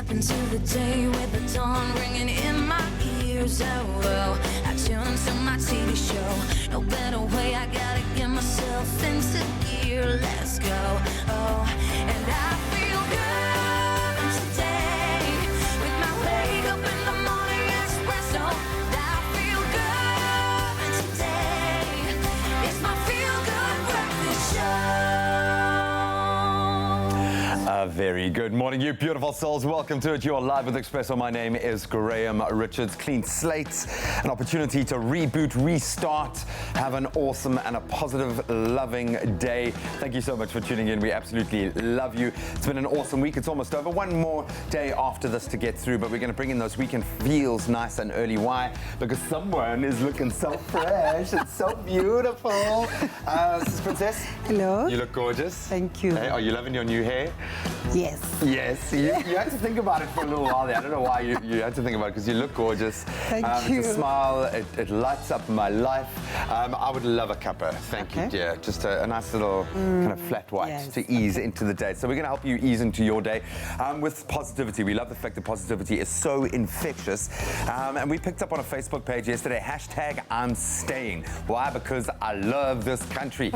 step into the day with the dawn ringing in my ears. Oh, I tune into my TV show. No better way, I gotta get myself into gear. Let's go. Oh, and I feel good today with my wake up in the morning espresso. I feel good today. It's my feel good breakfast show. A very good morning, you beautiful souls. Welcome to it. You are live with Expresso. My name is Graham Richards. Clean slates, an opportunity to reboot, restart, have an awesome and a positive, loving day. Thank you so much for tuning in. We absolutely love you. It's been an awesome week. It's almost over. One more day after this to get through, but we're going to bring in those weekend feels nice and early. Why? Because someone is looking so fresh and so beautiful. This is Princess. Hello. You look gorgeous. Thank you. Hey, are you loving your new hair? Yes. Yes, you had to think about it for a little while there. I don't know why you had to think about it, because you look gorgeous. Thank you. It's a smile, it lights up my life. I would love a cuppa. Thank you, dear. Just a nice little kind of flat white to ease into the day. So we're going to help you ease into your day with positivity. We love the fact that positivity is so infectious. And we picked up on a Facebook page yesterday, hashtag I'm staying. Why? Because I love this country.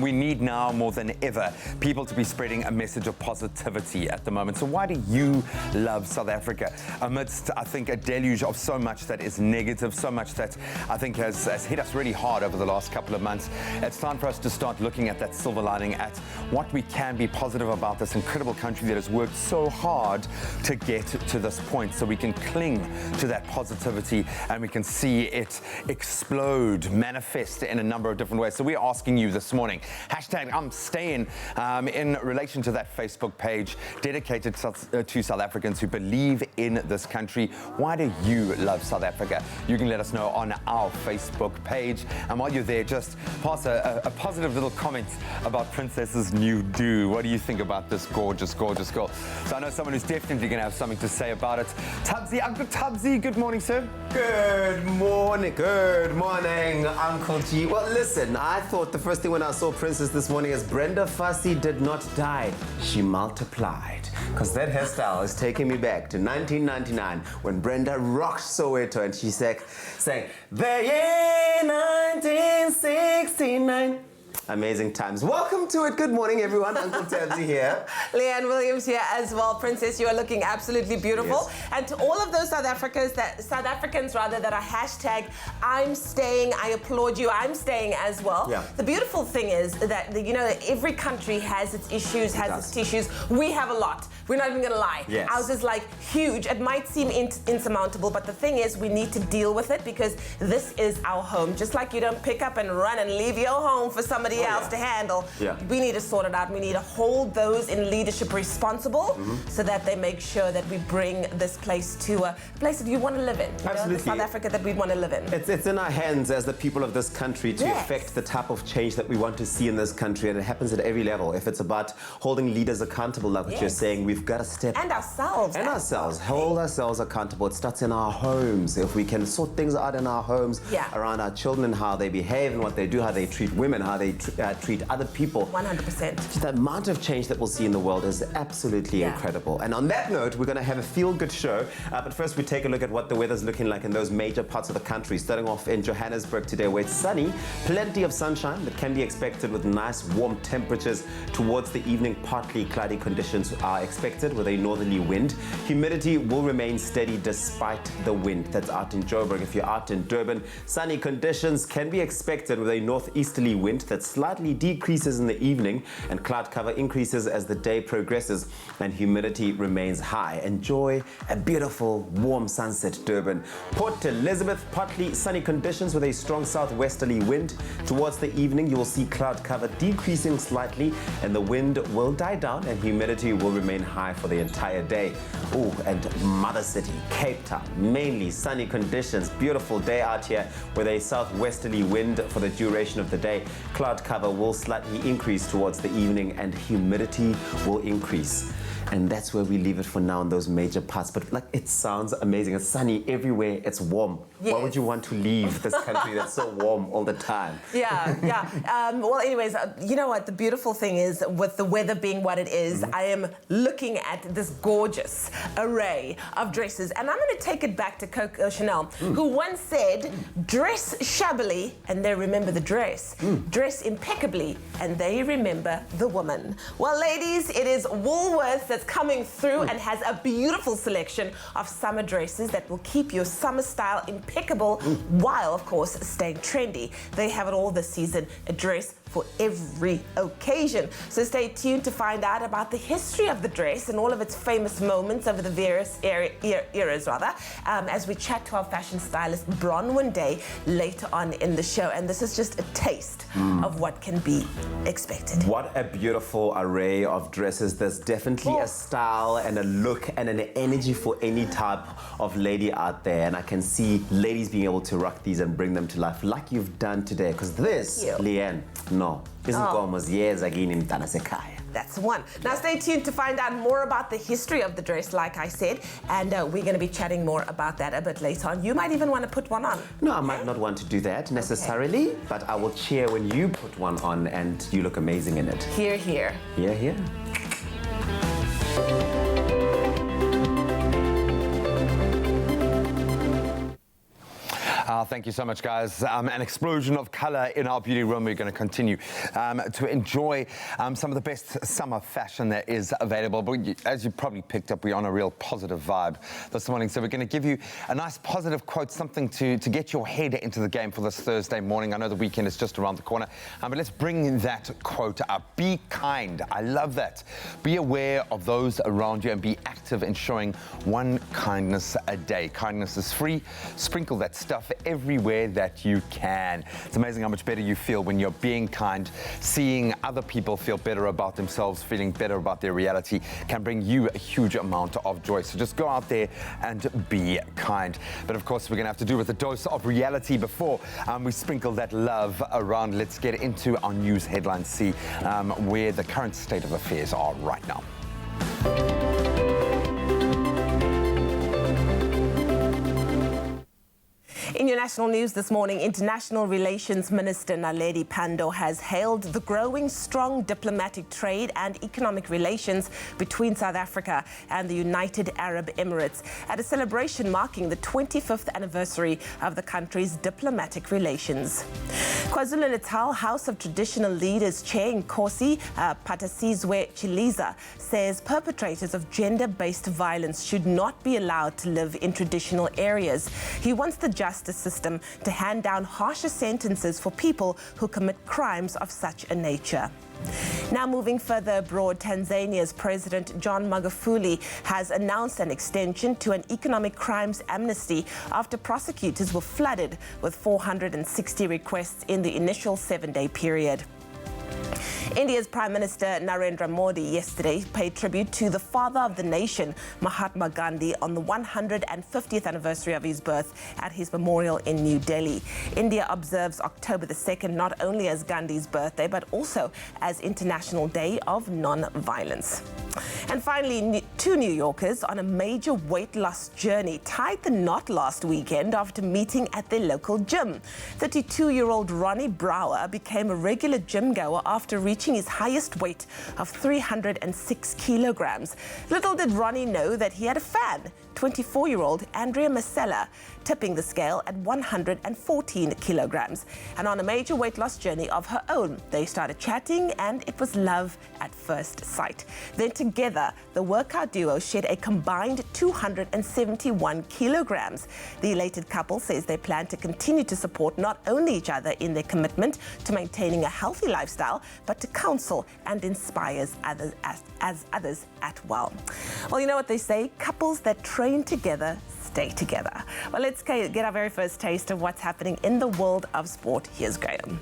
We need now more than ever people to be spreading a message of positivity at the moment. So why do you love South Africa amidst, I think, a deluge of so much that is negative, so much that I think has hit us really hard over the last couple of months? It's time for us to start looking at that silver lining, at what we can be positive about this incredible country that has worked so hard to get to this point, so we can cling to that positivity and we can see it explode, manifest in a number of different ways. So we're asking you this morning, hashtag I'm staying, in relation to that Facebook page dedicated to South Africans who believe in this country. Why do you love South Africa? You can let us know on our Facebook page. And while you're there, just pass a positive little comment about Princess's new do. What do you think about this gorgeous, gorgeous girl? So I know someone who's definitely going to have something to say about it. Tubbsy, Uncle Tubbsy, good morning, sir. Good morning, Uncle G. Well, listen, I thought the first thing when I saw Princess this morning is Brenda Fassie did not die, she multiplied. Because that hairstyle is taking me back to 1999 when Brenda rocked Soweto and she sang the year 1969. Amazing times. Welcome to it. Good morning, everyone. Uncle Tabsy here. Leanne Williams here as well. Princess, you are looking absolutely beautiful. Yes. And to all of those South Africans that are hashtag I'm staying, I applaud you. I'm staying as well. Yeah. The beautiful thing is that every country has its issues, has its tissues. We have a lot. We're not even gonna lie. Yes. Ours is like huge. It might seem insurmountable, but the thing is we need to deal with it because this is our home. Just like you don't pick up and run and leave your home for somebody else to handle. Yeah. We need to sort it out. We need to hold those in leadership responsible so that they make sure that we bring this place to a place that you want to live in. Absolutely. The South Africa that we want to live in. It's in our hands as the people of this country to affect the type of change that we want to see in this country, and it happens at every level. If it's about holding leaders accountable, like what you're saying, we've got to step and ourselves. Hold ourselves accountable. It starts in our homes. If we can sort things out in our homes, around our children, how they behave and what they do, how they treat women, how they treat other people. 100%. The amount of change that we'll see in the world is absolutely incredible. And on that note, we're going to have a feel-good show. But first, we take a look at what the weather's looking like in those major parts of the country. Starting off in Johannesburg today, where it's sunny, plenty of sunshine that can be expected with nice warm temperatures. Towards the evening, partly cloudy conditions are expected with a northerly wind. Humidity will remain steady despite the wind. That's out in Joburg. If you're out in Durban, sunny conditions can be expected with a northeasterly wind that slightly decreases in the evening, and cloud cover increases as the day progresses, and humidity remains high. Enjoy a beautiful warm sunset, Durban. Port Elizabeth, partly sunny conditions with a strong southwesterly wind. Towards the evening, you will see cloud cover decreasing slightly, and the wind will die down, and humidity will remain high for the entire day. Oh, and Mother City, Cape Town, mainly sunny conditions. Beautiful day out here with a southwesterly wind for the duration of the day. Cloud cover will slightly increase towards the evening, and humidity will increase. and that's where we leave it for now in those major parts. But like, it sounds amazing. It's sunny everywhere. It's warm. Yes. Why would you want to leave this country that's so warm all the time? Yeah. Well, anyways, you know what? The beautiful thing is, with the weather being what it is, I am looking at this gorgeous array of dresses, and I'm going to take it back to Coco Chanel, who once said, "Dress shabbily, and they remember the dress. Dress impeccably, and they remember the woman." Well, ladies, it is Woolworths that's coming through and has a beautiful selection of summer dresses that will keep your summer style impeccable while, of course, staying trendy. They have it all this season, a dress for every occasion. So stay tuned to find out about the history of the dress and all of its famous moments over the various eras, as we chat to our fashion stylist Bronwyn Day later on in the show. And this is just a taste of what can be expected. What a beautiful array of dresses. There's definitely a style and a look and an energy for any type of lady out there. And I can see ladies being able to rock these and bring them to life like you've done today. Because this, Leanne, no, isn't almost years again in Tanasekaya. That's the one. Now stay tuned to find out more about the history of the dress, like I said, and we're going to be chatting more about that a bit later on. You might even want to put one on. No, I might not want to do that necessarily, but I will cheer when you put one on and you look amazing in it. Hear, hear. Hear, hear. Thank you so much, guys. An explosion of colour in our beauty room. We're going to continue to enjoy some of the best summer fashion that is available. But as you probably picked up, we're on a real positive vibe this morning. So we're going to give you a nice positive quote, something to get your head into the game for this Thursday morning. I know the weekend is just around the corner, but let's bring that quote up. Be kind. I love that. Be aware of those around you and be active in showing one kindness a day. Kindness is free. Sprinkle that stuff everywhere that you can. It's amazing how much better you feel when you're being kind. Seeing other people feel better about themselves, feeling better about their reality can bring you a huge amount of joy. So just go out there and be kind. But of course, we're going to have to do with a dose of reality before we sprinkle that love around. Let's get into our news headlines, see where the current state of affairs are right now. In your national news this morning, International Relations Minister Naledi Pandor has hailed the growing strong diplomatic trade and economic relations between South Africa and the United Arab Emirates at a celebration marking the 25th anniversary of the country's diplomatic relations. KwaZulu-Natal House of Traditional Leaders Chair Nkosi Patasizwe Chiliza says perpetrators of gender-based violence should not be allowed to live in traditional areas. He wants the justice system to hand down harsher sentences for people who commit crimes of such a nature. Now moving further abroad, Tanzania's President John Magufuli has announced an extension to an economic crimes amnesty after prosecutors were flooded with 460 requests in the initial 7-day period. India's Prime Minister Narendra Modi yesterday paid tribute to the father of the nation, Mahatma Gandhi, on the 150th anniversary of his birth at his memorial in New Delhi. India observes October the 2nd not only as Gandhi's birthday, but also as International Day of Non-Violence. And finally, 2 New Yorkers on a major weight loss journey tied the knot last weekend after meeting at their local gym. 32-year-old Ronnie Brower became a regular gym goer after reaching his highest weight of 306 kilograms. Little did Ronnie know that he had a fan, 24-year-old Andrea Masella, tipping the scale at 114 kilograms. And on a major weight loss journey of her own, they started chatting and it was love at first sight. Then together, the workout duo shed a combined 271 kilograms. The elated couple says they plan to continue to support not only each other in their commitment to maintaining a healthy lifestyle, but to counsel and inspire others as well. Well, you know what they say, couples that train together stay together. Well, let's get our very first taste of what's happening in the world of sport. Here's Graham.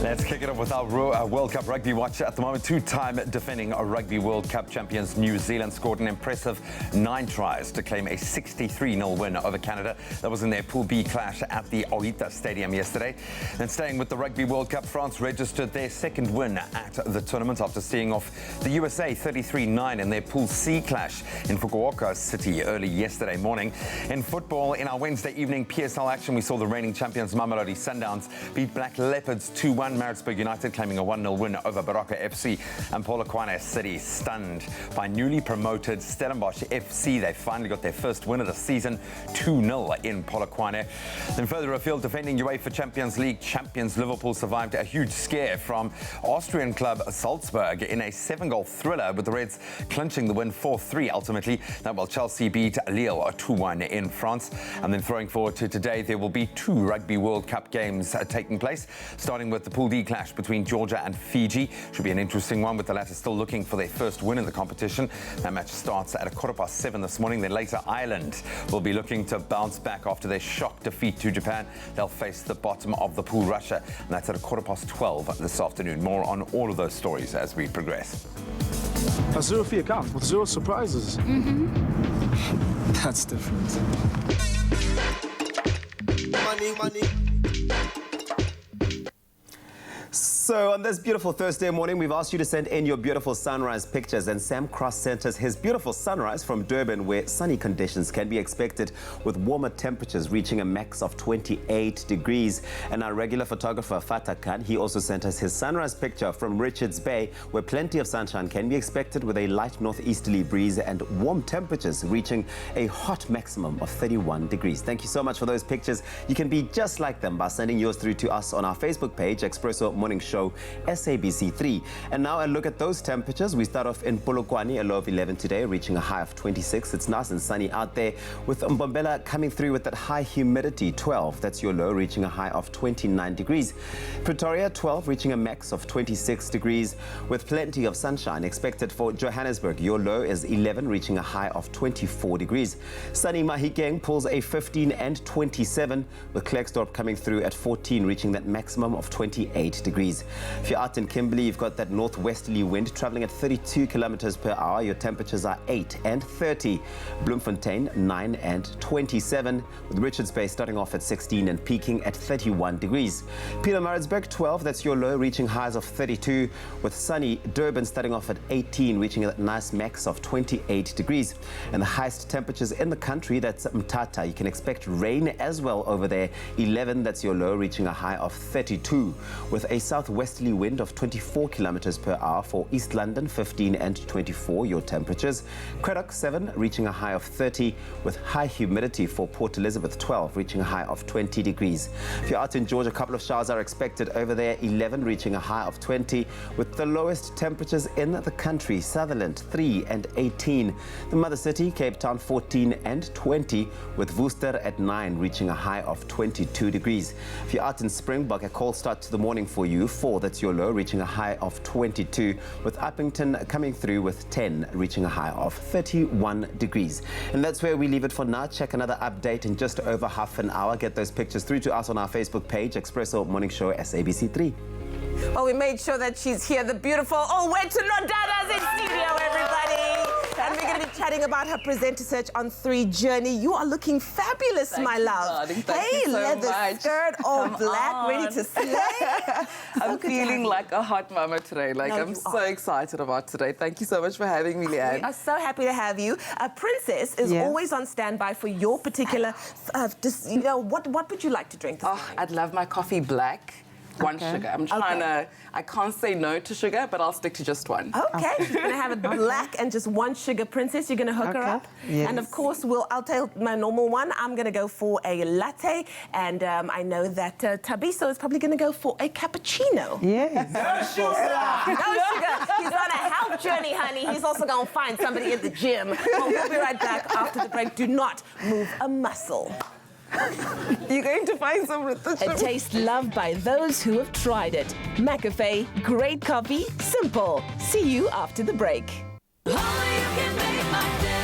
Let's kick it off with our World Cup rugby watch at the moment. Two-time defending Rugby World Cup champions New Zealand scored an impressive 9 tries to claim a 63-0 win over Canada. That was in their Pool B clash at the Oita Stadium yesterday. And staying with the Rugby World Cup, France registered their second win at the tournament after seeing off the USA 33-9 in their Pool C clash in Fukuoka City early yesterday morning. In football, in our Wednesday evening PSL action, we saw the reigning champions Mamelodi Sundowns beat Black Leopards 2-1. Maritzburg United claiming a 1-0 win over Baraka FC, and Polokwane City stunned by newly promoted Stellenbosch FC. They finally got their first win of the season, 2-0 in Polokwane. Then further afield, defending UEFA Champions League champions Liverpool survived a huge scare from Austrian club Salzburg in a 7-goal thriller, with the Reds clinching the win 4-3 ultimately. That while Chelsea beat Lille 2-1 in France. And then throwing forward to today, there will be 2 Rugby World Cup games taking place, starting with the Pool D clash between Georgia and Fiji. Should be an interesting one, with the latter still looking for their first win in the competition. That match starts at 7:15 this morning. Then later, Ireland will be looking to bounce back after their shock defeat to Japan. They'll face the bottom of the pool, Russia, and that's at 12:15 this afternoon. More on all of those stories as we progress. A 0 account with 0 surprises. That's different. Money. So on this beautiful Thursday morning, we've asked you to send in your beautiful sunrise pictures, and Sam Cross sent us his beautiful sunrise from Durban, where sunny conditions can be expected with warmer temperatures reaching a max of 28 degrees. And our regular photographer Fatah Khan, he also sent us his sunrise picture from Richards Bay, where plenty of sunshine can be expected with a light northeasterly breeze and warm temperatures reaching a hot maximum of 31 degrees. Thank you so much for those pictures. You can be just like them by sending yours through to us on our Facebook page, Expresso Morning Show SABC3. And now a look at those temperatures. We start off in Polokwane, a low of 11 today, reaching a high of 26. It's nice and sunny out there, with Mbombela coming through with that high humidity, 12. That's your low, reaching a high of 29 degrees. Pretoria, 12, reaching a max of 26 degrees, with plenty of sunshine expected for Johannesburg. Your low is 11, reaching a high of 24 degrees. Sunny Mahikeng pulls a 15 and 27, with Klerksdorp coming through at 14, reaching that maximum of 28 degrees. If you're out in Kimberley, you've got that northwesterly wind traveling at 32 kilometers per hour. Your temperatures are 8 and 30. Bloemfontein, 9 and 27, with Richards Bay starting off at 16 and peaking at 31 degrees. Pietermaritzburg, 12, that's your low, reaching highs of 32, with sunny Durban starting off at 18, reaching a nice max of 28 degrees. And the highest temperatures in the country, that's Mthatha. You can expect rain as well over there, 11, that's your low, reaching a high of 32, with a southwesterly wind of 24 kilometers per hour for East London, 15 and 24, your temperatures. Craddock, 7, reaching a high of 30, with high humidity for Port Elizabeth, 12, reaching a high of 20 degrees. If you're out in Georgia, a couple of showers are expected over there, 11, reaching a high of 20, with the lowest temperatures in the country. Sutherland, 3 and 18. The mother city, Cape Town, 14 and 20, with Worcester at 9, reaching a high of 22 degrees. If you're out in Springbok, a cold start to the morning for you, 4, that's your low, reaching a high of 22, with Uppington coming through with 10, reaching a high of 31 degrees. And that's where we leave it for now. Check another update in just over half an hour. Get those pictures through to us on our Facebook page, Expresso Morning Show SABC3. Well, we made sure that she's here, the beautiful Owethu Nodada's in studio, everybody. And we're going to be chatting about her presenter search on 3 Journey. You are looking fabulous, my love. Thank you so leather much. skirt, all Come black, on. ready to slay. I'm feeling like a hot mama today. Like, No, I'm you so are. excited about today. Thank you so much for having me, We Leanne. are so happy to have you. Princess is Yes. always on standby for your particular, what would you like to drink this morning? I'd love my coffee black. 1 sugar. I'm trying to, I can't say no to sugar, but I'll stick to just 1. Okay, she's going to have it black and just 1 sugar. Princess, you're going to hook her up. Yes. And of course, I'll take my normal one. I'm going to go for a latte. And I know that Tabiso is probably going to go for a cappuccino. Yes. No sugar. He's on a health journey, honey. He's also going to find somebody in the gym. Well, we'll be right back after the break. Do not move a muscle. You're going to find some with the A sugar. taste loved by those who have tried it. McAfee, great coffee, simple. See you after the break. Only you can make my day.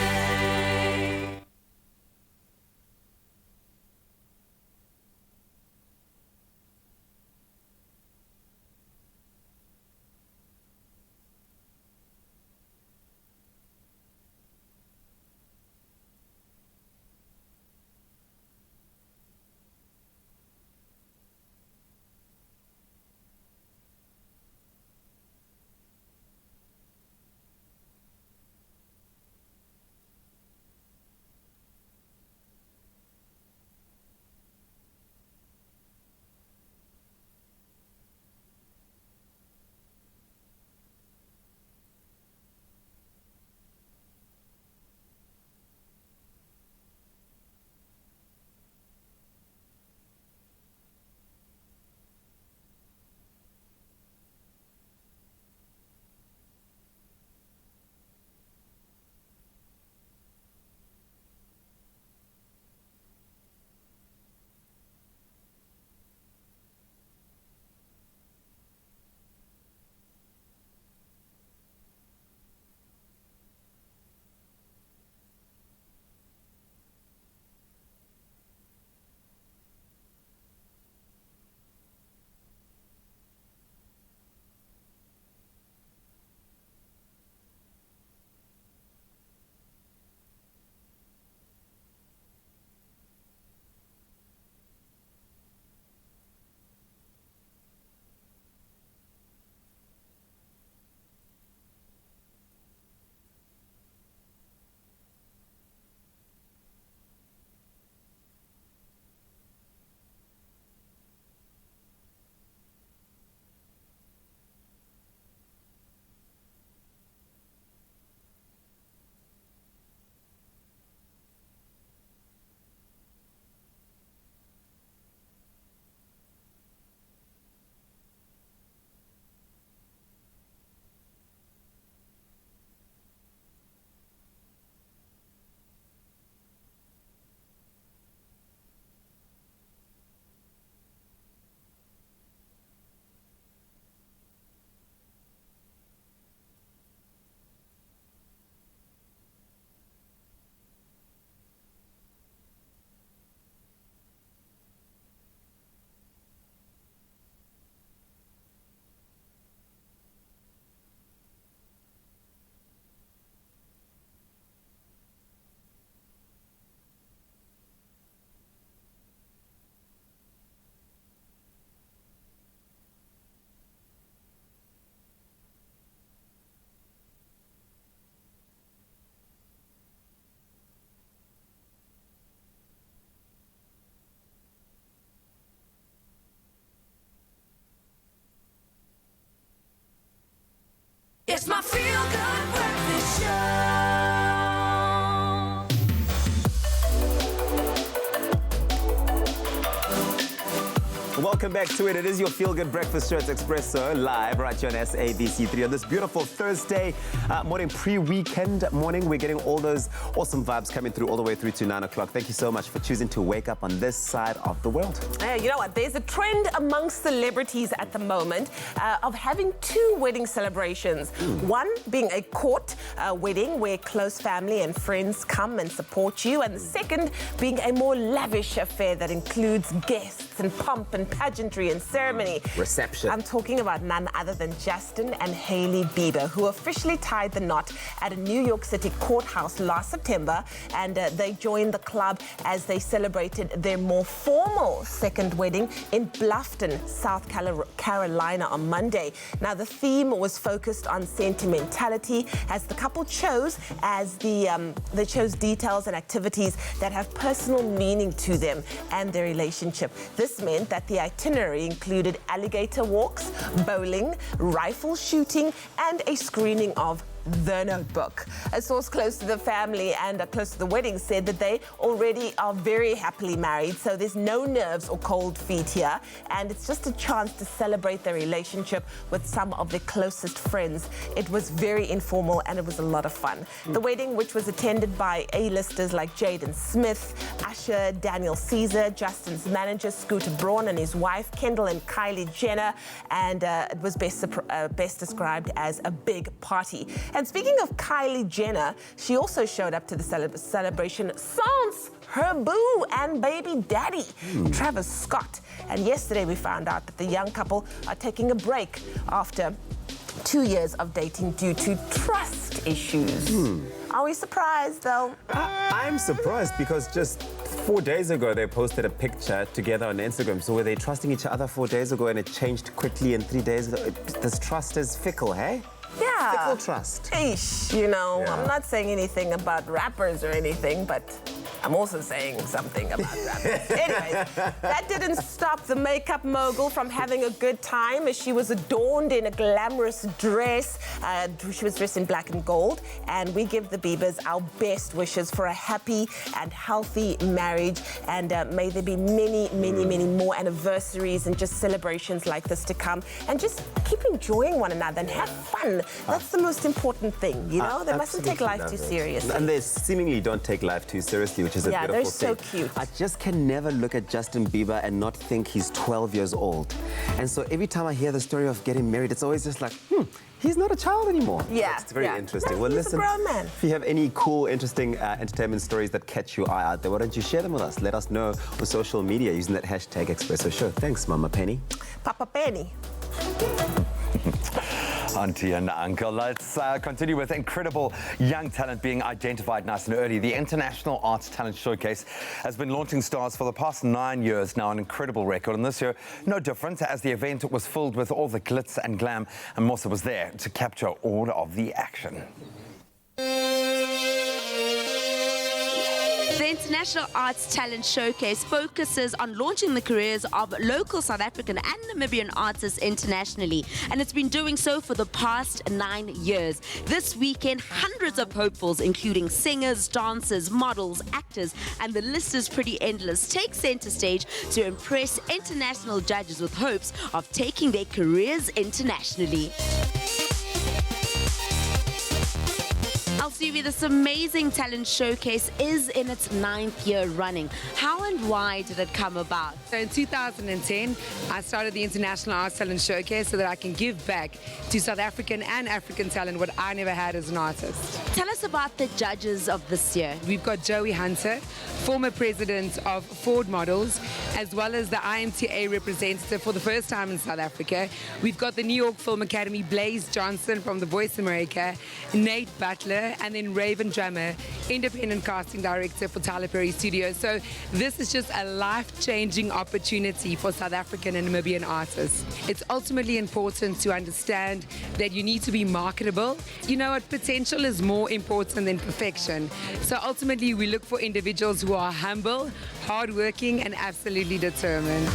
welcome back to it. It is your feel-good breakfast show. It's Expresso, live right here on SABC3 on this beautiful Thursday morning, pre-weekend morning. We're getting all those awesome vibes coming through all the way through to 9 o'clock. Thank you so much for choosing to wake up on this side of the world. You know what? There's a trend amongst celebrities at the moment of having two wedding celebrations. One being a court wedding where close family and friends come and support you, and the second being a more lavish affair that includes guests and pomp and pageantry and ceremony. Reception. I'm talking about none other than Justin and Hailey Bieber, who officially tied the knot at a New York City courthouse last September, and they joined the club as they celebrated their more formal second wedding in Bluffton, South Carolina on Monday. Now, the theme was focused on sentimentality as the couple chose they chose details and activities that have personal meaning to them and their relationship. This meant that the itinerary included alligator walks, bowling, rifle shooting, and a screening of The Notebook. A source close to the family and close to the wedding said that they already are very happily married, so there's no nerves or cold feet here, and it's just a chance to celebrate their relationship with some of their closest friends. It was very informal and it was a lot of fun. The wedding, which was attended by A-listers like Jaden Smith, Usher, Daniel Caesar, Justin's manager Scooter Braun and his wife Kendall and Kylie Jenner, and it was best described as a big party. And speaking of Kylie Jenner, she also showed up to the celebration sans her boo and baby daddy, Travis Scott. And yesterday we found out that the young couple are taking a break after 2 years of dating due to trust issues. Are we surprised, though? I'm surprised because just 4 days ago they posted a picture together on Instagram. So were they trusting each other 4 days ago and it changed quickly in 3 days? This trust is fickle, hey? Yeah. Fickle trust. Eesh, you know, Yeah. I'm not saying anything about rappers or anything, but I'm also saying something about rappers. Anyways, that didn't stop the makeup mogul from having a good time as she was adorned in a glamorous dress. She was dressed in black and gold, and we give the Biebers our best wishes for a happy and healthy marriage, and may there be many, many, many more anniversaries and just celebrations like this to come, and just keep enjoying one another and have fun. That's the most important thing, you know? They mustn't take life too seriously. And they seemingly don't take life too seriously, which is a beautiful they're thing. so cute. I just can never look at Justin Bieber and not think he's 12 years old. And so every time I hear the story of getting married, it's always just like, he's not a child anymore. Yeah. It's very interesting. No, Well, he's listen, a grown man. if you have any cool, interesting entertainment stories that catch your eye out there, why don't you share them with us? Let us know on social media using that hashtag Expresso Show. Thanks, Mama Penny. Papa Penny. Auntie and uncle. Let's continue with incredible young talent being identified nice and early. The International Arts Talent Showcase has been launching stars for the past 9 years now, an incredible record. And this year, no different, as the event was filled with all the glitz and glam, and Mosa was there to capture all of the action. The International Arts Talent Showcase focuses on launching the careers of local South African and Namibian artists internationally, and it's been doing so for the past 9 years. This weekend, hundreds of hopefuls, including singers, dancers, models, actors, and the list is pretty endless, take center stage to impress international judges with hopes of taking their careers internationally. Alsuvi, this amazing talent showcase is in its 9th year running. How and why did it come about? So in 2010, I started the International Arts Talent Showcase so that I can give back to South African and African talent what I never had as an artist. Tell us about the judges of this year. We've got Joey Hunter, former president of Ford Models, as well as the IMTA representative for the first time in South Africa. We've got the New York Film Academy, Blaze Johnson from The Voice America, Nate Butler, and then Raven Drummer, independent casting director for Tyler Perry Studios. So this is just a life-changing opportunity for South African and Namibian artists. It's ultimately important to understand that you need to be marketable. You know what, potential is more important than perfection. So ultimately we look for individuals who are humble, hardworking, and absolutely determined.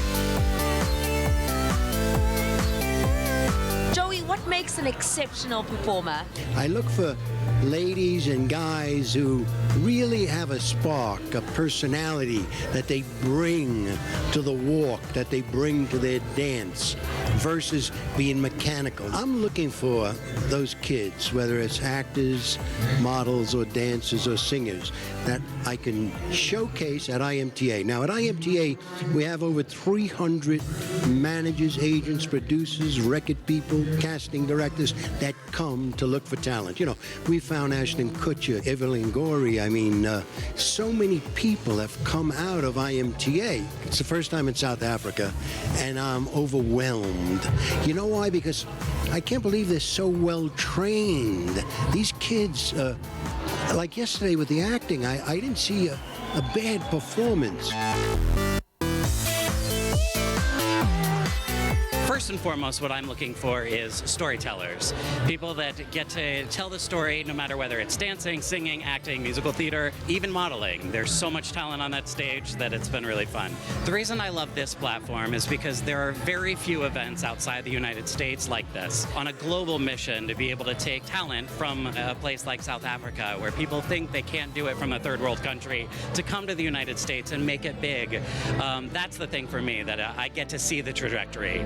Joey, what makes an exceptional performer? I look for ladies and guys who really have a spark, a personality that they bring to the walk, that they bring to their dance, versus being mechanical. I'm looking for those kids, whether it's actors, models, or dancers, or singers, that I can showcase at IMTA. Now, at IMTA, we have over 300 managers, agents, producers, record people, casting directors that come to look for talent. You know, we found Ashton Kutcher, Evelyn Gorey. I mean, so many people have come out of IMTA. It's the first time in South Africa, and I'm overwhelmed. You know why? Because I can't believe they're so well trained. These kids, like yesterday with the acting, I didn't see a bad performance. First and foremost, what I'm looking for is storytellers. People that get to tell the story no matter whether it's dancing, singing, acting, musical theater, even modeling. There's so much talent on that stage that it's been really fun. The reason I love this platform is because there are very few events outside the United States like this. On a global mission to be able to take talent from a place like South Africa, where people think they can't do it from a third world country, to come to the United States and make it big. That's the thing for me, that I get to see the trajectory.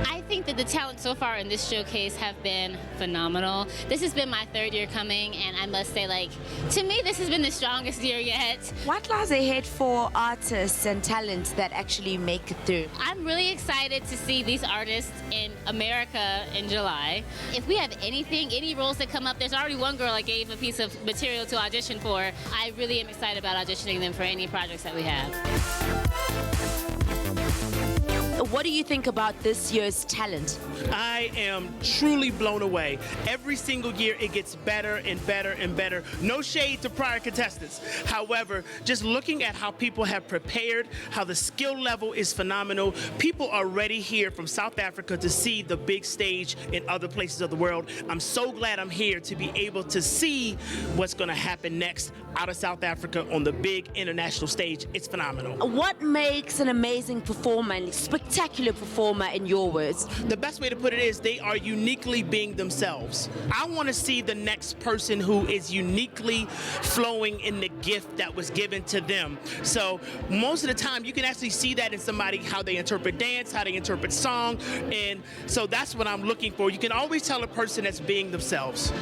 I think that the talent so far in this showcase have been phenomenal. This has been my third year coming, and I must say, like, to me, this has been the strongest year yet. What lies ahead for artists and talent that actually make it through? I'm really excited to see these artists in America in July. If we have anything, any roles that come up, there's already one girl I gave a piece of material to audition for. I really am excited about auditioning them for any projects that we have. What do you think about this year's talent? I am truly blown away. Every single year it gets better and better and better. No shade to prior contestants. However, just looking at how people have prepared, how the skill level is phenomenal. People are ready here from South Africa to see the big stage in other places of the world. I'm so glad I'm here to be able to see what's going to happen next out of South Africa on the big international stage. It's phenomenal. What makes an amazing performer, a spectacular performer in your words? The best way to put it is they are uniquely being themselves. I want to see the next person who is uniquely flowing in the gift that was given to them. So most of the time you can actually see that in somebody, how they interpret dance, how they interpret song, and so that's what I'm looking for. You can always tell a person that's being themselves.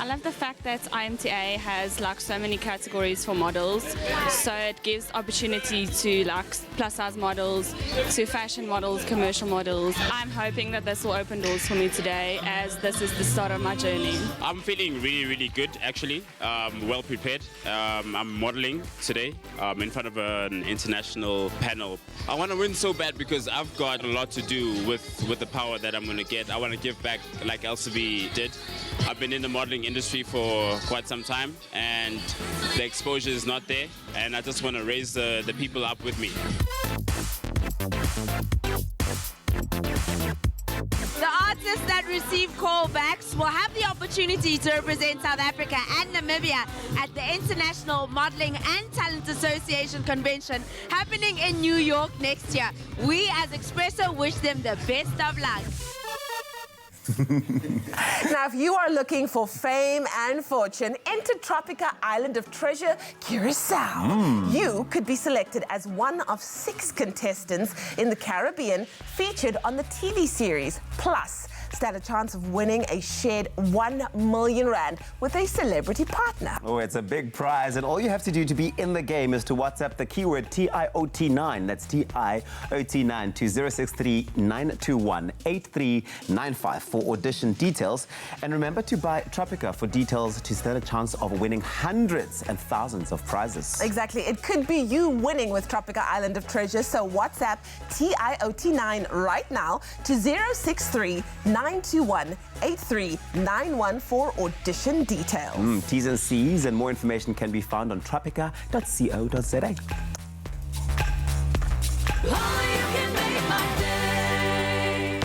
I love the fact that IMTA has like so many categories for models, so it gives opportunity to like plus size models, to fashion models, commercial models. I'm hoping that this will open doors for me today, as this is the start of my journey. I'm feeling really, really good actually, well prepared. I'm modeling today in front of an international panel. I want to win so bad because I've got a lot to do with the power that I'm going to get. I want to give back like LCB did. I've been in the modeling industry for quite some time, and the exposure is not there, and I just want to raise the people up with me. The artists that receive callbacks will have the opportunity to represent South Africa and Namibia at the International Modeling and Talent Association Convention happening in New York next year. We as Expresso wish them the best of luck. Now, if you are looking for fame and fortune, enter Tropica Island of Treasure, Curacao. You could be selected as one of 6 contestants in the Caribbean featured on the TV series. Plus, stand a chance of winning a shared 1 million rand with a celebrity partner. Oh, it's a big prize, and all you have to do to be in the game is to WhatsApp the keyword TIOT9. That's TIOT9 to 063-921-8395 for audition details. And remember to buy Tropica for details to stand a chance of winning hundreds and thousands of prizes. Exactly. It could be you winning with Tropica Island of Treasure. So WhatsApp TIOT9 right now to 063-921-8391 for audition details. T's and C's and more information can be found on tropica.co.za.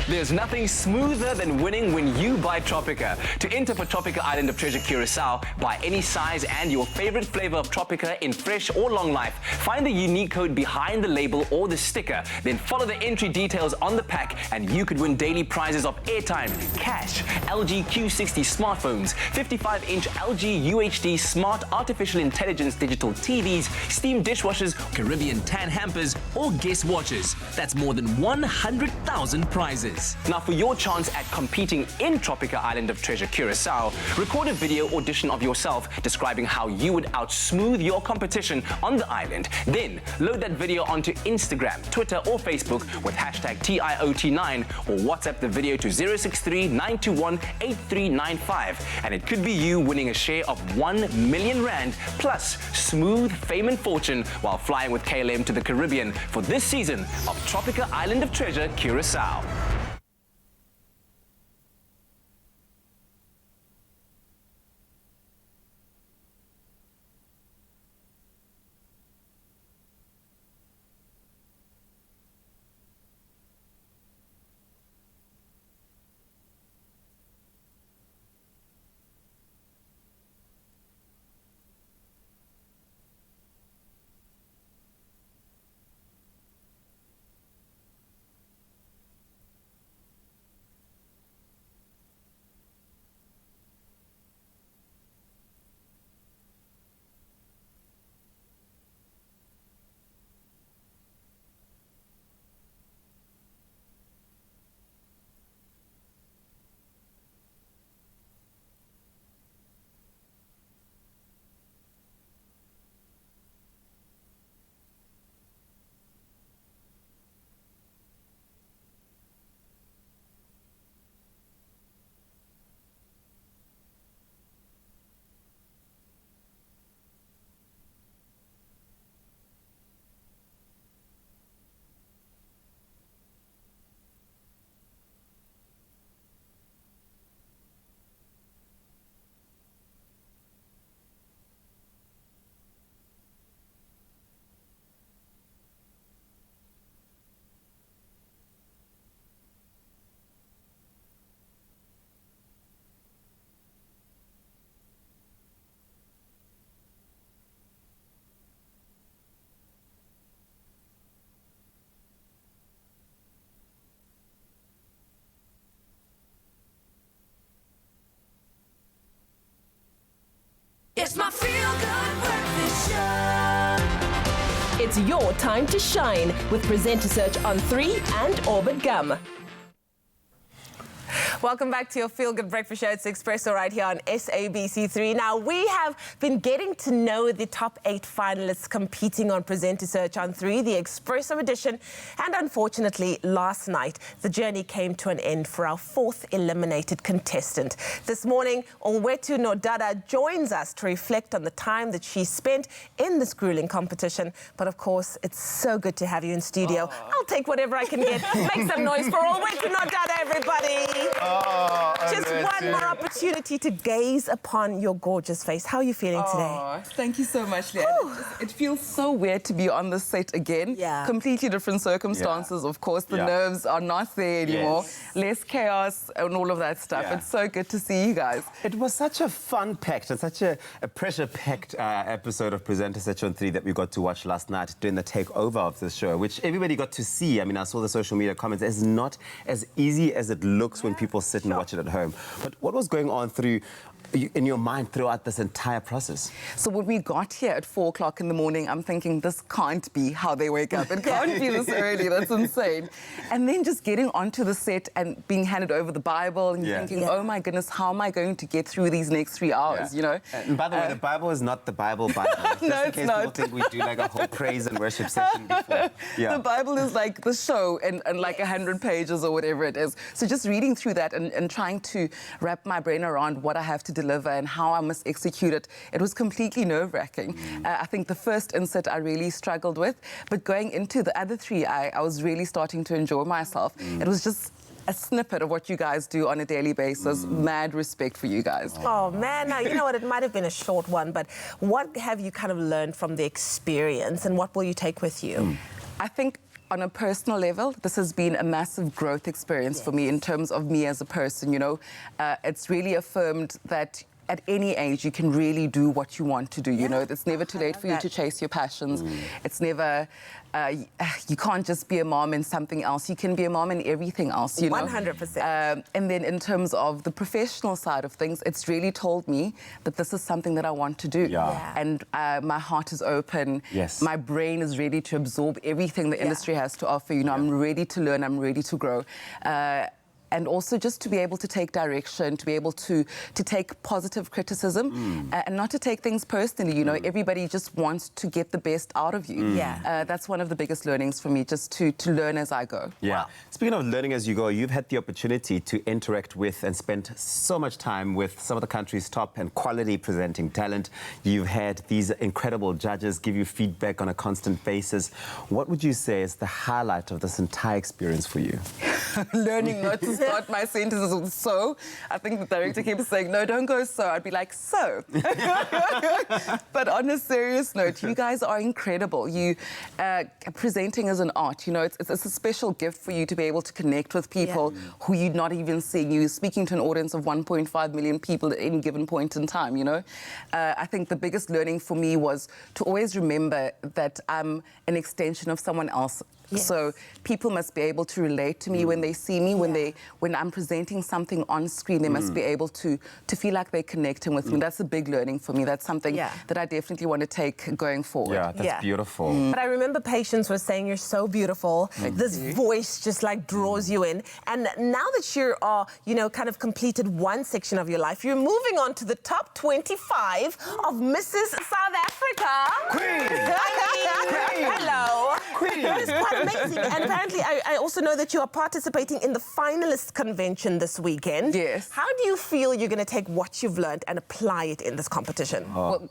There's nothing smoother than winning when you buy Tropica. To enter for Tropica Island of Treasure Curacao, buy any size and your favorite flavor of Tropica in fresh or long life. Find the unique code behind the label or the sticker, then follow the entry details on the pack and you could win daily prizes of airtime, cash, LG Q60 smartphones, 55-inch LG UHD smart artificial intelligence digital TVs, steam dishwashers, Caribbean tan hampers, or guest watches. That's more than 100,000 prizes. Now for your chance at competing in Tropica Island of Treasure Curacao, record a video audition of yourself describing how you would outsmooth your competition on the island. Then load that video onto Instagram, Twitter or Facebook with hashtag TIOT9 or WhatsApp the video to 063 921 8395 and it could be you winning a share of 1 million rand plus smooth fame and fortune while flying with KLM to the Caribbean for this season of Tropica Island of Treasure Curacao. It's my feel-good breakfast show. It's your time to shine with Presenter Search on 3 and Orbit Gum. Welcome back to your Feel Good Breakfast Show. It's Expresso right here on SABC3. Now, we have been getting to know the top 8 finalists competing on Presenter Search on 3, the Expresso edition. And unfortunately, last night, the journey came to an end for our 4th eliminated contestant. This morning, Onwetu Nodada joins us to reflect on the time that she spent in this grueling competition. But of course, it's so good to have you in studio. I'll take whatever I can get. Make some noise for Onwetu Nodada, everybody. Just one more opportunity to gaze upon your gorgeous face. How are you feeling today? Thank you so much, Leanne. It feels so weird to be on this set again. Yeah. Completely different circumstances, of course. The nerves are not there anymore. Less chaos and all of that stuff. It's so good to see you guys. It was such a fun-packed and such a pressure-packed episode of Presenter Search on 3 that we got to watch last night during the takeover of the show, which everybody got to see. I mean, I saw the social media comments. It's not as easy as it looks when people sit and watch it at home. But what was going on in your mind throughout this entire process? So when we got here at 4 o'clock in the morning, I'm thinking, this can't be how they wake up. It can't be this early. That's insane. And then just getting onto the set and being handed over the Bible and thinking, oh my goodness, how am I going to get through these next 3 hours, you know? And by the way, the Bible is not the Bible. No, it's not. People think we do like a whole praise and worship session before. The Bible is like the show and like 100 pages or whatever it is. So just reading through that and trying to wrap my brain around what I have to deliver and how I must execute it, it was completely nerve-wracking. I think the first insert I really struggled with, but going into the other 3, I was really starting to enjoy myself. It was just a snippet of what you guys do on a daily basis. Mad respect for you guys. Oh, man. Now, you know what? It might have been a short one, but what have you kind of learned from the experience and what will you take with you? I think on a personal level, this has been a massive growth experience for me in terms of me as a person, you know. It's really affirmed that at any age you can really do what you want to do, you know. It's never too late for you to chase your passions. It's never, you can't just be a mom in something else. You can be a mom in everything else, you know. 100%. And then in terms of the professional side of things, it's really told me that this is something that I want to do. And my heart is open. My brain is ready to absorb everything the industry has to offer. You know, I'm ready to learn, I'm ready to grow. And also just to be able to take direction, to be able to take positive criticism and not to take things personally. You know, everybody just wants to get the best out of you. That's one of the biggest learnings for me, just to learn as I go. Speaking of learning as you go, you've had the opportunity to interact with and spend so much time with some of the country's top and quality presenting talent. You've had these incredible judges give you feedback on a constant basis. What would you say is the highlight of this entire experience for you? Learning not to start my sentences with so. I think the director keeps saying, no, don't go so. I'd be like, so. But on a serious note, you guys are incredible. You presenting as an art, you know, it's a special gift for you to be able to connect with people who you're not even seeing. You're speaking to an audience of 1.5 million people at any given point in time, you know. I think the biggest learning for me was to always remember that I'm an extension of someone else. So people must be able to relate to me when they see me, when I'm presenting something on screen, they must be able to feel like they're connecting with me. That's a big learning for me. That's something that I definitely want to take going forward. That's beautiful. But I remember Patience was saying you're so beautiful. This voice just like draws you in. And now that you're, you know, kind of completed one section of your life, you're moving on to the top 25 of Mrs. South Africa. Queen! Hello. Queen! That is quite amazing. And apparently, I also know that you are participating in the finalist convention this weekend. Yes. How do you feel you're going to take what you've learned and apply it in this competition? Well,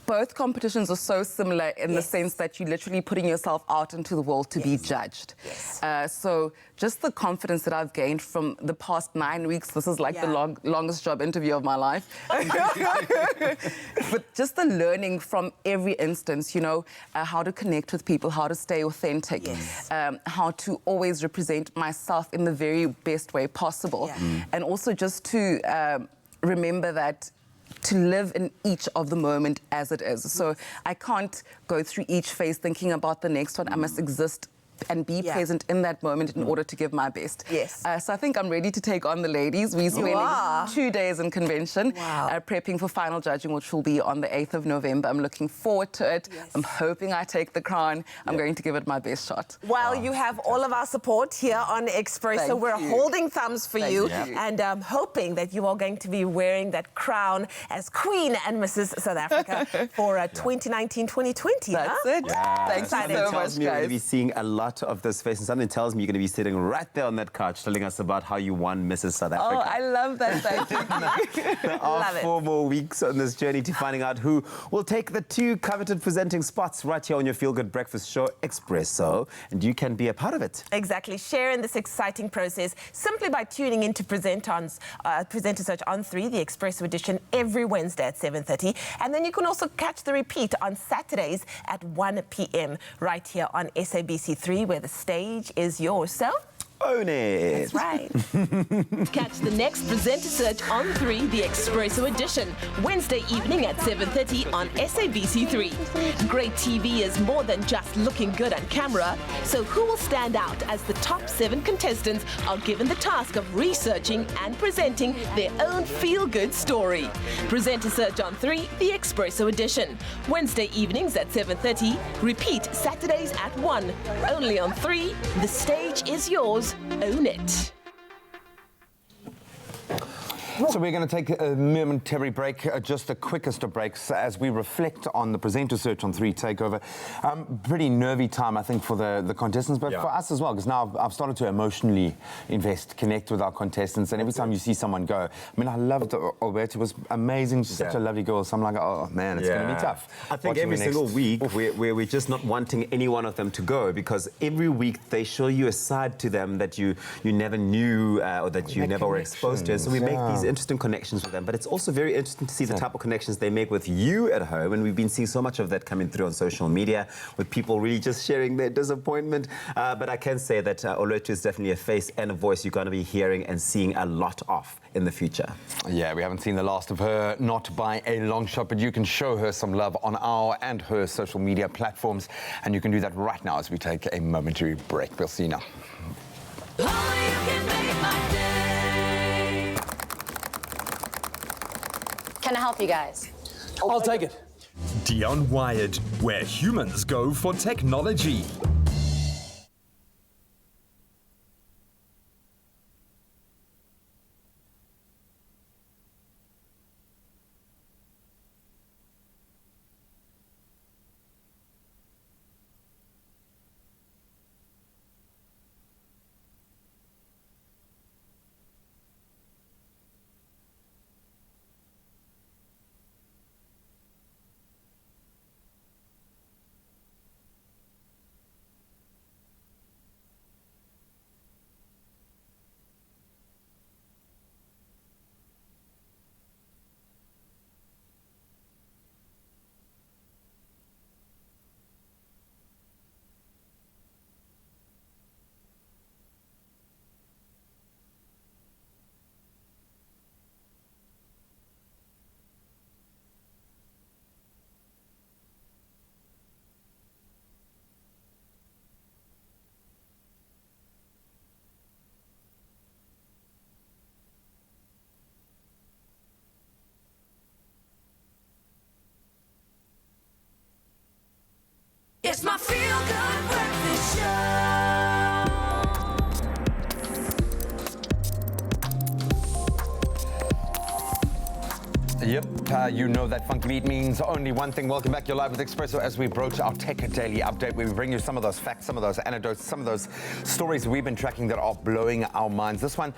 both competitions are so similar in the sense that you're literally putting yourself out into the world to be judged. So just the confidence that I've gained from the past 9 weeks, this is like the longest job interview of my life. But just the learning from every instance, you know, how to connect with people, how to stay authentic, how to always represent myself in the very best way possible. And also just to remember that to live in each of the moment as it is. So I can't go through each phase thinking about the next one. I must exist and be present in that moment in order to give my best. So I think I'm ready to take on the ladies. We're spending 2 days in convention, prepping for final judging, which will be on the 8th of November. I'm looking forward to it. I'm hoping I take the crown. I'm going to give it my best shot. Well, you have all of our support here on Expresso. We're holding thumbs for you. And I'm hoping that you are going to be wearing that crown as Queen and Mrs. South Africa for 2019-2020. That's it. Thanks so much, You're going to guys. be seeing a lot of this face, and something tells me you're going to be sitting right there on that couch telling us about how you won Mrs. South Africa. Oh, I love that. Thank you. There are 4 more weeks on this journey to finding out who will take the 2 coveted presenting spots right here on your feel-good breakfast show, Expresso, and you can be a part of it. Exactly. Share in this exciting process simply by tuning in to Presenter Search on 3, the Expresso edition, every Wednesday at 7:30. And then you can also catch the repeat on Saturdays at 1 p.m. right here on SABC3, where the stage is yours. So Own it. that's right. Catch the next Presenter Search on 3, the Expresso edition, Wednesday evening at 7:30 on SABC3. Great TV is more than just looking good on camera. So who will stand out as the top 7 contestants are given the task of researching and presenting their own feel-good story? Presenter Search on 3, the Expresso edition, Wednesday evenings at 7:30. Repeat Saturdays at 1. Only on 3. The stage is yours. Own it. So we're going to take a momentary break, just the quickest of breaks, as we reflect on the Presenter Search on 3 takeover. Pretty nervy time, I think, for the contestants, but for us as well, because now I've started to emotionally connect with our contestants, and every time you see someone go, I mean, I loved Alberta, was amazing, she's such a lovely girl, so I'm like, oh man, it's going to be tough. I think every single week we're just not wanting any one of them to go, because every week they show you a side to them that you never knew or that you never were exposed to. So we make these these interesting connections with them, but it's also very interesting to see the type of connections they make with you at home, and we've been seeing so much of that coming through on social media with people really just sharing their disappointment. But I can say that Olotu is definitely a face and a voice you're going to be hearing and seeing a lot of in the future. Yeah, we haven't seen the last of her, not by a long shot, but you can show her some love on our and her social media platforms, and you can do that right now as we take a momentary break. We'll see you now. Can I help you guys? I'll take it. Dion Wired, where humans go for technology. It's my feel-good breakfast show. Yep, you know that funky beat means only one thing. Welcome back. You're live with Expresso as we broach our Tech Daily Update, where we bring you some of those facts, some of those anecdotes, some of those stories we've been tracking that are blowing our minds. This one,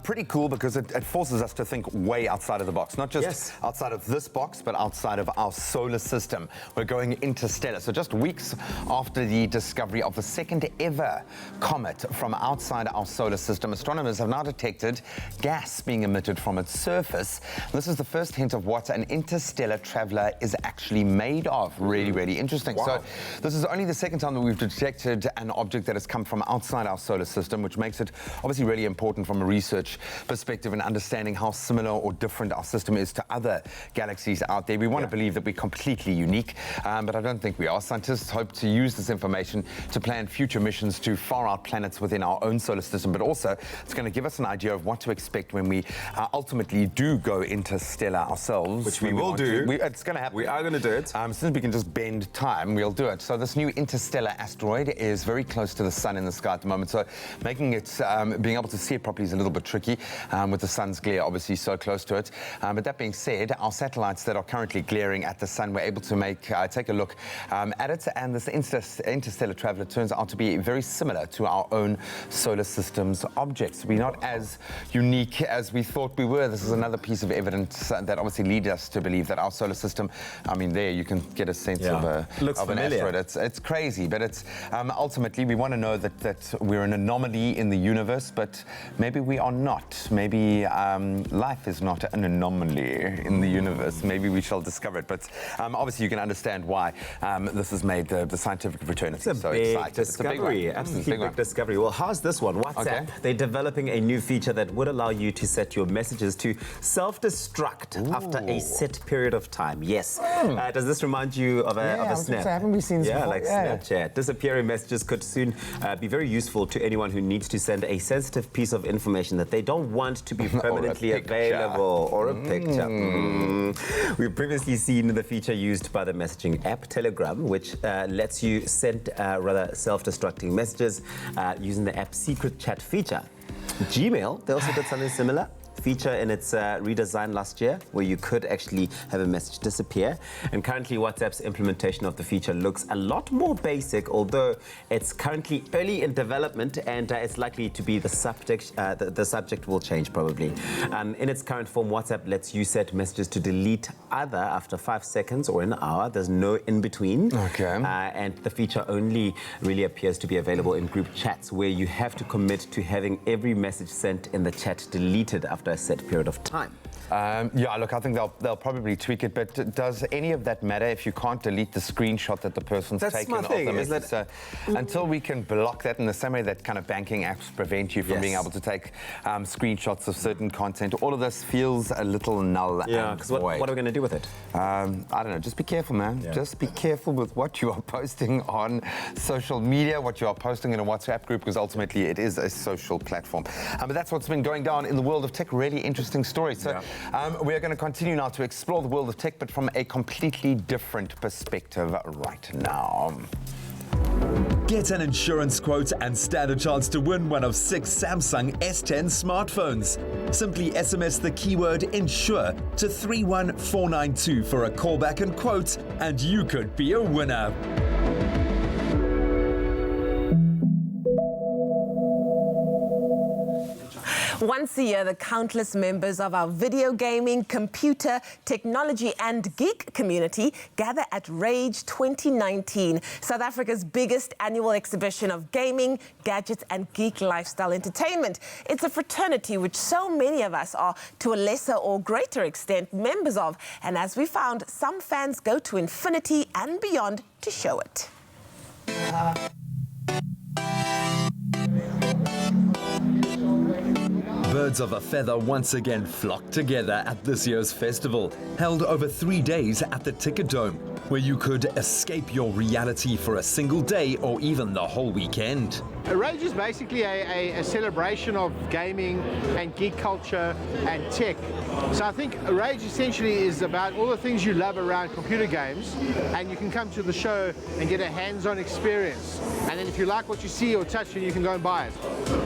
pretty cool because it forces us to think way outside of the box. Not just outside of this box, but outside of our solar system. We're going interstellar. So just weeks after the discovery of the second ever comet from outside our solar system, astronomers have now detected gas being emitted from its surface. This is the first hint of what an interstellar traveler is actually made of. Really, really interesting. Wow. So this is only the second time that we've detected an object that has come from outside our solar system, which makes it obviously really important from a research perspective and understanding how similar or different our system is to other galaxies out there. We want to believe that we're completely unique, but I don't think we are. Scientists hope to use this information to plan future missions to far-out planets within our own solar system, but also it's going to give us an idea of what to expect when we ultimately do go interstellar ourselves. Which we will do. It's going to happen. We are going to do it. Since we can just bend time, we'll do it. So this new interstellar asteroid is very close to the sun in the sky at the moment. So making it, being able to see it properly is a little bit tricky with the sun's glare obviously so close to it. But that being said, our satellites that are currently glaring at the sun were able to take a look at it. And this interstellar traveler turns out to be very similar to our own solar system's objects. We're not as unique as we thought we were. This is another piece of evidence that obviously leads us to believe that our solar system, I mean, there you can get a sense of an asteroid. It's crazy, but it's ultimately we want to know that we're an anomaly in the universe, but maybe we are not. Maybe life is not an anomaly in the universe. Maybe we shall discover it. But obviously you can understand why this has made the scientific fraternity so excited. Discovery. It's a big one. Absolutely big discovery. Well, how's this one? WhatsApp. They're developing a new feature that would allow you to set your messages to self-destruct after a set period of time. Yes. Does this remind you of a snap? Haven't we seen this before? Like Snapchat. Disappearing messages could soon be very useful to anyone who needs to send a sensitive piece of information that they don't want to be permanently available, or a picture. We've previously seen the feature used by the messaging app Telegram, which lets you send rather self-destructing messages using the app's secret chat feature. Gmail, they also did something similar. Feature in its redesign last year, where you could actually have a message disappear. And currently WhatsApp's implementation of the feature looks a lot more basic, although it's currently early in development, and it's likely to be the subject. The subject will change probably. In its current form, WhatsApp lets you set messages to delete either after 5 seconds or an hour. There's no in between. And the feature only really appears to be available in group chats, where you have to commit to having every message sent in the chat deleted after after a set period of time. Yeah, look, I think they'll probably tweak it, but does any of that matter if you can't delete the screenshot that the person's taken of them? Is that... So until we can block that in the same way that kind of banking apps prevent you from being able to take screenshots of certain content, all of this feels a little null. Yeah, because what are we going to do with it? I don't know. Just be careful, man. Yeah. Just be careful with what you are posting on social media, what you are posting in a WhatsApp group, because ultimately it is a social platform. But that's what's been going down in the world of tech. Really interesting story. So we are going to continue now to explore the world of tech, but from a completely different perspective right now. Get an insurance quote and stand a chance to win one of 6 Samsung S10 smartphones. Simply SMS the keyword insure to 31492 for a callback and quote, and you could be a winner. Once a year, the countless members of our video gaming, computer, technology and geek community gather at Rage 2019, South Africa's biggest annual exhibition of gaming, gadgets and geek lifestyle entertainment. It's a fraternity which so many of us are, to a lesser or greater extent, members of. And as we found, some fans go to infinity and beyond to show it. Birds of a feather once again flocked together at this year's festival, held over 3 days at the Ticket Dome, where you could escape your reality for a single day or even the whole weekend. Rage is basically a celebration of gaming and geek culture and tech. So I think Rage essentially is about all the things you love around computer games, and you can come to the show and get a hands-on experience. And then if you like what you see or touch, you can go and buy it.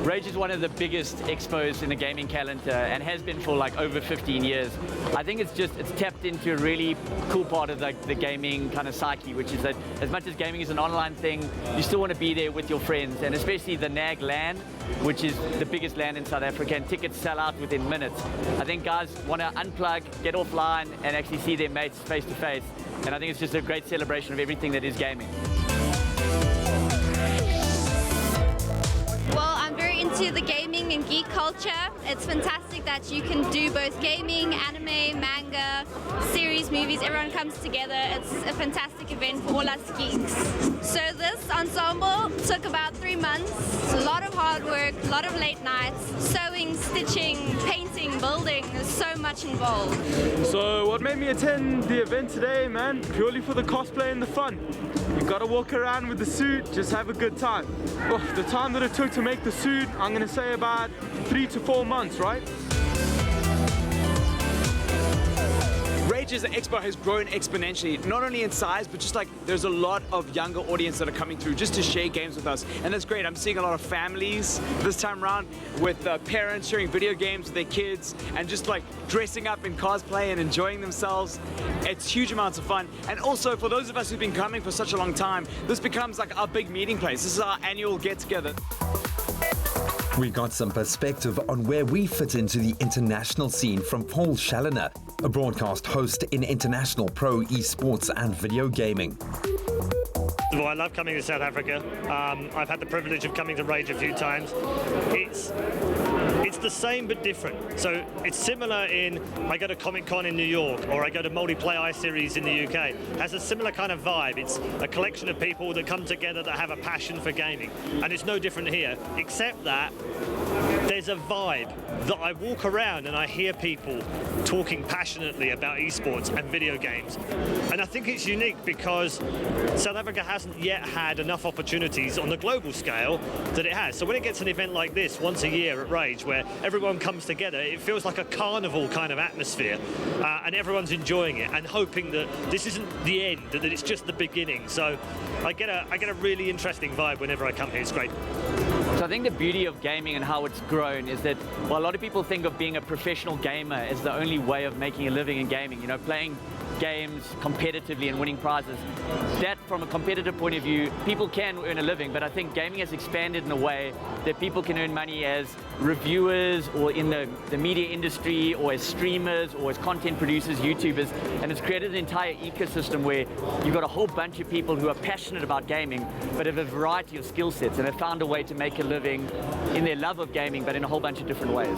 Rage is one of the biggest expos in the gaming calendar and has been for like over 15 years. I think it's tapped into a really cool part of the gaming kind of psyche, which is that as much as gaming is an online thing, you still want to be there with your friends, and especially the NAG LAN, which is the biggest LAN in South Africa, and tickets sell out within minutes. I think guys want to unplug, get offline, and actually see their mates face to face. And I think it's just a great celebration of everything that is gaming. Well, I'm very into the gaming and geek culture. It's fantastic that you can do both gaming, anime, manga, series, movies. Everyone comes together. It's a fantastic event for all us geeks. So this ensemble took about 3 months. A lot of hard work, a lot of late nights, sewing, stitching, painting, building. There's so much involved. So what made me attend the event today, man? Purely for the cosplay and the fun. You gotta walk around with the suit, just have a good time. Oh, the time that it took to make the suit, I'm gonna say about 3 to 4 months, right? Rage as an expo has grown exponentially, not only in size, but just like there's a lot of younger audience that are coming through just to share games with us. And that's great. I'm seeing a lot of families this time around with parents sharing video games with their kids and just like dressing up in cosplay and enjoying themselves. It's huge amounts of fun. And also for those of us who've been coming for such a long time, this becomes like our big meeting place. This is our annual get-together. We got some perspective on where we fit into the international scene from Paul Challoner, a broadcast host in international pro esports and video gaming. Well, I love coming to South Africa. I've had the privilege of coming to Rage a few times. It's the same but different. So it's similar in I go to Comic-Con in New York or I go to Multiplay iSeries in the UK. It has a similar kind of vibe. It's a collection of people that come together that have a passion for gaming. And it's no different here, except that there's a vibe that I walk around and I hear people talking passionately about esports and video games. And I think it's unique because South Africa hasn't yet had enough opportunities on the global scale that it has. So when it gets an event like this once a year at Rage, where everyone comes together, it feels like a carnival kind of atmosphere, and everyone's enjoying it and hoping that this isn't the end, that it's just the beginning. So I get a really interesting vibe whenever I come here. It's great. So I think the beauty of gaming and how it's grown is that while a lot of people think of being a professional gamer as the only way of making a living in gaming, you know, playing games competitively and winning prizes, that from a competitive point of view, people can earn a living, but I think gaming has expanded in a way that people can earn money as reviewers or in the media industry or as streamers or as content producers, YouTubers, and it's created an entire ecosystem where you've got a whole bunch of people who are passionate about gaming but have a variety of skill sets and have found a way to make a living in their love of gaming, but in a whole bunch of different ways.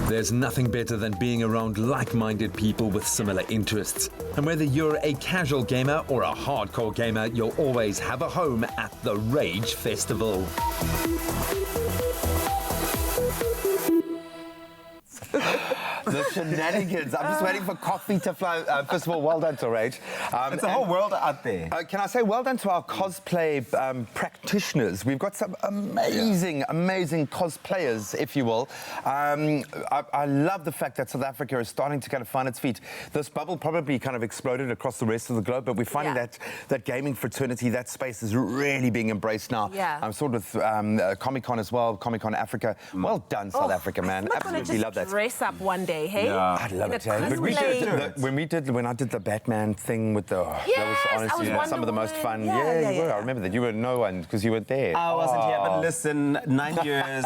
There's nothing better than being around like-minded people with similar interests. And whether you're a casual gamer or a hardcore gamer, you'll always have a home at the Rage Festival. The shenanigans. I'm just waiting for coffee to flow. First of all, well done to Rage. It's a whole world out there. Can I say well done to our cosplay practitioners? We've got some amazing cosplayers, if you will. I love the fact that South Africa is starting to kind of find its feet. This bubble probably kind of exploded across the rest of the globe, but we're finding that gaming fraternity, that space is really being embraced now. Yeah. I'm sort of Comic-Con as well, Comic-Con Africa. Well done, South Africa, man. Absolutely love that. Dress up one day, hey? Yeah. I'd love it, hey? But we did when I did the Batman thing with the... Yes, that was honestly some of the most fun. Yeah, you were. I remember that. You were no one because you weren't there. I wasn't here, but listen, 9 years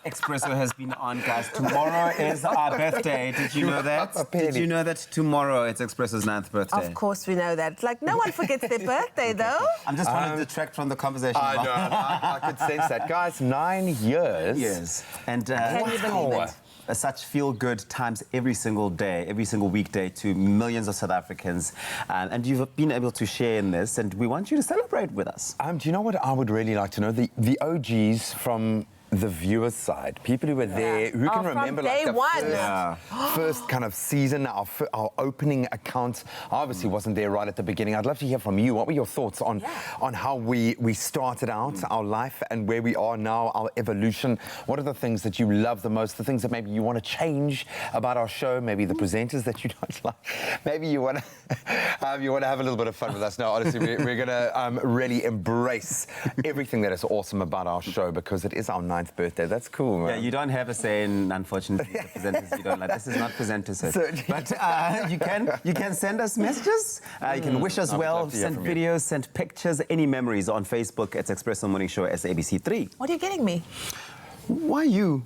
Expresso has been on, guys. Tomorrow is our birthday. Did you know that? Did you know that tomorrow it's Expresso's 9th birthday? Of course we know that. Like, no one forgets their birthday, though. I'm just trying to detract from the conversation. I know. I could sense that. Guys, 9 years. Yes. And Can you believe it? Such feel-good times every single day, every single weekday to millions of South Africans. And you've been able to share in this, and we want you to celebrate with us. Do you know what I would really like to know? The OGs from the viewer's side, people who were there, who can remember like the first kind of season, our opening account. I obviously wasn't there right at the beginning. I'd love to hear from you. What were your thoughts on how we started out, our life, and where we are now, our evolution? What are the things that you love the most, the things that maybe you want to change about our show, maybe the presenters that you don't like? Maybe you want to have a little bit of fun with us. No, honestly, we're going to really embrace everything that is awesome about our show, because it is our 9th birthday. That's cool, man. Yeah, you don't have a say in, unfortunately, the presenters you don't like. This is not presenters. But you can send us messages. You can wish us well, send videos, send pictures, any memories on Facebook. It's Expresso Morning Show SABC3. What are you getting me? Why you?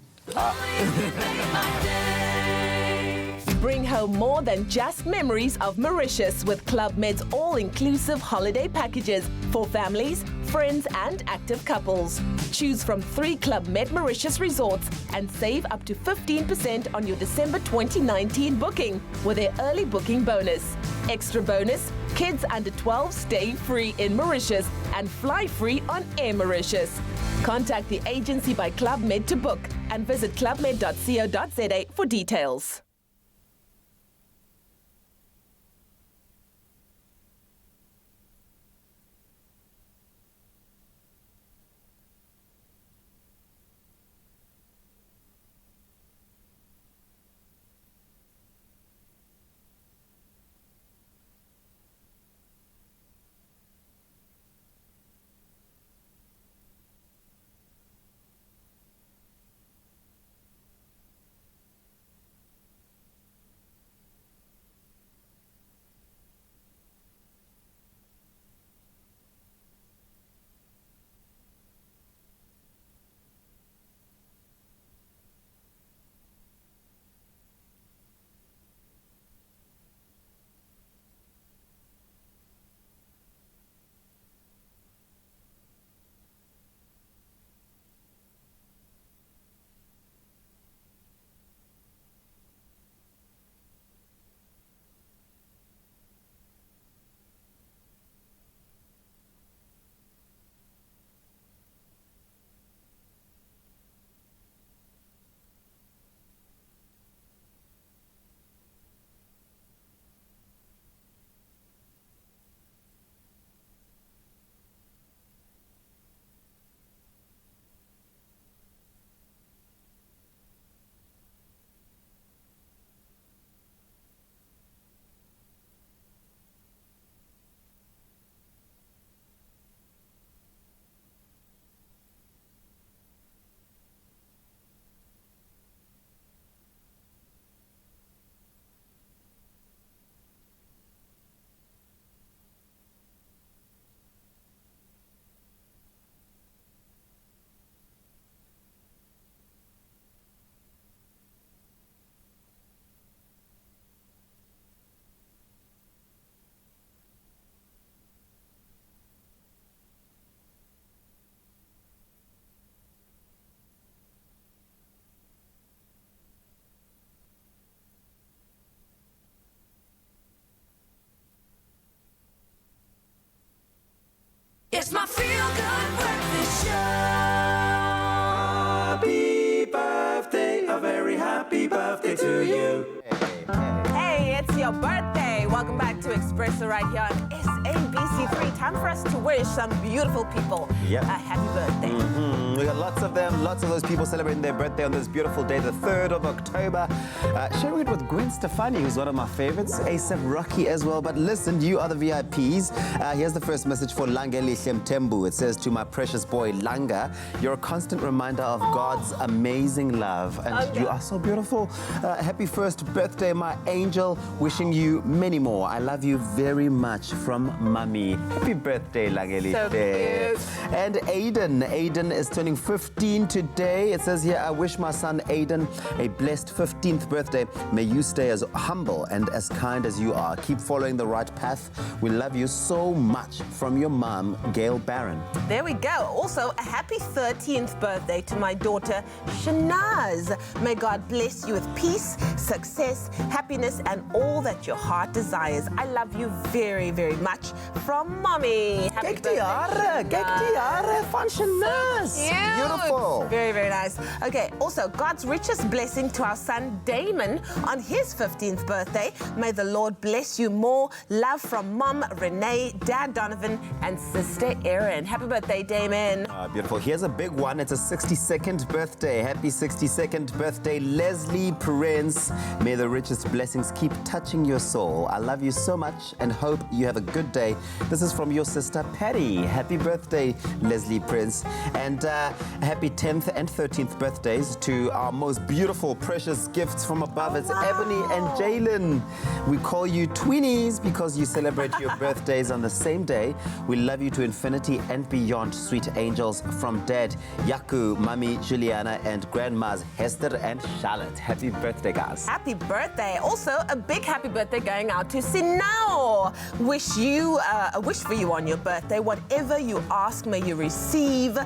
Bring home more than just memories of Mauritius with Club Med's all-inclusive holiday packages for families, friends and active couples. Choose from 3 Club Med Mauritius resorts and save up to 15% on your December 2019 booking with their early booking bonus. Extra bonus, kids under 12 stay free in Mauritius and fly free on Air Mauritius. Contact the agency by Club Med to book and visit clubmed.co.za for details. It's my feel-good breakfast show. Happy birthday, a very happy birthday to you. Hey, it's your birthday. Welcome back to Expresso right here on SABC3. Time for us to wish some beautiful people a happy birthday. We got lots of them, lots of those people celebrating their birthday on this beautiful day, the 3rd of October. Sharing it with Gwen Stefani, who's one of my favorites, ASAP Rocky as well. But listen, you are the VIPs. Here's the first message for Langeli Tembu. It says, to my precious boy Langa, you're a constant reminder of God's amazing love. And you are so beautiful. Happy first birthday, my angel. Wishing you many more. I love you very much from Mummy. Happy birthday, Langeli. So cute. And Aiden is turning 15 today. It says here, I wish my son Aiden a blessed 15th birthday. May you stay as humble and as kind as you are. Keep following the right path. We love you so much. From your mom, Gail Barron. There we go. Also, a happy 13th birthday to my daughter, Shanaz. May God bless you with peace, success, happiness, and all that your heart desires. I love you very, very much. From Mommy. Happy birthday, Tiara van Shanaz. Beautiful. Very, very nice. Okay, also, God's richest blessing to our son Damon on his 15th birthday. May the Lord bless you more. Love from Mom Renee, Dad Donovan, and Sister Erin. Happy birthday, Damon. Beautiful. Here's a big one. It's a 62nd birthday. Happy 62nd birthday, Leslie Prince. May the richest blessings keep touching your soul. I love you so much and hope you have a good day. This is from your sister Patty. Happy birthday, Leslie Prince. And happy 10th and 13th birthdays to our most beautiful, precious gifts from above. It's Ebony and Jalen. We call you twinnies because you celebrate your birthdays on the same day. We love you to infinity and beyond, sweet angels. From Dad, Yaku, Mummy, Juliana, and Grandmas Hester and Charlotte. Happy birthday, guys. Happy birthday. Also, a big happy birthday going out to Sinao. Wish for you on your birthday. Whatever you ask, may you receive.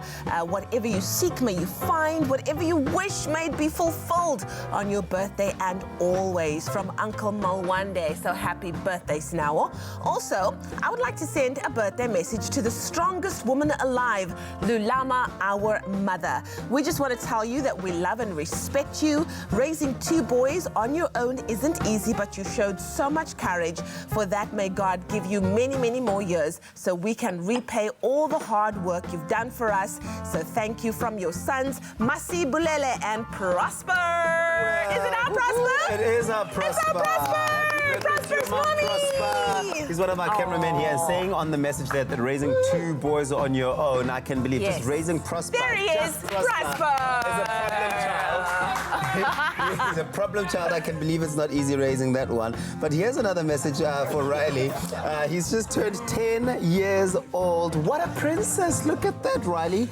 Whatever you seek, may you find. Whatever you wish, may it be fulfilled on your birthday and always. From Uncle Malwande. So happy birthday, Sinao. Also, I would like to send a birthday message to the strongest woman alive, Lulama, our mother. We just want to tell you that we love and respect you. Raising 2 boys on your own isn't easy, but you showed so much courage. For that, may God give you many, many more years so we can repay all the hard work you've done for us. So thank you from your sons, Masi Bulele and Prosper. Is it our Prosper? It is our Prosper. It's our Prosper. Prosper's mommy. He's one of our cameramen here, saying on the message that raising 2 boys on your own, I can believe, just raising Prosper. There he is, Prosper. Is a problem child. He's a problem child. I can believe it's not easy raising that one. But here's another message for Riley. He's just turned 10 years old. What a princess. Look at that, Riley.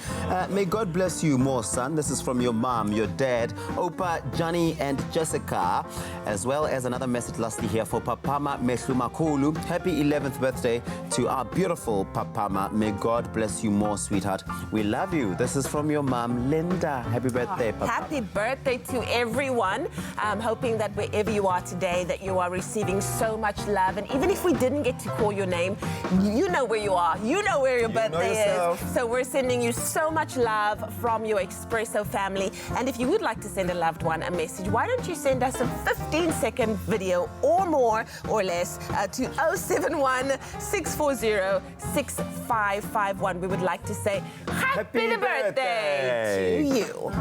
May God bless you more, son. This is from your mom, your dad, Opa, Johnny, and Jessica. As well as another message lastly here for Papama Meslumakulu. Happy 11th birthday to our beautiful Papama. May God bless you more, sweetheart. We love you. This is from your mom, Linda. Happy birthday, Papa. Happy birthday to everyone. I'm hoping that wherever you are today, that you are receiving so much love. And even if we didn't get to call your name, you know where you are. You know where your birthday is. So we're sending you so much love from your Expresso family. And if you would like to send a loved one a message, why don't you send us a 15-second video or more or less to 071 640 6551. We would like to say happy birthday to you.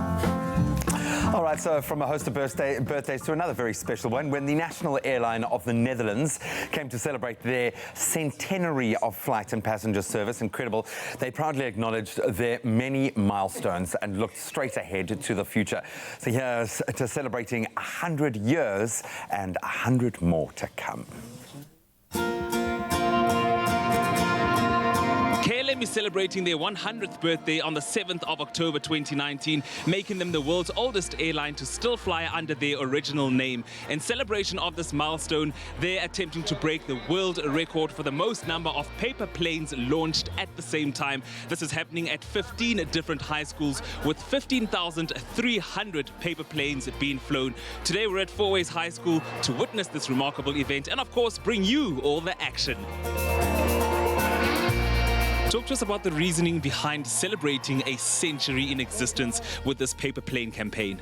All right, so from a host of birthdays to another very special one, when the national airline of the Netherlands came to celebrate their centenary of flight and passenger service, incredible, they proudly acknowledged their many milestones and looked straight ahead to the future. So here's to celebrating 100 years and 100 more to come. KLM is celebrating their 100th birthday on the 7th of October 2019, making them the world's oldest airline to still fly under their original name. In celebration of this milestone, they're attempting to break the world record for the most number of paper planes launched at the same time. This is happening at 15 different high schools with 15,300 paper planes being flown. Today we're at Fourways High School to witness this remarkable event and of course bring you all the action. Talk to us about the reasoning behind celebrating a century in existence with this paper plane campaign.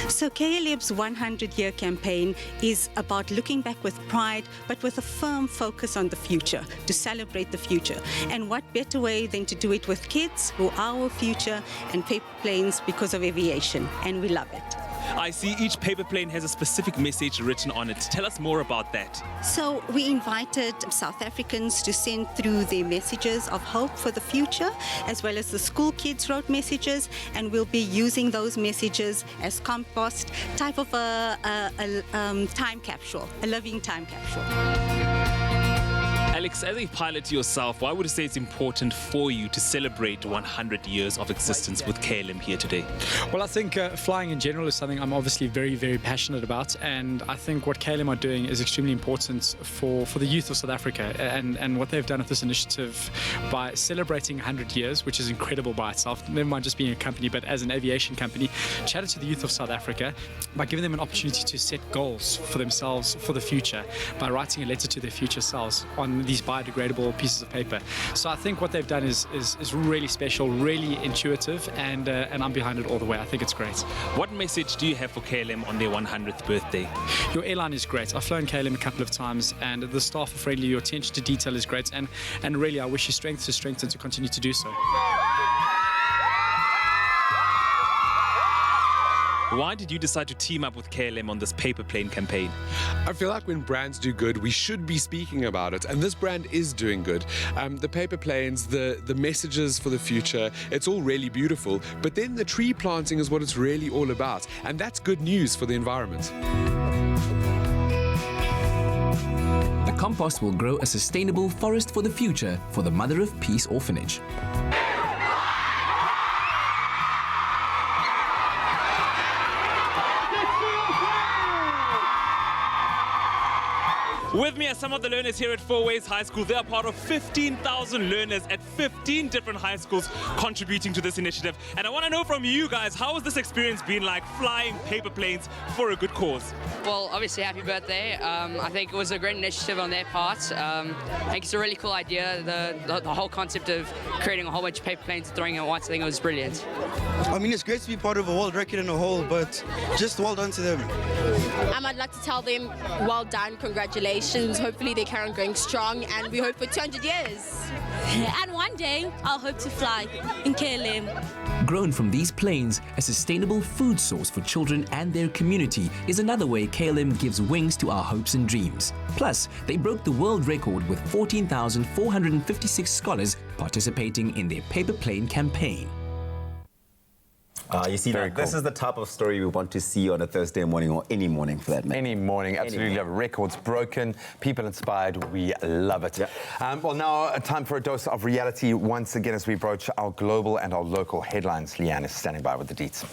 So KLM's 100-year campaign is about looking back with pride, but with a firm focus on the future, to celebrate the future. And what better way than to do it with kids who are our future and paper planes because of aviation, and we love it. I see each paper plane has a specific message written on it. Tell us more about that. So we invited South Africans to send through their messages of hope for the future, as well as the school kids wrote messages, and we'll be using those messages as compost, type of a time capsule, a living time capsule. Alex, as a pilot yourself, why would you say it's important for you to celebrate 100 years of existence with KLM here today? Well, I think flying in general is something I'm obviously very, very passionate about, and I think what KLM are doing is extremely important for the youth of South Africa, and what they've done with this initiative by celebrating 100 years, which is incredible by itself, never mind just being a company, but as an aviation company, chatted to the youth of South Africa by giving them an opportunity to set goals for themselves for the future, by writing a letter to their future selves on these biodegradable pieces of paper. So I think what they've done is really special, really intuitive, and I'm behind it all the way. I think it's great. What message do you have for KLM on their 100th birthday? Your airline is great. I've flown KLM a couple of times, and the staff are friendly. Your attention to detail is great, and really I wish you strength and to continue to do so. Why did you decide to team up with KLM on this paper plane campaign? I feel like when brands do good, we should be speaking about it, and this brand is doing good. The paper planes, the messages for the future, it's all really beautiful, but then the tree planting is what it's really all about, and that's good news for the environment. The compost will grow a sustainable forest for the future for the Mother of Peace Orphanage. With me are some of the learners here at Four Ways High School. They are part of 15,000 learners at 15 different high schools contributing to this initiative. And I want to know from you guys, how has this experience been like flying paper planes for a good cause? Well, obviously, happy birthday. I think it was a great initiative on their part. I think it's a really cool idea. The whole concept of creating a whole bunch of paper planes and throwing it at once, I think it was brilliant. I mean, it's great to be part of a world record in a whole, but just well done to them. I'd like to tell them, well done, congratulations. Hopefully they carry on going strong, and we hope for 200 years. And one day, I'll hope to fly in KLM. Grown from these planes, a sustainable food source for children and their community is another way KLM gives wings to our hopes and dreams. Plus, they broke the world record with 14,456 scholars participating in their paper plane campaign. You see, this is the type of story we want to see on a Thursday morning, or any morning for that matter. Any morning, absolutely love it. Records broken, people inspired, we love it. Yeah. Well, now time for a dose of reality once again as we broach our global and our local headlines. Leanne is standing by with the deets.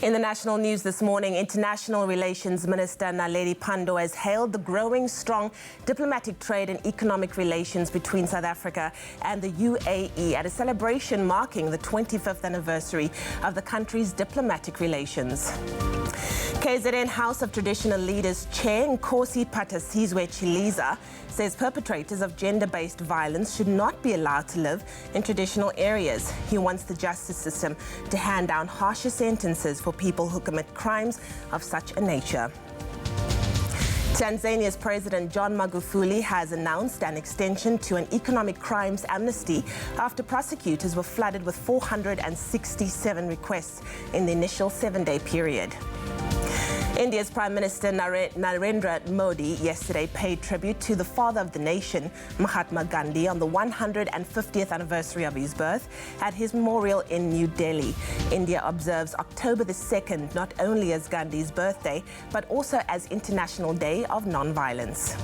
In the national news this morning, International Relations Minister Naledi Pandor has hailed the growing strong diplomatic trade and economic relations between South Africa and the UAE at a celebration marking the 25th anniversary of the country's diplomatic relations. KZN House of Traditional Leaders Chair Nkosi Patasizwe Chiliza says perpetrators of gender-based violence should not be allowed to live in traditional areas. He wants the justice system to hand down harsher sentences for people who commit crimes of such a nature. Tanzania's President John Magufuli has announced an extension to an economic crimes amnesty after prosecutors were flooded with 467 requests in the initial 7-day period. India's Prime Minister Narendra Modi yesterday paid tribute to the father of the nation, Mahatma Gandhi, on the 150th anniversary of his birth at his memorial in New Delhi. India observes October the 2nd not only as Gandhi's birthday, but also as International Day of Non-Violence.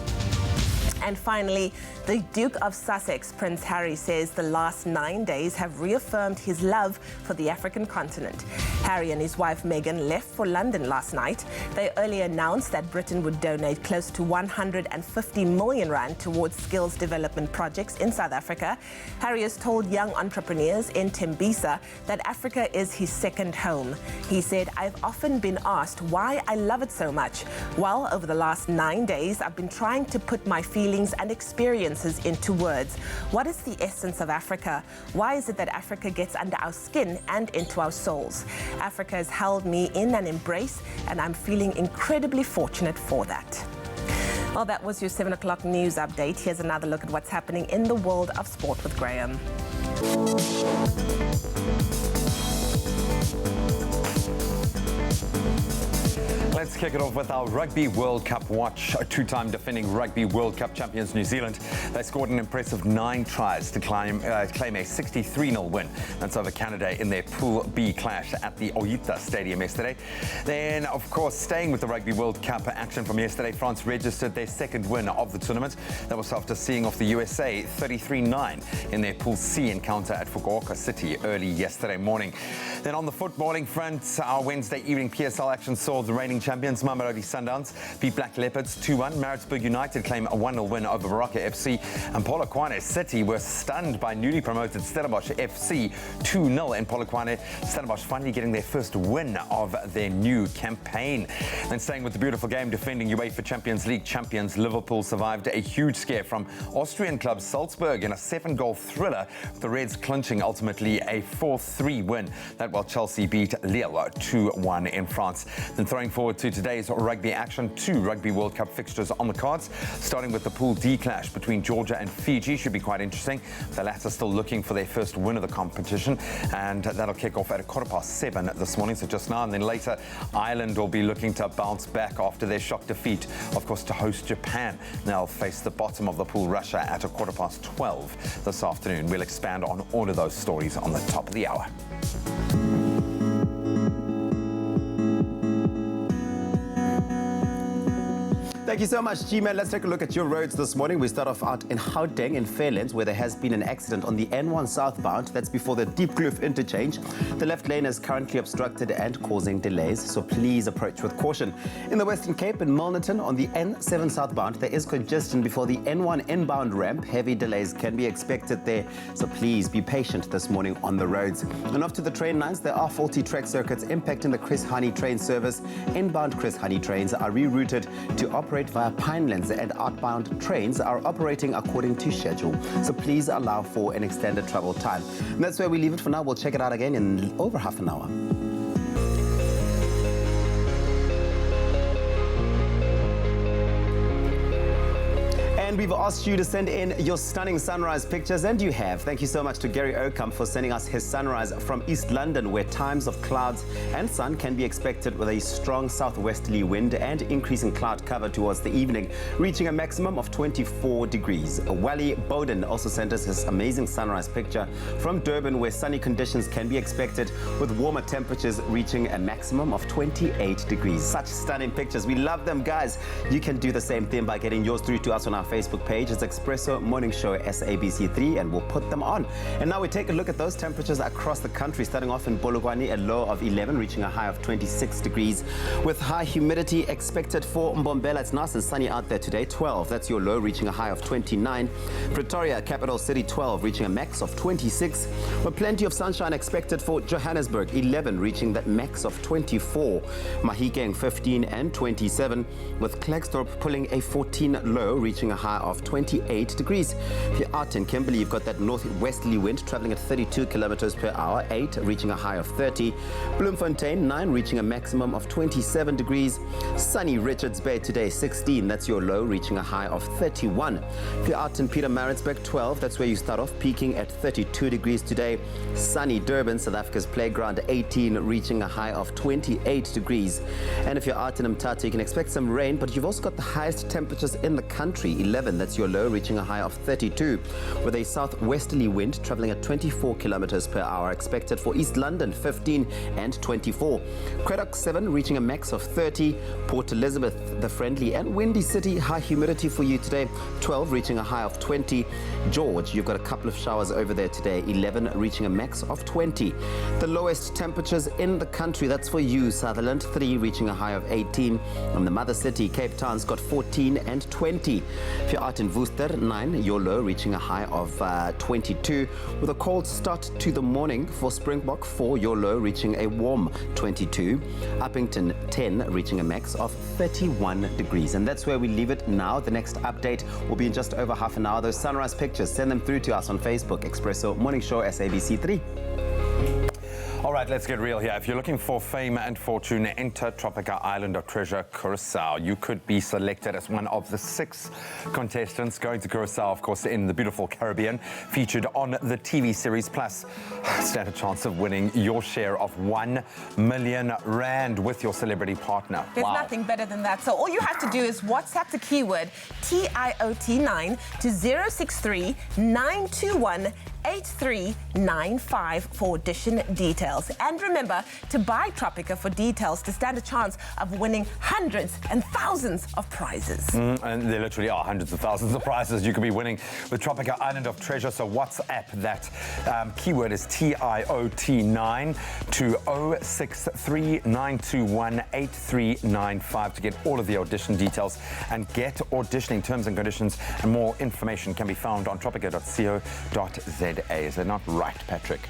And finally, the Duke of Sussex, Prince Harry, says the last 9 days have reaffirmed his love for the African continent. Harry and his wife Meghan left for London last night. They earlier announced that Britain would donate close to 150 million rand towards skills development projects in South Africa. Harry has told young entrepreneurs in Tembisa that Africa is his second home. He said, "I've often been asked why I love it so much. Well, over the last 9 days, I've been trying to put my feelings feelings and experiences into words. What is the essence of Africa? Why is it that Africa gets under our skin and into our souls? Africa has held me in an embrace, and I'm feeling incredibly fortunate for that. Well, that was your 7 o'clock news update. Here's another look at what's happening in the world of sport with Graham. Let's kick it off with our Rugby World Cup watch. Two-time defending Rugby World Cup champions New Zealand. They scored an impressive 9 tries to claim a 63-0 win. That's over Canada in their Pool B clash at the Oita Stadium yesterday. Then, of course, staying with the Rugby World Cup action from yesterday, France registered their second win of the tournament. That was after seeing off the USA 33-9 in their Pool C encounter at Fukuoka City early yesterday morning. Then on the footballing front, our Wednesday evening PSL action saw the reigning champions Mamelodi Sundowns beat Black Leopards 2-1. Maritzburg United claim a 1-0 win over Baraka FC. And Polokwane City were stunned by newly promoted Stellenbosch FC 2-0 in Polokwane. Stellenbosch finally getting their first win of their new campaign. Then staying with the beautiful game, defending UEFA Champions League champions Liverpool survived a huge scare from Austrian club Salzburg in a 7-goal thriller, with the Reds clinching ultimately a 4-3 win. That while Chelsea beat Lille 2-1 in France. Then throwing forward to today's rugby action, 2 Rugby World Cup fixtures on the cards, starting with the Pool D clash between Georgia and Fiji. Should be quite interesting. The latter still looking for their first win of the competition, and that'll kick off at 7:15 this morning, so just now. And then later, Ireland will be looking to bounce back after their shock defeat, of course, to host Japan. They'll face the bottom of the pool, Russia, at 12:15 this afternoon. We'll expand on all of those stories on the top of the hour. Thank you so much, G-Man. Let's take a look at your roads this morning. We start off out in Gauteng in Fairlands, where there has been an accident on the N1 southbound. That's before the Deep Kloof interchange. The left lane is currently obstructed and causing delays, so please approach with caution. In the Western Cape in Milnerton on the N7 southbound, there is congestion before the N1 inbound ramp. Heavy delays can be expected there, so please be patient this morning on the roads. And off to the train lines, there are faulty track circuits impacting the Chris Hani train service. Inbound Chris Hani trains are rerouted to operate via Pinelands, and outbound trains are operating according to schedule. So please allow for an extended travel time. And that's where we leave it for now. We'll check it out again in over half an hour. And we've asked you to send in your stunning sunrise pictures, and you have. Thank you so much to Gary Oakham for sending us his sunrise from East London, where times of clouds and sun can be expected with a strong southwesterly wind and increasing cloud cover towards the evening, reaching a maximum of 24 degrees. Wally Bowden also sent us his amazing sunrise picture from Durban, where sunny conditions can be expected with warmer temperatures reaching a maximum of 28 degrees. Such stunning pictures. We love them, guys. You can do the same thing by getting yours through to us on our Facebook page. It's Expresso Morning Show SABC3, and we'll put them on. And now we take a look at those temperatures across the country, starting off in Polokwane, a low of 11, reaching a high of 26 degrees. With high humidity expected for Mbombela, it's nice and sunny out there today, 12. That's your low, reaching a high of 29. Pretoria, capital city, 12, reaching a max of 26. With plenty of sunshine expected for Johannesburg, 11, reaching that max of 24. Mahikeng, 15 and 27. With Klerksdorp pulling a 14 low, reaching a high of 28 degrees. If you're out in Kimberley, you've got that northwesterly wind traveling at 32 kilometers per hour, 8, reaching a high of 30. Bloemfontein, 9, reaching a maximum of 27 degrees. Sunny Richards Bay today, 16, that's your low, reaching a high of 31. If you're out in Pietermaritzburg, 12, that's where you start off, peaking at 32 degrees today. Sunny Durban, South Africa's playground, 18, reaching a high of 28 degrees. And if you're out in Mthatha, you can expect some rain, but you've also got the highest temperatures in the country, 11, that's your low, reaching a high of 32, with a southwesterly wind traveling at 24 kilometers per hour expected for East London, 15 and 24. Cradock, 7, reaching a max of 30. Port Elizabeth, the friendly and windy city, high humidity for you today, 12, reaching a high of 20. George, you've got a couple of showers over there today, 11, reaching a max of 20. The lowest temperatures in the country, that's for you, Sutherland, 3, reaching a high of 18. And the mother city, Cape Town's got 14 and 20. If you're out in Worcester, 9, your low reaching a high of 22. With a cold start to the morning for Springbok, 4, your low reaching a warm 22. Uppington, 10, reaching a max of 31 degrees. And that's where we leave it now. The next update will be in just over half an hour. Those sunrise pictures, send them through to us on Facebook, Expresso Morning Show, SABC3. All right, let's get real here. If you're looking for fame and fortune, enter Tropica Island of Treasure, Curacao. You could be selected as one of the 6 contestants going to Curacao, of course, in the beautiful Caribbean, featured on the TV series. Plus, stand a chance of winning your share of R1 million with your celebrity partner. There's nothing better than that. So all you have to do is WhatsApp the keyword TIOT9 to 063 921 8395 for audition details. And remember to buy Tropica for details to stand a chance of winning hundreds and thousands of prizes. And there literally are hundreds of thousands of prizes you could be winning with Tropica Island of Treasure. So WhatsApp that keyword is TIOT9 to 063 921 8395 to get all of the audition details and get auditioning. Terms and conditions and more information can be found on tropica.co.za. Is that not right, Patrick?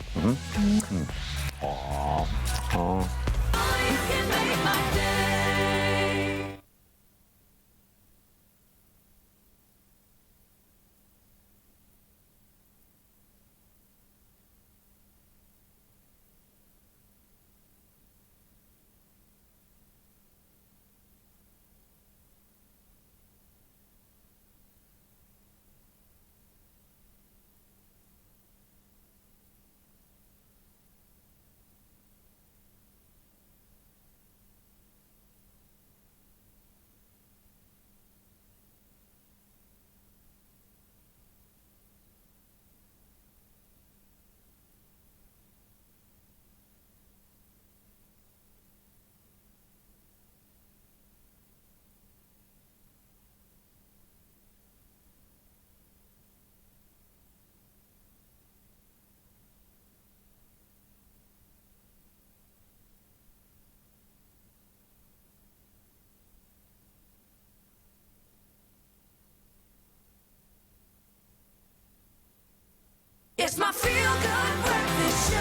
It's my feel-good breakfast show.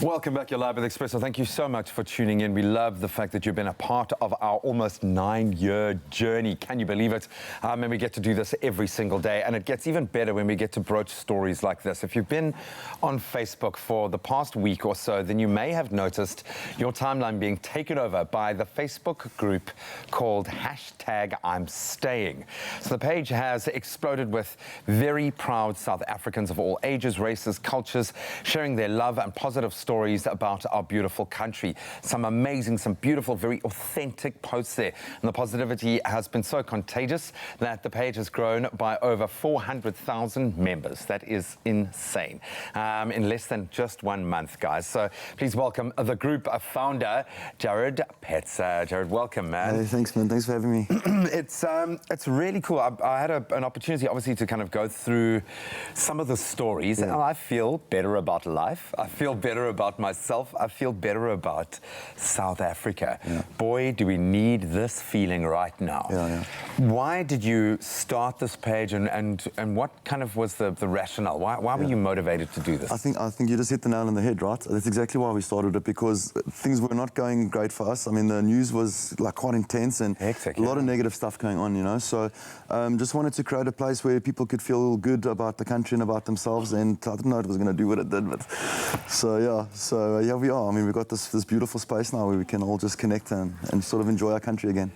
Welcome back. You're live with Expresso. Thank you so much for tuning in. We love the fact that you've been a part of our almost 9-year journey. Can you believe it? And we get to do this every single day. And it gets even better when we get to broach stories like this. If you've been on Facebook for the past week or so, then you may have noticed your timeline being taken over by the Facebook group called #I'mStaying. So the page has exploded with very proud South Africans of all ages, races, cultures, sharing their love and positive stories about our beautiful country. Some amazing, some beautiful, very authentic posts there. And the positivity has been so contagious that the page has grown by over 400,000 members. That is insane. In less than just 1 month, guys. So please welcome the group founder, Jared Petzer. Jared, welcome, man. Hey, thanks, man. Thanks for having me. It's really cool. I had an opportunity, obviously, to kind of go through some of the stories, and I feel better about life. I feel better about myself. I feel better about South Africa. Boy, do we need this feeling right now. Why did you start this page, and what kind of was the rationale? Why were you motivated to do this? I think you just hit the nail on the head, right? That's exactly why we started it, because things were not going great for us. I mean, the news was like quite intense and hectic, a lot of negative stuff going on, you know. So just wanted to create a place where people could feel good about the country and about themselves, and I didn't know it was going to do what it did, but so here we are. I mean, we've got this beautiful space now where we can all just connect and sort of enjoy our country again.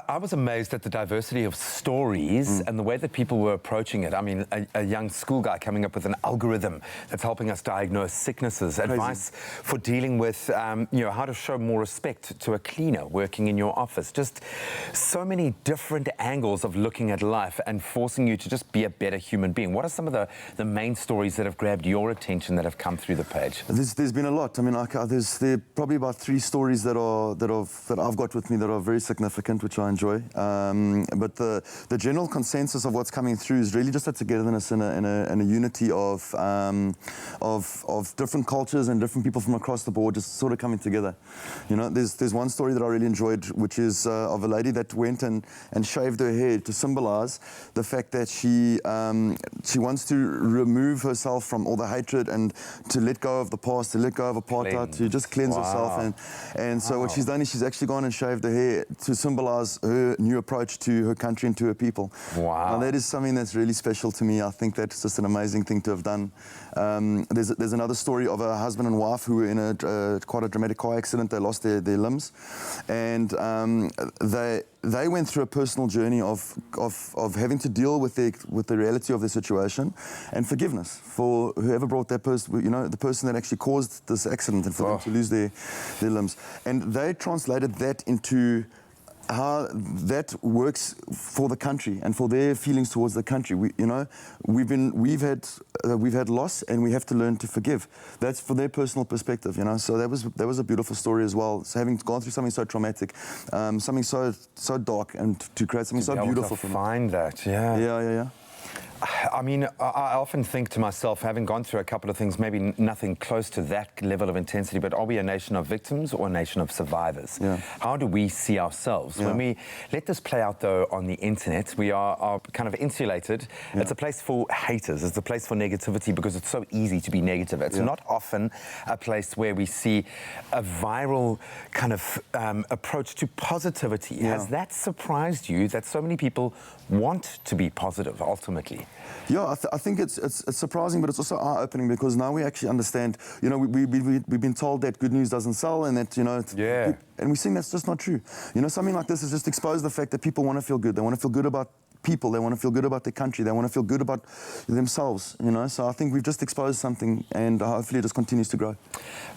I was amazed at the diversity of stories and the way that people were approaching it. I mean, a young school guy coming up with an algorithm that's helping us diagnose sicknesses, advice for dealing with, how to show more respect to a cleaner working in your office. Just so many different angles of looking at life and forcing you to just be a better human being. What are some of the main stories that have grabbed your attention that have come through the page? There's been a lot. I mean, there are probably about 3 stories that I've got with me that are very significant, which I enjoy. But the general consensus of what's coming through is really just a togetherness and a unity of different cultures and different people from across the board just sort of coming together. You know, there's one story that I really enjoyed, which is of a lady that went and shaved her hair to symbolize the fact that she wants to remove herself from all the hatred and to let go of the past, to let go of apartheid, to just cleanse herself. And so what she's done is she's actually gone and shaved her hair to symbolize her new approach to her country and to her people. Wow. Now, that is something that's really special to me. I think that's just an amazing thing to have done. There's another story of a husband and wife who were in quite a dramatic car accident. They lost their limbs. And they went through a personal journey of having to deal with the reality of their situation and forgiveness for whoever brought that person, you know, the person that actually caused this accident, and for them to lose their limbs. And they translated that into how that works for the country and for their feelings towards the country. We've had loss, and we have to learn to forgive. That's for their personal perspective, you know. So that was a beautiful story as well. So having gone through something so traumatic, something so dark, and to create something so beautiful. To find that, yeah. Yeah. I mean, I often think to myself, having gone through a couple of things, maybe nothing close to that level of intensity, but are we a nation of victims or a nation of survivors? Yeah. How do we see ourselves? Yeah. When we let this play out, though, on the internet, we are kind of insulated. Yeah. It's a place for haters. It's a place for negativity because it's so easy to be negative. It's not often a place where we see a viral kind of approach to positivity. Yeah. Has that surprised you that so many people want to be positive, ultimately? Yeah, I think it's surprising, but it's also eye-opening, because now we actually understand. You know, we've been told that good news doesn't sell, and that, you know, and we're seeing that's just not true. You know, something like this has just exposed the fact that people want to feel good. They want to feel good about people. They want to feel good about their country. They want to feel good about themselves, you know. So I think we've just exposed something, and hopefully it just continues to grow.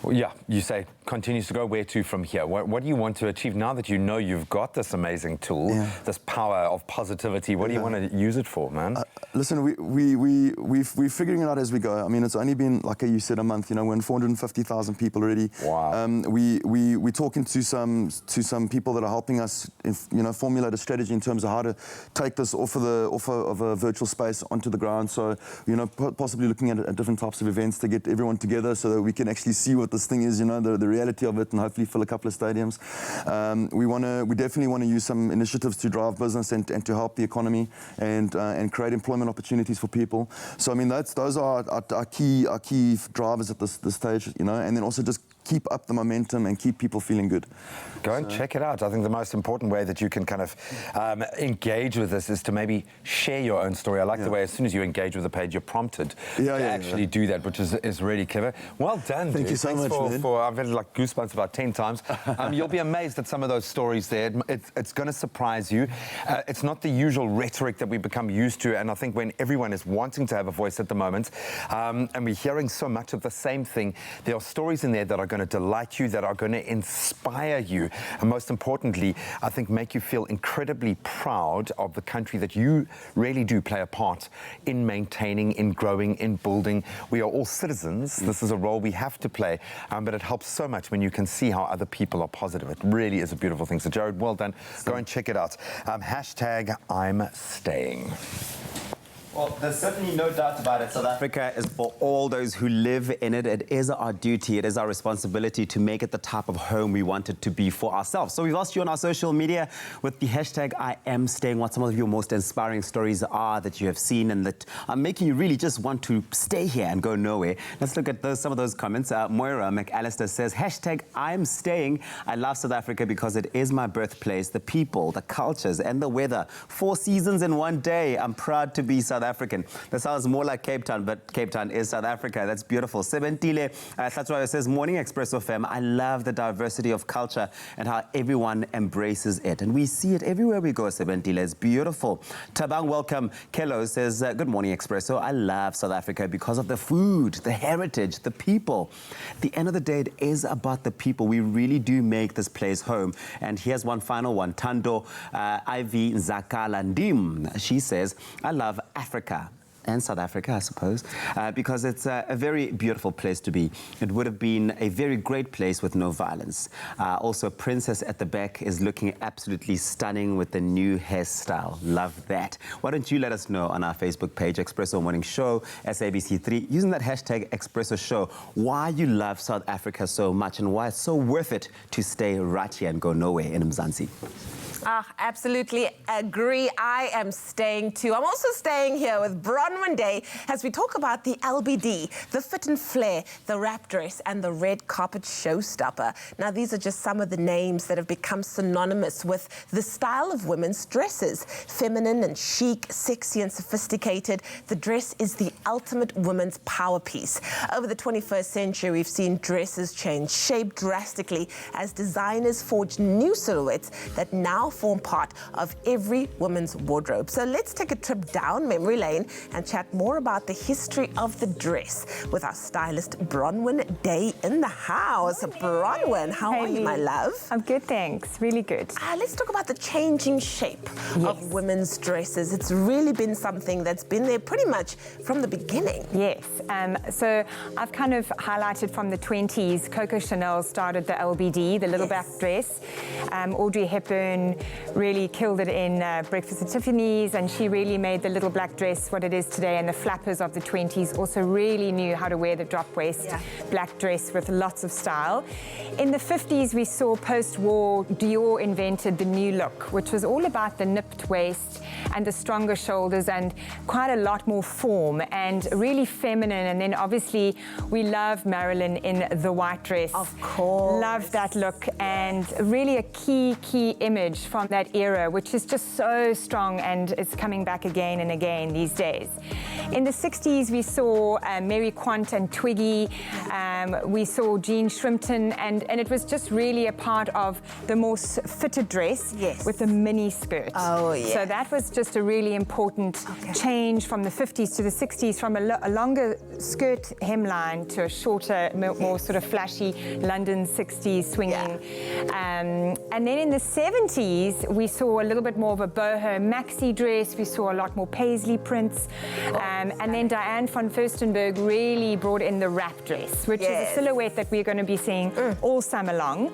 Well, yeah, you say continues to grow. Where to from here? What do you want to achieve now that you know you've got this amazing tool, this power of positivity? What do you want to use it for, man? Listen, we're figuring it out as we go. I mean, it's only been, like you said, a month. You know, we're in 450,000 people already. Wow. We're talking to some people that are helping us, formulate a strategy in terms of how to take this off of a virtual space onto the ground. So, you know, possibly looking at different types of events to get everyone together so that we can actually see what this thing is, you know, the reality of it, and hopefully fill a couple of stadiums. We definitely want to use some initiatives to drive business and to help the economy and create employment opportunities for people. So, I mean, those are our key drivers at this stage, you know, and then also just keep up the momentum and keep people feeling good. Go and check it out. I think the most important way that you can kind of engage with this is to maybe share your own story. I like the way as soon as you engage with the page, you're prompted to actually do that, which is really clever. Well done, Thank you so much, man. I've had like goosebumps about 10 times. You'll be amazed at some of those stories there. It's going to surprise you. It's not the usual rhetoric that we become used to, and I think when everyone is wanting to have a voice at the moment, and we're hearing so much of the same thing, there are stories in there that are going to delight you, that are going to inspire you, and most importantly, I think make you feel incredibly proud of the country that you really do play a part in maintaining, in growing, in building. We are all citizens. This is a role we have to play, but it helps so much when you can see how other people are positive. It really is a beautiful thing. So, Jared, well done. Go and check it out. Hashtag I'm staying. Well, there's certainly no doubt about it. South Africa is for all those who live in it. It is our duty, it is our responsibility to make it the type of home we want it to be for ourselves. So we've asked you on our social media with the hashtag I am staying what some of your most inspiring stories are that you have seen and that are making you really just want to stay here and go nowhere. Let's look at some of those comments. Moira McAllister says, hashtag I'm staying. I love South Africa because it is my birthplace, the people, the cultures and the weather. 4 seasons in one day. I'm proud to be South African. That sounds more like Cape Town, but Cape Town is South Africa. That's beautiful. Sebentile Tlatswayo says, morning Expresso fam. I love the diversity of culture and how everyone embraces it. And we see it everywhere we go, Sebentile. It's beautiful. Tabang welcome. Kello says, good morning Expresso. I love South Africa because of the food, the heritage, the people. At the end of the day, it is about the people. We really do make this place home. And here's one final one. Tando Ivy Zakala Ndim. She says, I love Africa. and South Africa, I suppose, because it's a very beautiful place to be. It would have been a very great place with no violence. Also, Princess at the back is looking absolutely stunning with the new hairstyle. Love that. Why don't you let us know on our Facebook page, Expresso Morning Show, SABC3, using that hashtag Expresso Show, why you love South Africa so much and why it's so worth it to stay right here and go nowhere in Mzansi. Absolutely agree. I am staying too. I'm also staying here with Bronwyn Day as we talk about the LBD, the fit and flare, the wrap dress, and the red carpet showstopper. Now, these are just some of the names that have become synonymous with the style of women's dresses. Feminine and chic, sexy and sophisticated, the dress is the ultimate women's power piece. Over the 21st century, we've seen dresses change shape drastically as designers forge new silhouettes that now form part of every woman's wardrobe. So let's take a trip down memory lane and chat more about the history of the dress with our stylist Bronwyn Day in the house. Bronwyn, how are you, my love? I'm good, thanks. Really good. Let's talk about the changing shape of women's dresses. It's really been something that's been there pretty much from the beginning. Yes. So I've kind of highlighted from the 20s. Coco Chanel started the LBD, the little black dress. Audrey Hepburn really killed it in Breakfast at Tiffany's, and she really made the little black dress what it is today. And the flappers of the 20s also really knew how to wear the drop waist black dress with lots of style. In the 50s, we saw post-war, Dior invented the new look, which was all about the nipped waist and the stronger shoulders and quite a lot more form and really feminine. And then obviously we love Marilyn in the white dress. Of course. Love that look, and really a key image from that era, which is just so strong and it's coming back again and again these days. In the 60s, we saw Mary Quant and Twiggy. We saw Jean Shrimpton, and it was just really a part of the more fitted dress with the mini skirt. Oh, yeah. So that was just a really important change from the 50s to the 60s, from a longer skirt hemline to a shorter, more sort of flashy London 60s swinging. And then in the 70s, we saw a little bit more of a boho maxi dress. We saw a lot more paisley prints. And then Diane von Furstenberg really brought in the wrap dress, which is a silhouette that we're going to be seeing all summer long.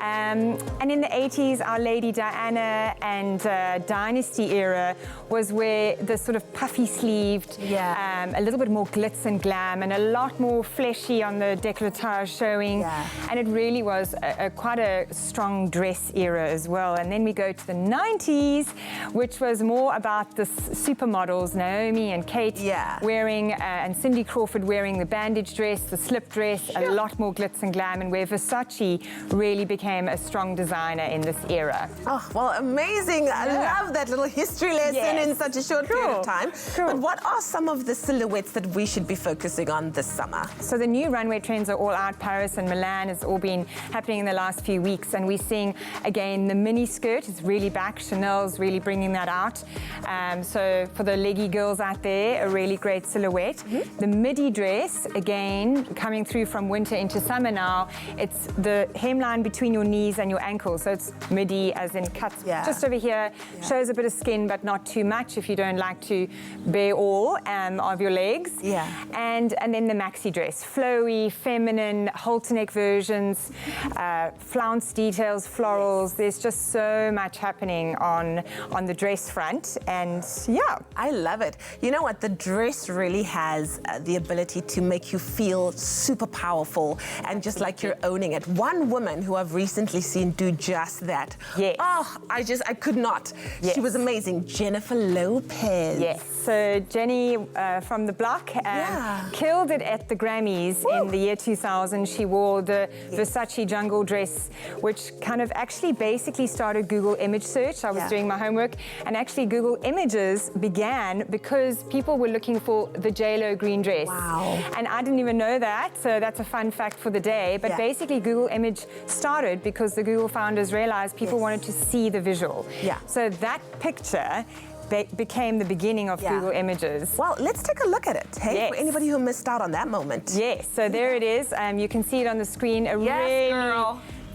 And in the 80s, our Lady Diana and Dynasty era was where the sort of puffy sleeved, a little bit more glitz and glam, and a lot more fleshy on the décolletage showing. And it really was quite a strong dress era as well. And then we go to the 90s, which was more about the supermodels, Naomi and Kate wearing, and Cindy Crawford wearing the bandage dress, the slip dress, a lot more glitz and glam, and where Versace really became a strong designer in this era. Oh, well, amazing. I love that little history lesson in such a short period of time. But what are some of the silhouettes that we should be focusing on this summer? So the new runway trends are all out. Paris and Milan has all been happening in the last few weeks, and we're seeing, again, the mini skirt is really back. Chanel's really bringing that out. So for the leggy girls out there, a really great silhouette. The midi dress, again, coming through from winter into summer now. It's the hemline between your knees and your ankles. So it's midi as in cuts just over here, shows a bit of skin, but not too much if you don't like to bare all of your legs. And then the maxi dress, flowy, feminine, halter neck versions, flounce details, florals. There's just so much happening on the dress front, and I love it. You know what? The dress really has the ability to make you feel super powerful and just like you're owning it. One woman who I've recently seen do just that. Oh, I could not. She was amazing. Jennifer Lopez. Yes. So Jenny from the block killed it at the Grammys in the year 2000. She wore the Versace jungle dress, which kind of actually basically started Google image search. I was doing my homework, and actually Google Images began because people were looking for the J-Lo green dress. And I didn't even know that, so that's a fun fact for the day. But basically Google Image started because the Google founders realized people wanted to see the visual. So that picture became the beginning of Google Images. Well, let's take a look at it, hey, for anybody who missed out on that moment. Yes, so there it is. You can see it on the screen. A really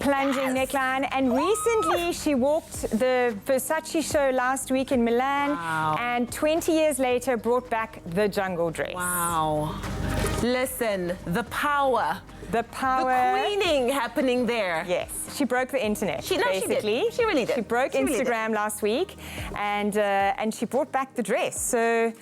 plunging neckline. And recently she walked the Versace show last week in Milan. Wow. And 20 years later brought back the jungle dress. Wow. Listen, the power. The power. The queening happening there. Yes, she broke the internet. Basically, she did. She really did. She broke Instagram last week, and she brought back the dress. So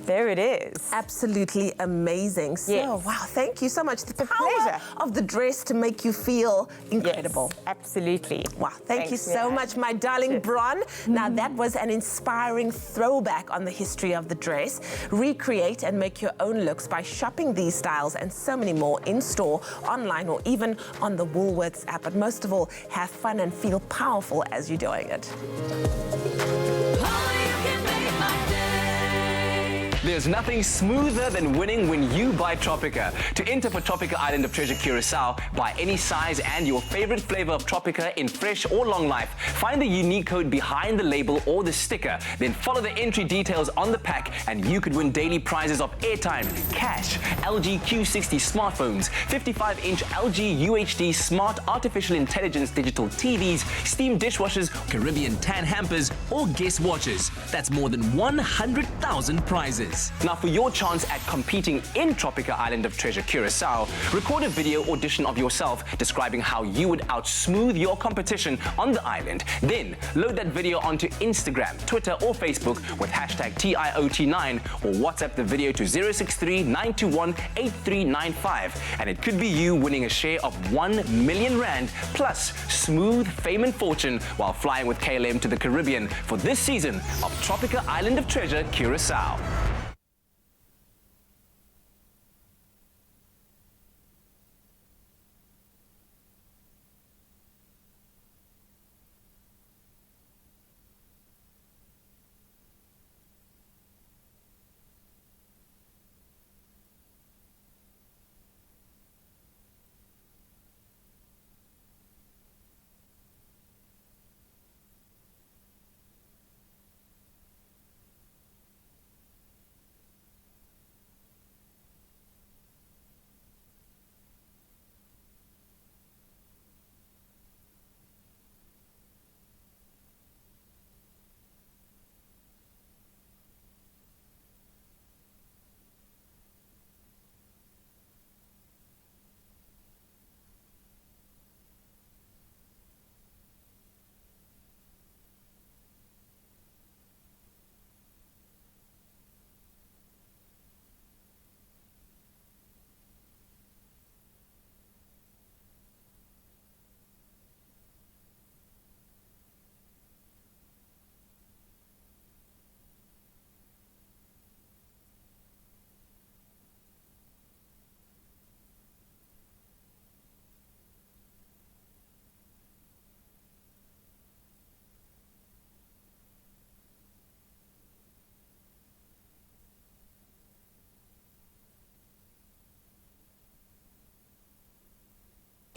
there it is. Absolutely amazing. So, yes. wow, thank you so much. The power pleasure of the dress to make you feel incredible. Yes, absolutely. Wow, thank you so much, my darling Bron. Now, that was an inspiring throwback on the history of the dress. Recreate and make your own looks by shopping these styles and so many more in-store, online, or even on the Woolworths app. But most of all, have fun and feel powerful as you're doing it. There's nothing smoother than winning when you buy Tropica. To enter for Tropica Island of Treasure Curacao, buy any size and your favorite flavor of Tropica in fresh or long life. Find the unique code behind the label or the sticker. Then follow the entry details on the pack and you could win daily prizes of airtime, cash, LG Q60 smartphones, 55-inch LG UHD smart artificial intelligence digital TVs, steam dishwashers, Caribbean tan hampers, or guest watches. That's more than 100,000 prizes. Now, for your chance at competing in Tropica Island of Treasure Curacao, record a video audition of yourself describing how you would outsmooth your competition on the island. Then load that video onto Instagram, Twitter, or Facebook with hashtag TIOT9 or WhatsApp the video to 063-921-8395. And it could be you winning a share of R1 million plus smooth fame and fortune while flying with KLM to the Caribbean for this season of Tropica Island of Treasure Curacao.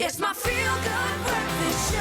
It's my feel-good breakfast show.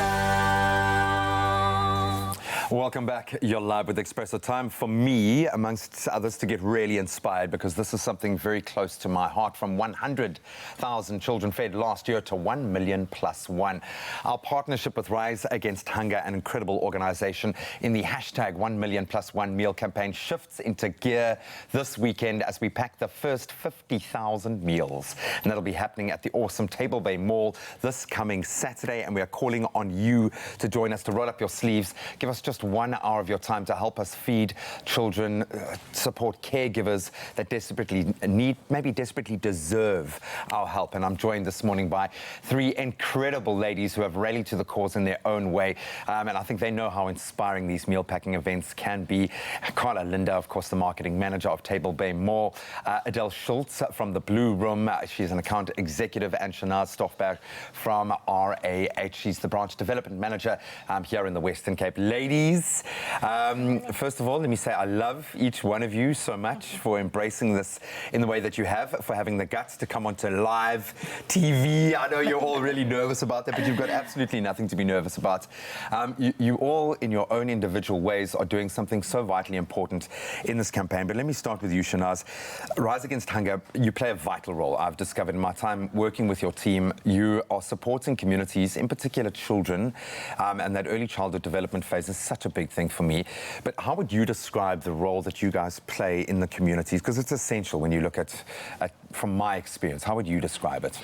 Welcome back. You're live with Expresso. Time for me, amongst others, to get really inspired because this is something very close to my heart. From 100,000 children fed last year to 1 million plus one. Our partnership with Rise Against Hunger, an incredible organization, in the hashtag 1 million plus one meal campaign shifts into gear this weekend as we pack the first 50,000 meals. And that'll be happening at the awesome Table Bay Mall this coming Saturday. And we are calling on you to join us, to roll up your sleeves. Give us just 1 hour of your time to help us feed children, support caregivers that desperately need, maybe desperately deserve our help. And I'm joined this morning by 3 incredible ladies who have rallied to the cause in their own way. And I think they know how inspiring these meal packing events can be. Carla Linda, of course, the marketing manager of Table Bay Mall. Adele Schultz from the Blue Room. She's an account executive. And Shanaz Stoffberg from RAH. She's the branch development manager here in the Western Cape. Ladies, ladies. First of all, let me say I love each one of you so much for embracing this in the way that you have, for having the guts to come onto live TV. I know you're all really nervous about that, but you've got absolutely nothing to be nervous about. You all, in your own individual ways, are doing something so vitally important in this campaign. But let me start with you, Shanaz. Rise Against Hunger, you play a vital role. I've discovered in my time working with your team, you are supporting communities, in particular children, and that early childhood development phase is such a big thing for me. But how would you describe the role that you guys play in the communities? Because it's essential when you look at from my experience. How would you describe it?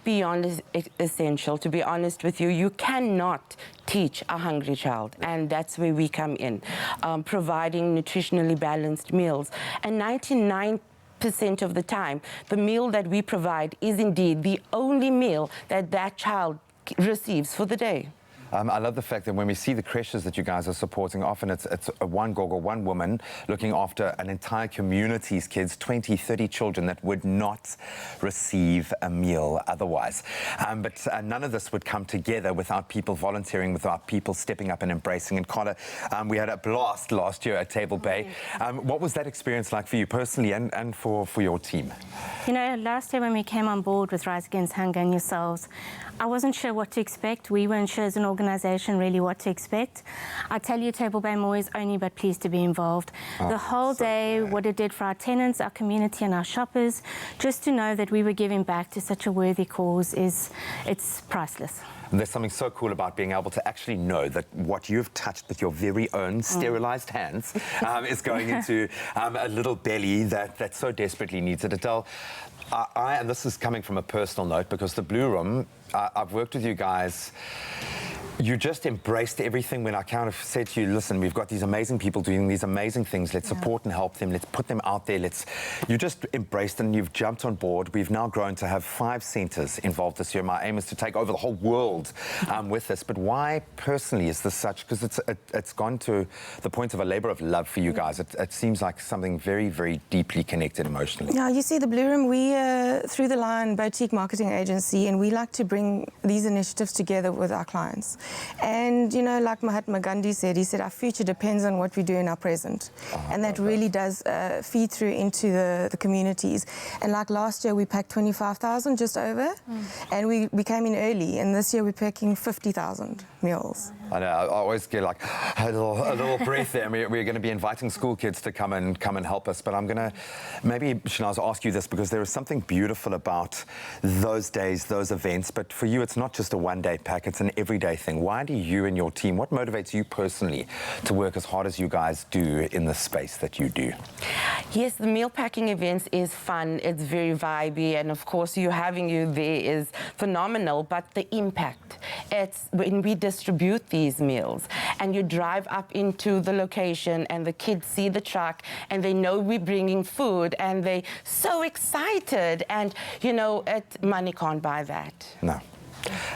Beyond essential. To be honest with you, you cannot teach a hungry child, and that's where we come in, providing nutritionally balanced meals. And 99% of the time, the meal that we provide is indeed the only meal that that child receives for the day. I love the fact that when we see the creches that you guys are supporting, often it's a one gogo, one woman looking after an entire community's kids, 20, 30 children that would not receive a meal otherwise. But none of this would come together without people volunteering, without people stepping up and embracing. And Carla, we had a blast last year at Table Bay. What was that experience like for you personally and for your team? You know, last year when we came on board with Rise Against Hunger and yourselves, I wasn't sure what to expect. We weren't sure as an organisation really what to expect. I tell you, Table Bay More is only but pleased to be involved. The whole day, what it did for our tenants, our community and our shoppers, just to know that we were giving back to such a worthy cause it's priceless. There's something so cool about being able to actually know that what you've touched with your very own sterilised hands is going into a little belly that so desperately needs it. Adele, and this is coming from a personal note, because the Blue Room, I've worked with you guys. You just embraced everything when I kind of said to you, listen, we've got these amazing people doing these amazing things. Let's support and help them. Let's put them out there. You just embraced and you've jumped on board. We've now grown to have 5 centres involved this year. My aim is to take over the whole world with this. But why personally is this such? Because it's gone to the point of a labour of love for you guys. It seems like something very, very deeply connected emotionally. Yeah, you see, the Blue Room, we, through the line boutique marketing agency, and we like to bring these initiatives together with our clients. And, you know, like Mahatma Gandhi said, he said, our future depends on what we do in our present. And that really does feed through into the communities. And like last year, we packed 25,000, just over, and we came in early. And this year, we're packing 50,000 meals. I know, I always get like a little breath there. We're going to be inviting school kids to come and help us. But I'm going to maybe, Shanaz, ask you this, because there is something beautiful about those days, those events. But for you, it's not just a one-day pack, it's an everyday thing. Why do you and your team, what motivates you personally to work as hard as you guys do in the space that you do? Yes, the meal packing events is fun, it's very vibey, and of course having you there is phenomenal, but the impact, it's when we distribute these meals and you drive up into the location and the kids see the truck and they know we're bringing food and they're so excited, and you know, money can't buy that. No.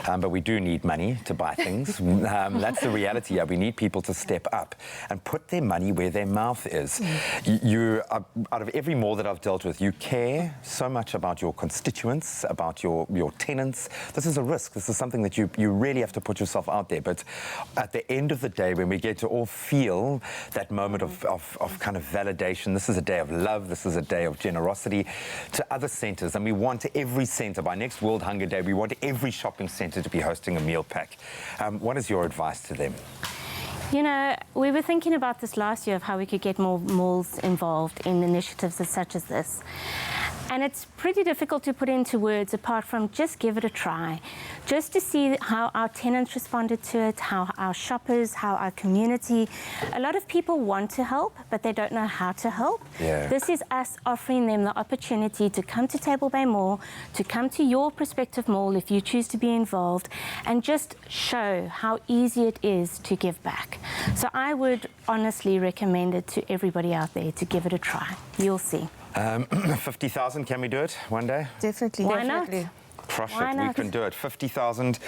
But we do need money to buy things. That's the reality. We need people to step up and put their money where their mouth is. You out of every mall that I've dealt with, you care so much about your constituents, about your tenants. This is a risk. This is something that you really have to put yourself out there. But at the end of the day, when we get to all feel that moment of kind of validation, this is a day of love, this is a day of generosity to other centres. And we want every centre, by next World Hunger Day, we want every shopping centre to be hosting a meal pack. What is your advice to them? You know, we were thinking about this last year of how we could get more malls involved in initiatives such as this. And it's pretty difficult to put into words apart from just give it a try. Just to see how our tenants responded to it, how our shoppers, how our community. A lot of people want to help, but they don't know how to help. Yeah. This is us offering them the opportunity to come to Table Bay Mall, to come to your prospective mall if you choose to be involved, and just show how easy it is to give back. So I would honestly recommend it to everybody out there to give it a try. You'll see. 50,000, can we do it one day? Definitely. Why not? Crush Why it, not? we can do it. 50,000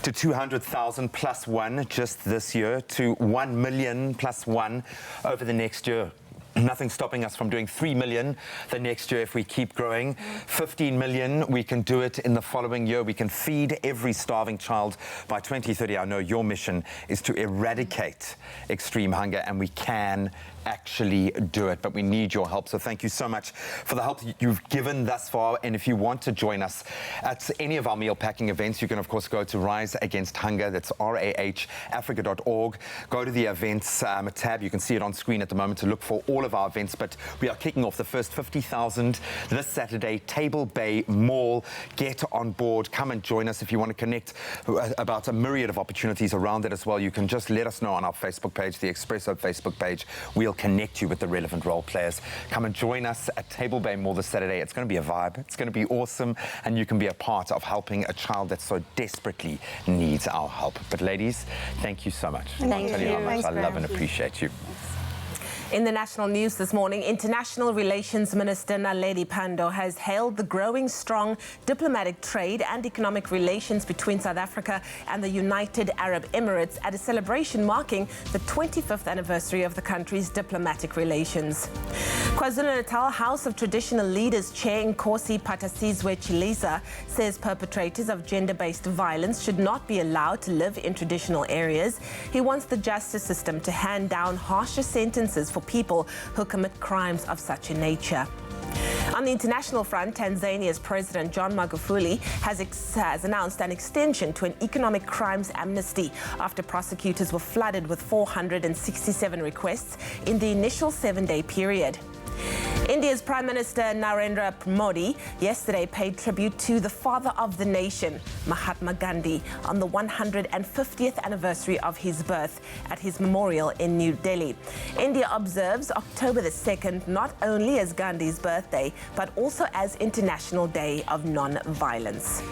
to 200,000 plus one just this year to 1 million plus one over the next year. Nothing stopping us from doing 3 million the next year if we keep growing. 15 million, we can do it in the following year. We can feed every starving child by 2030. I know your mission is to eradicate extreme hunger, and we can actually do it, but we need your help. So thank you so much for the help you've given thus far. And if you want to join us at any of our meal packing events, you can of course go to Rise Against Hunger. That's rahafrica.org. Go to the events tab. You can see it on screen at the moment to look for all of our events, but we are kicking off the first 50,000 this Saturday, Table Bay Mall. Get on board, come and join us. If you want to connect about a myriad of opportunities around it as well, you can just let us know on our Facebook page, the Expresso Facebook page. We'll connect you with the relevant role players. Come and join us at Table Bay Mall this Saturday. It's going to be a vibe. It's going to be awesome, and you can be a part of helping a child that so desperately needs our help. But ladies, thank you so much. Thank I'll tell you how much Thanks, I love Graham. and appreciate you. In the national news this morning, International Relations Minister Naledi Pandor has hailed the growing strong diplomatic trade and economic relations between South Africa and the United Arab Emirates at a celebration marking the 25th anniversary of the country's diplomatic relations. KwaZulu-Natal House of Traditional Leaders Chair Nkosi Patasizwe Chilisa says perpetrators of gender-based violence should not be allowed to live in traditional areas. He wants the justice system to hand down harsher sentences for people who commit crimes of such a nature. On the international front, Tanzania's President John Magufuli has announced an extension to an economic crimes amnesty after prosecutors were flooded with 467 requests in the initial 7-day period. India's Prime Minister Narendra Modi yesterday paid tribute to the father of the nation, Mahatma Gandhi, on the 150th anniversary of his birth at his memorial in New Delhi. India observes October the 2nd not only as Gandhi's birthday, but also as International Day of Non-Violence.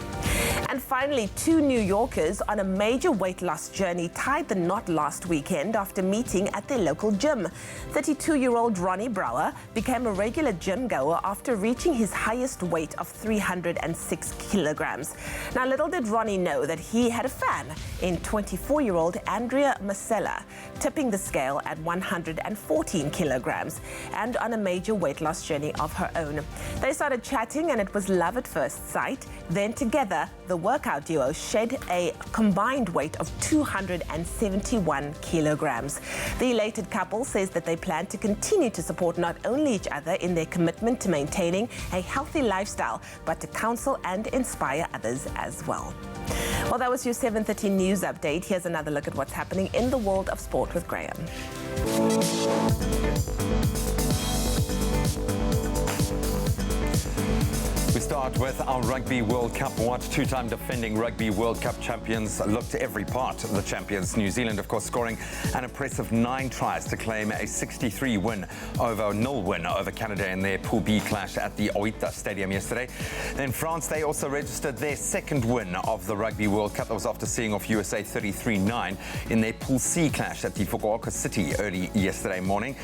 And finally, 2 New Yorkers on a major weight loss journey tied the knot last weekend after meeting at their local gym. 32-year-old Ronnie Brower became a regular gym goer after reaching his highest weight of 306 kilograms. Now, little did Ronnie know that he had a fan in 24-year-old Andrea Masella, tipping the scale at 114 kilograms and on a major weight loss journey of her own. They started chatting and it was love at first sight. Then together, the workout duo shed a combined weight of 271 kilograms. The elated couple says that they plan to continue to support not only each other in their commitment to maintaining a healthy lifestyle, but to counsel and inspire others as well. Well, that was your 7:30 news update. Here's another look at what's happening in the world of sport with Graham. We start with our Rugby World Cup watch. 2-time defending Rugby World Cup champions looked every part of the champions. New Zealand, of course, scoring an impressive 9 tries to claim a 63-0 win over Canada in their Pool B clash at the Oita Stadium yesterday. Then France, they also registered their 2nd win of the Rugby World Cup. That was after seeing off USA 33-9 in their Pool C clash at the Fukuoka City early yesterday morning.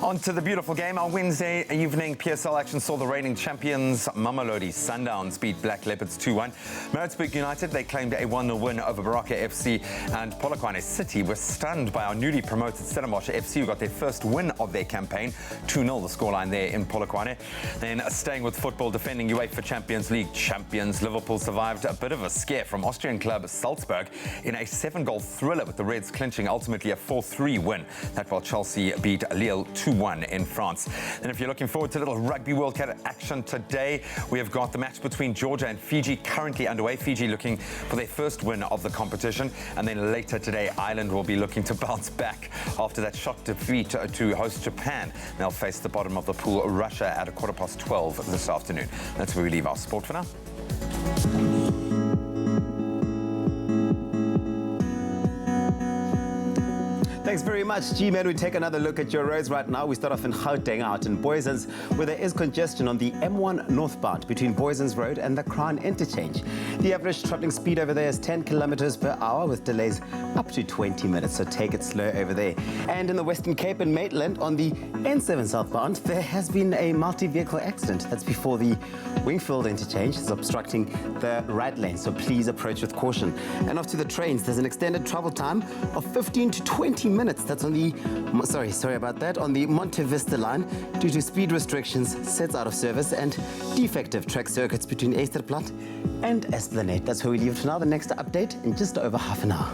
On to the beautiful game. On Wednesday evening, PSL action saw the reigning champions Mamelodi Sundowns beat Black Leopards 2-1. Maritzburg United, they claimed a 1-0 win over Baraka FC, and Polokwane City were stunned by our newly promoted Stellenbosch FC, who got their first win of their campaign. 2-0 the scoreline there in Polokwane. Then staying with football, defending UEFA Champions League champions Liverpool survived a bit of a scare from Austrian club Salzburg in a 7-goal thriller, with the Reds clinching ultimately a 4-3 win. That while Chelsea beat Lille 2-1 in France. And if you're looking forward to a little Rugby World Cup action today, we have got the match between Georgia and Fiji currently underway. Fiji looking for their first win of the competition. And then later today, Ireland will be looking to bounce back after that shock defeat to host Japan. They'll face the bottom of the pool, Russia, at 12:15 this afternoon. That's where we leave our sport for now. Thanks very much, G-Man. We take another look at your roads right now. We start off in Gauteng out in Boysens, where there is congestion on the M1 northbound between Boysens Road and the Crown Interchange. The average traveling speed over there is 10 kilometers per hour with delays up to 20 minutes, so take it slow over there. And in the Western Cape and Maitland on the N7 southbound, there has been a multi-vehicle accident. That's before the Wingfield Interchange is obstructing the right lane, so please approach with caution. And off to the trains, there's an extended travel time of 15 to 20 minutes minutes. That's on the, sorry about that, on the Monte Vista line due to speed restrictions, sets out of service, and defective track circuits between Eysterplat and Esplanade. That's where we leave it for now. The next update in just over half an hour.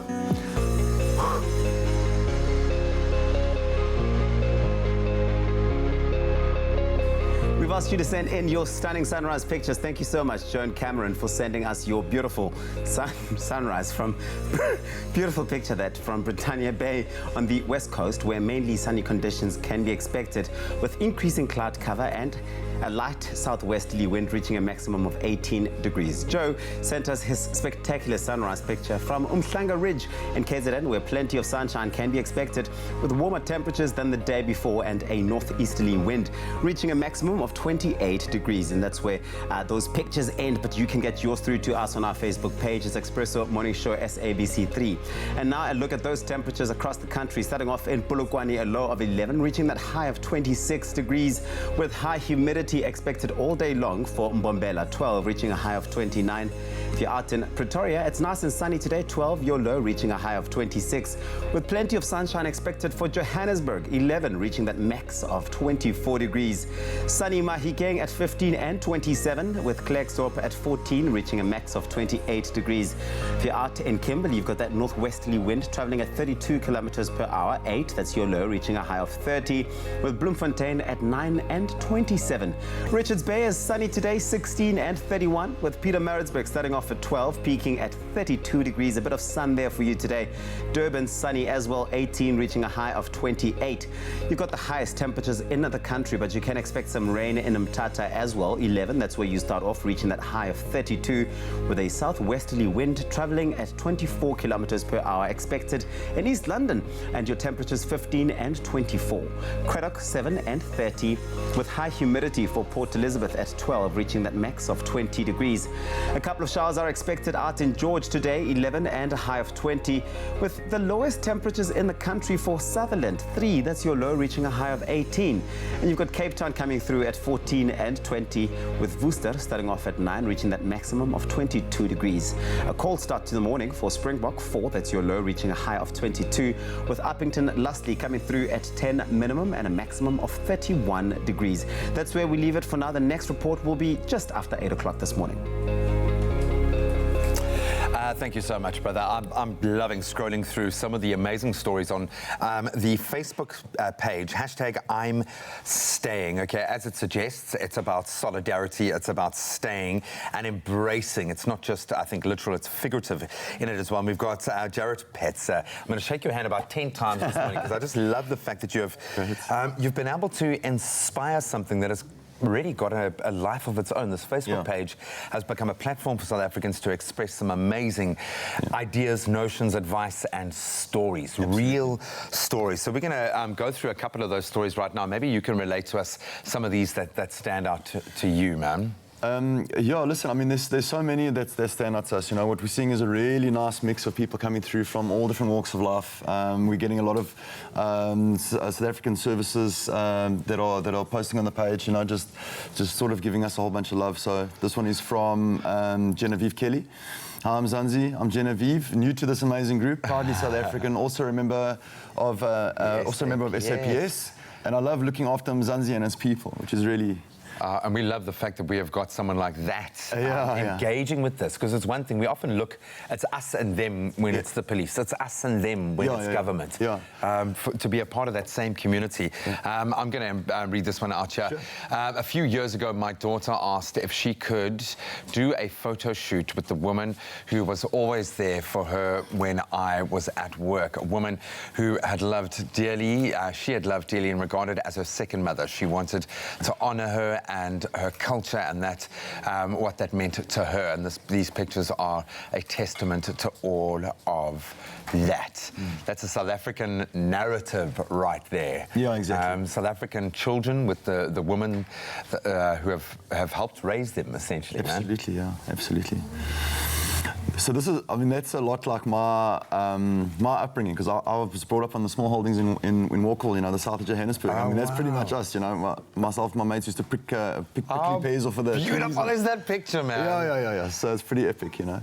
We've asked you to send in your stunning sunrise pictures. Thank you so much, Joan Cameron, for sending us your beautiful sunrise from beautiful picture that from Britannia Bay on the west coast, where mainly sunny conditions can be expected with increasing cloud cover and a light southwesterly wind reaching a maximum of 18 degrees. Joe sent us his spectacular sunrise picture from Umhlanga Ridge in KZN, where plenty of sunshine can be expected with warmer temperatures than the day before and a northeasterly wind reaching a maximum of 28 degrees. And that's where those pictures end, but you can get yours through to us on our Facebook page. It's Expresso Morning Show SABC3. And now a look at those temperatures across the country, starting off in Polokwane, a low of 11, reaching that high of 26 degrees with high humidity expected all day long for Mbombela, 12, reaching a high of 29. If you're out in Pretoria, it's nice and sunny today, 12, your low reaching a high of 26, with plenty of sunshine expected for Johannesburg, 11, reaching that max of 24 degrees. Sunny Mahikeng at 15 and 27, with Klerksdorp at 14, reaching a max of 28 degrees. If you're out in Kimberley, you've got that northwesterly wind traveling at 32 kilometers per hour, 8, that's your low, reaching a high of 30, with Bloemfontein at 9 and 27. Richards Bay is sunny today, 16 and 31, with Pietermaritzburg starting off at 12, peaking at 32 degrees. A bit of sun there for you today. Durban sunny as well, 18, reaching a high of 28. You've got the highest temperatures in the country, but you can expect some rain in Mthatha as well, 11. That's where you start off, reaching that high of 32, with a southwesterly wind traveling at 24 kilometers per hour expected in East London, and your temperatures 15 and 24. Craddock 7 and 30, with high humidity for Port Elizabeth at 12, reaching that max of 20 degrees. A couple of showers are expected out in George today, 11 and a high of 20, with the lowest temperatures in the country for Sutherland, 3, that's your low, reaching a high of 18. And you've got Cape Town coming through at 14 and 20, with Worcester starting off at 9, reaching that maximum of 22 degrees. A cold start to the morning for Springbok, 4, that's your low, reaching a high of 22, with Uppington Lustley coming through at 10 minimum and a maximum of 31 degrees. That's where we leave it for now. The next report will be just after 8 o'clock this morning. Thank you so much, brother. I'm loving scrolling through some of the amazing stories on the Facebook page, hashtag I'm staying. Okay, as it suggests, it's about solidarity, it's about staying and embracing. It's not just, I think, literal, it's figurative in it as well. And we've got Jared Petz. I'm going to shake your hand about 10 times this morning because I just love the fact that you've been able to inspire something that has really got a life of its own. This Facebook page has become a platform for South Africans to express some amazing ideas, notions, advice, and stories, real stories. So we're going to go through a couple of those stories right now. Maybe you can relate to us some of these that stand out to you, man. Yeah, listen, I mean, there's so many that stand out to us. You know, what we're seeing is a really nice mix of people coming through from all different walks of life. We're getting a lot of South African services that are posting on the page, you know, just sort of giving us a whole bunch of love. So this one is from Genevieve Kelly. Hi, I'm Zanzi. I'm Genevieve, new to this amazing group, proudly South African, also a member of SAPS, and I love looking after Mzansi and his people, which is really... and we love the fact that we have got someone like that engaging with this, because it's one thing, we often look, it's us and them when it's the police, it's us and them when it's government. To be a part of that same community. I'm going to read this one out here. Sure. A few years ago, my daughter asked if she could do a photo shoot with the woman who was always there for her when I was at work, a woman who had loved dearly, she had loved dearly and regarded as her second mother. She wanted to honor her and her culture and that what that meant to her. And these pictures are a testament to all of that. That's a South African narrative right there. Yeah, exactly. South African children with the women who have helped raise them, essentially. Absolutely, man. Yeah, absolutely. So this is, I mean, that's a lot like my my upbringing, because I was brought up on the small holdings in Walkall, you know, the south of Johannesburg. I mean, that's pretty much us, you know. Myself and my mates used to pick prickly pears off of the trees. Beautiful is that picture, man. Yeah. So it's pretty epic, you know.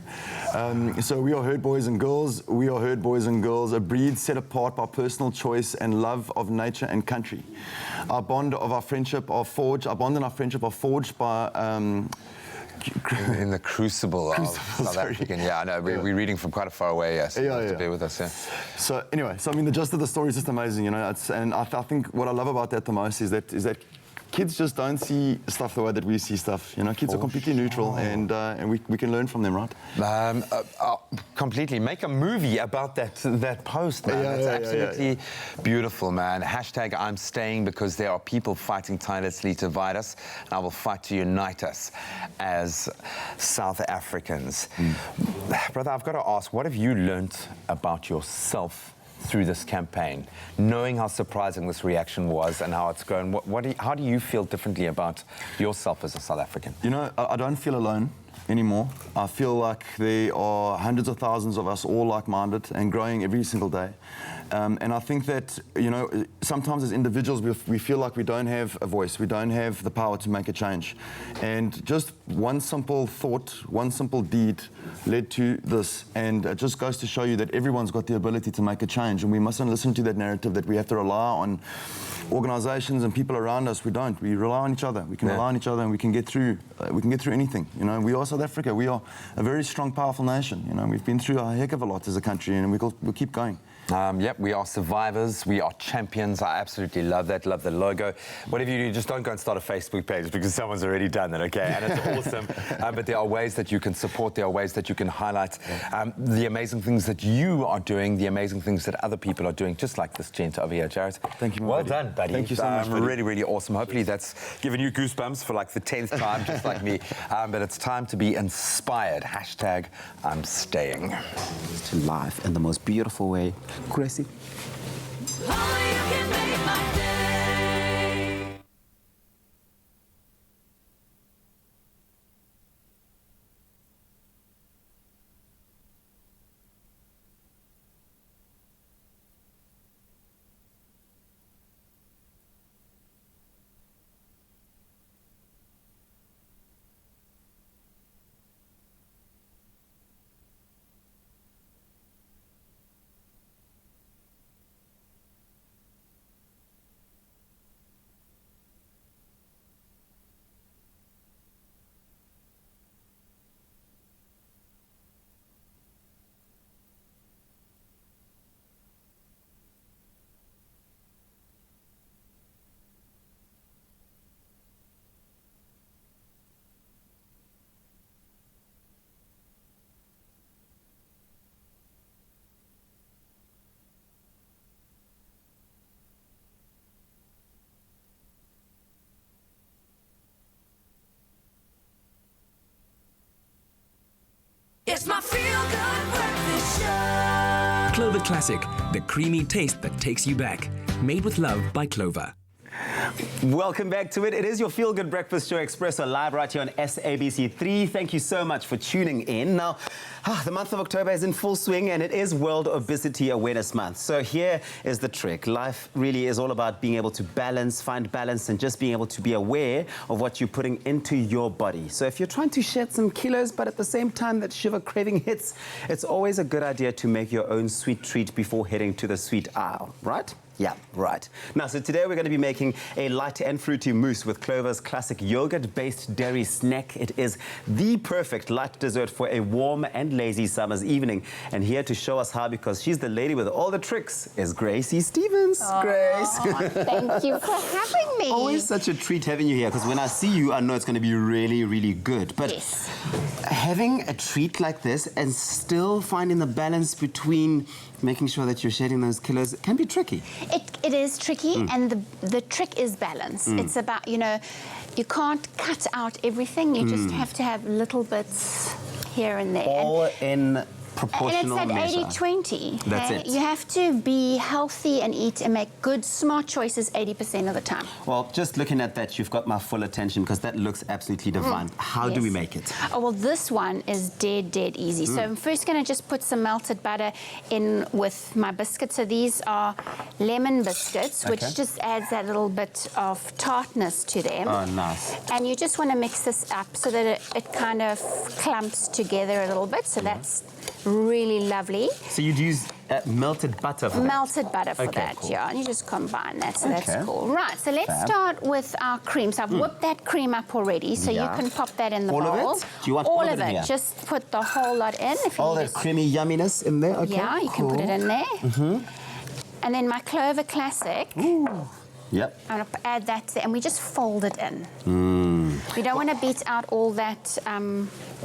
So we are herd boys and girls. We are herd boys and girls, a breed set apart by personal choice and love of nature and country. Our bond and our friendship are forged by in the crucible of South African. Yeah, I know. We're reading from quite a far away, yes. You have to bear with us, yeah. So anyway, I mean, the gist of the story is just amazing, you know. And I think what I love about that the most is that kids just don't see stuff the way that we see stuff. You know, kids are completely neutral, and we can learn from them, right? Completely. Make a movie about that post, man. That's absolutely beautiful, man. Hashtag I'm staying because there are people fighting tirelessly to divide us, and I will fight to unite us as South Africans. Brother, I've got to ask, what have you learnt about yourself through this campaign, knowing how surprising this reaction was and how it's grown? How do you feel differently about yourself as a South African? You know, I don't feel alone anymore. I feel like there are hundreds of thousands of us all like-minded and growing every single day. And I think that, you know, sometimes as individuals we feel like we don't have a voice, we don't have the power to make a change. And just one simple thought, one simple deed led to this. And it just goes to show you that everyone's got the ability to make a change. And we mustn't listen to that narrative that we have to rely on organizations and people around us. We don't. We rely on each other. We can rely on each other, and we can get through anything. You know, we are South Africa. We are a very strong, powerful nation. You know, we've been through a heck of a lot as a country, and we'll keep going. Yep, we are survivors, we are champions. I absolutely love that, love the logo. Whatever you do, just don't go and start a Facebook page because someone's already done that, okay? And it's awesome. But there are ways that you can support, there are ways that you can highlight the amazing things that you are doing, the amazing things that other people are doing, just like this gent over here, Jared. Thank you, well done, buddy. Thank you so much, buddy. Really, really awesome. Hopefully that's given you goosebumps for like the 10th time, just like me. But it's time to be inspired. Hashtag I'm staying. To life in the most beautiful way. Gracie. It's my feel-good breakfast show. Clover Classic, the creamy taste that takes you back. Made with love by Clover. Welcome back to it. It is your feel-good breakfast show, Expresso, live right here on SABC3. Thank you so much for tuning in. Now, the month of October is in full swing, and it is World Obesity Awareness Month. So here is the trick. Life really is all about being able to find balance, and just being able to be aware of what you're putting into your body. So if you're trying to shed some kilos, but at the same time that sugar craving hits, it's always a good idea to make your own sweet treat before heading to the sweet aisle, right? Yeah, right. Now, so today we're going to be making a light and fruity mousse with Clover's classic yogurt-based dairy snack. It is the perfect light dessert for a warm and lazy summer's evening. And here to show us how, because she's the lady with all the tricks, is Gracie Stevens. Grace. Thank you for having me. Always such a treat having you here, because when I see you, I know it's going to be really, really good. But having a treat like this and still finding the balance between making sure that you're shedding those kilos can be tricky. It is tricky, and the trick is balance. It's about, you know, you can't cut out everything. You just have to have little bits here and there. All in proportional and it's measure. at 80-20. That's it. You have to be healthy and eat and make good, smart choices 80% of the time. Well, just looking at that, you've got my full attention because that looks absolutely divine. How do we make it? Oh, well, this one is dead easy. So I'm first going to just put some melted butter in with my biscuits. So these are lemon biscuits, which just adds that little bit of tartness to them. Oh, nice. And you just want to mix this up so that it kind of clumps together a little bit. So that's really lovely. So you'd use melted butter for that? Melted butter for that, cool. yeah. And you just combine that, so that's cool. Right, so let's start with our cream. So I've whipped that cream up already, so you can pop that in the bowl. All of it? Do you want all of it in here? Just put the whole lot in. If you all that creamy yumminess in there? Okay, yeah, you can put it in there. And then my Clover Classic. Yep. I'm going to add that, and we just fold it in. We don't want to beat out all that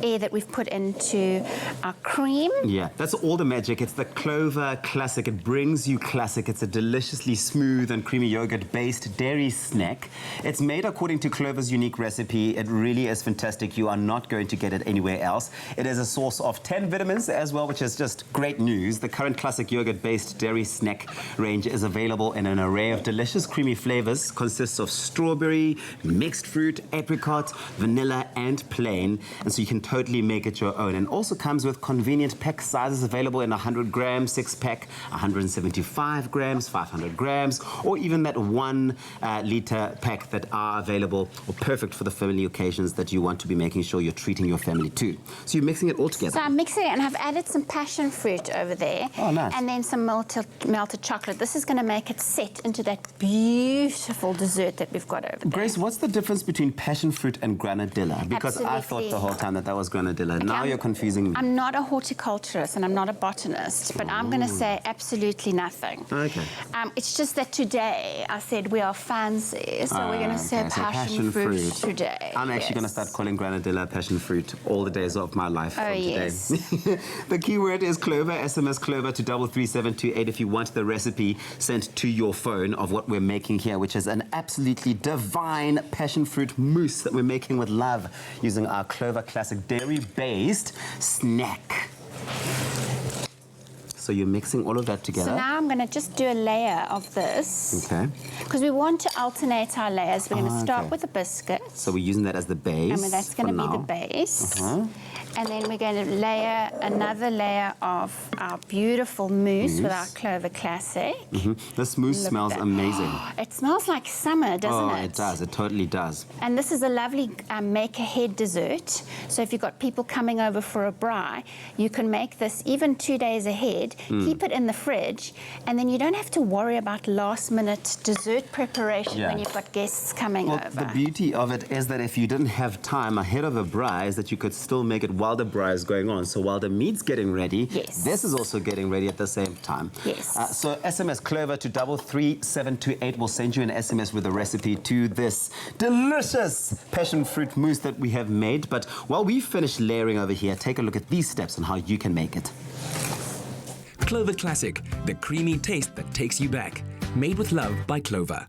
air that we've put into our cream. Yeah, that's all the magic. It's the Clover Classic. It brings you classic. It's a deliciously smooth and creamy yogurt-based dairy snack. It's made according to Clover's unique recipe. It really is fantastic. You are not going to get it anywhere else. It is a source of 10 vitamins as well, which is just great news. The current classic yogurt-based dairy snack range is available in an array of delicious creamy flavors. Consists of strawberry, mixed fruit, apricot, vanilla, and plain. And so you can totally make it your own. And also comes with convenient pack sizes available in 100 grams, 6-pack, 175 grams, 500 grams, or even that 1 liter pack that are available or perfect for the family occasions that you want to be making sure you're treating your family to. So you're mixing it all together. So I'm mixing it, and I've added some passion fruit over there. Oh, nice. And then some melted chocolate. This is going to make it set into that beautiful dessert that we've got over there. Grace, what's the difference between passion fruit and granadilla? Because I thought the whole time that was granadilla. Okay, now you're confusing me. I'm not a horticulturist and I'm not a botanist, but I'm going to say absolutely nothing. Okay. It's just that today I said we are fancy, so we're going to say passion fruit today. I'm actually going to start calling granadilla passion fruit all the days of my life from today. Yes. The keyword is Clover. SMS Clover to 33728 if you want the recipe sent to your phone of what we're making here, which is an absolutely divine passion fruit mousse that we're making with love using our Clover Classic dairy-based snack. So you're mixing all of that together. So now I'm going to just do a layer of this. Okay. Because we want to alternate our layers. We're going to start with the biscuit. So we're using that as the base. And that's going to be the base. And then we're going to layer another layer of our beautiful mousse with our Clover Classic. This mousse smells amazing. It smells like summer, doesn't it? Oh, it does. It totally does. And this is a lovely make-ahead dessert. So if you've got people coming over for a braai, you can make this even 2 days ahead, keep it in the fridge, and then you don't have to worry about last-minute dessert preparation when you've got guests coming over. The beauty of it is that if you didn't have time ahead of a braai, is that you could still make it while the braai is going on. So while the meat's getting ready, this is also getting ready at the same time. Yes. So SMS Clover to 33728 will send you an SMS with a recipe to this delicious passion fruit mousse that we have made. But while we finish layering over here, take a look at these steps on how you can make it. Clover Classic, the creamy taste that takes you back. Made with love by Clover.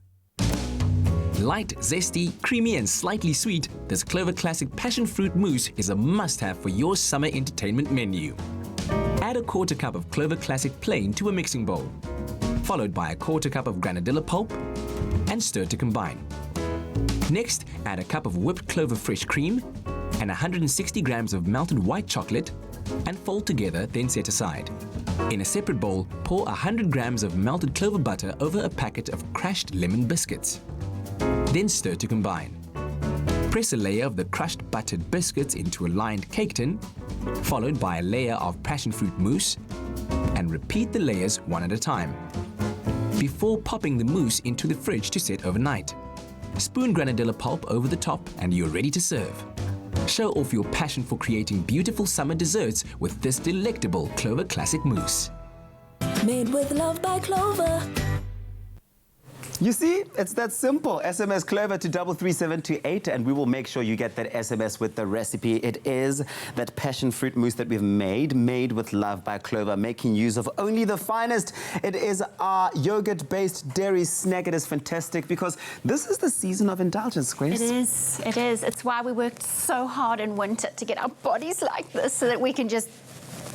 Light, zesty, creamy and slightly sweet, this Clover Classic Passion Fruit Mousse is a must-have for your summer entertainment menu. Add a 1/4 cup of Clover Classic plain to a mixing bowl, followed by a 1/4 cup of granadilla pulp, and stir to combine. Next, add a cup of whipped Clover fresh cream and 160 grams of melted white chocolate, and fold together, then set aside. In a separate bowl, pour 100 grams of melted clover butter over a packet of crushed lemon biscuits. Then stir to combine. Press a layer of the crushed buttered biscuits into a lined cake tin, followed by a layer of passion fruit mousse, and repeat the layers one at a time, before popping the mousse into the fridge to set overnight. Spoon granadilla pulp over the top and you're ready to serve. Show off your passion for creating beautiful summer desserts with this delectable Clover Classic mousse. Made with love by Clover. You see, it's that simple. SMS Clover to 33728 and we will make sure you get that SMS with the recipe. It is that passion fruit mousse that we've made with love by Clover, making use of only the finest. It is our yogurt-based dairy snack. It is fantastic because this is the season of indulgence, Grace. It is, it is. It's why we worked so hard in winter to get our bodies like this so that we can just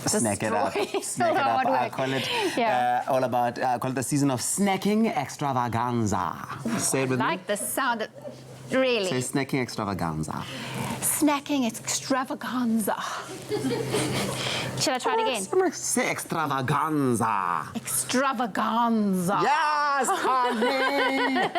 Snack it up. Snack it up. I call it all about. I call it the season of snacking extravaganza. Say it with me. Like the sound of, really. Say snacking extravaganza. Snacking extravaganza. Should I try it again? Say extravaganza. Extravaganza. Yes, honey.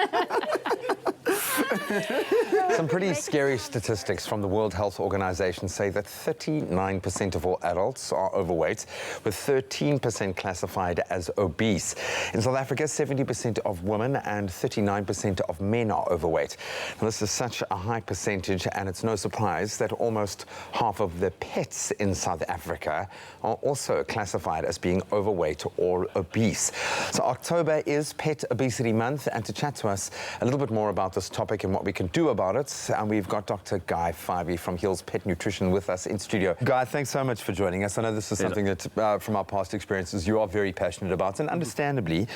Some pretty scary statistics from the World Health Organization say that 39% of all adults are overweight, with 13% classified as obese. In South Africa, 70% of women and 39% of men are overweight. Now, this is such a high percentage, and it's no surprise that almost half of the pets in South Africa are also classified as being overweight or obese. So October is Pet Obesity Month, and to chat to us a little bit more about this topic and what we can do about it, and we've got Dr. Guy Fyvie from Hills Pet Nutrition with us in studio. Guy, thanks so much for joining us. I know this is something that, from our past experiences, you are very passionate about, and understandably,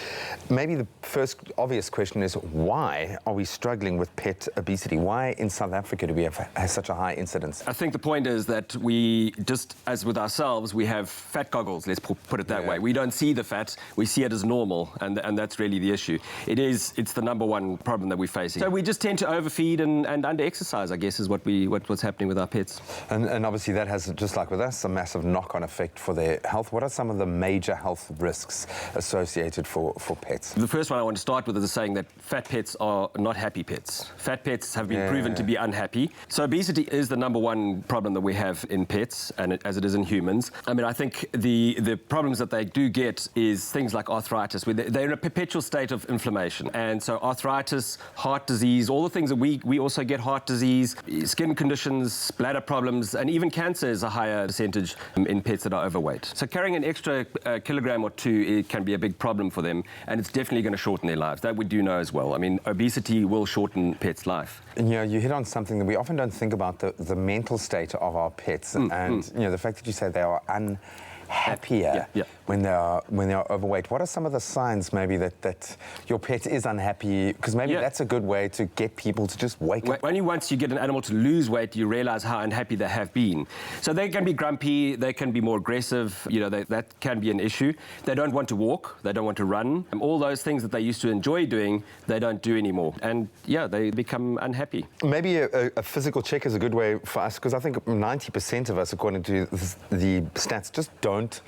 maybe the first obvious question is, why are we struggling with pet obesity? Why in South Africa do we have such a high incidence? I think the point is that we, just as with ourselves, we have fat goggles, let's put it that way. We don't see the fat, we see it as normal, and that's really the issue. It's the number one problem that we're facing. So we just tend to overfeed and under-exercise, I guess, is what's happening with our pets. And obviously that has, just like with us, a massive knock-on effect for their health. What are some of the major health risks associated for pets? The first one I want to start with is saying that fat pets are not happy pets. Fat pets have been proven to be unhappy. So obesity is the number one problem that we have in pets, and as it is in humans. I mean, I think the problems that they do get is things like arthritis, where they're in a perpetual state of inflammation. And so arthritis, heart disease, all the things that we also get, heart disease, skin conditions, bladder problems, and even cancer is a higher percentage in pets that are overweight. So carrying an extra kilogram or two, it can be a big problem for them, and it's definitely going to shorten their lives. That we do know as well. I mean, obesity will shorten pets' life. And, you know, you hit on something that we often don't think about, the mental state of our pets, and you know, the fact that you say they are unhappier when they are overweight. What are some of the signs maybe that your pet is unhappy? Because maybe that's a good way to get people to just wake up. Only once you get an animal to lose weight, you realize how unhappy they have been. So they can be grumpy, they can be more aggressive, you know, that can be an issue. They don't want to walk, they don't want to run. All those things that they used to enjoy doing, they don't do anymore. And they become unhappy. Maybe a physical check is a good way for us, because I think 90% of us, according to the stats, just don't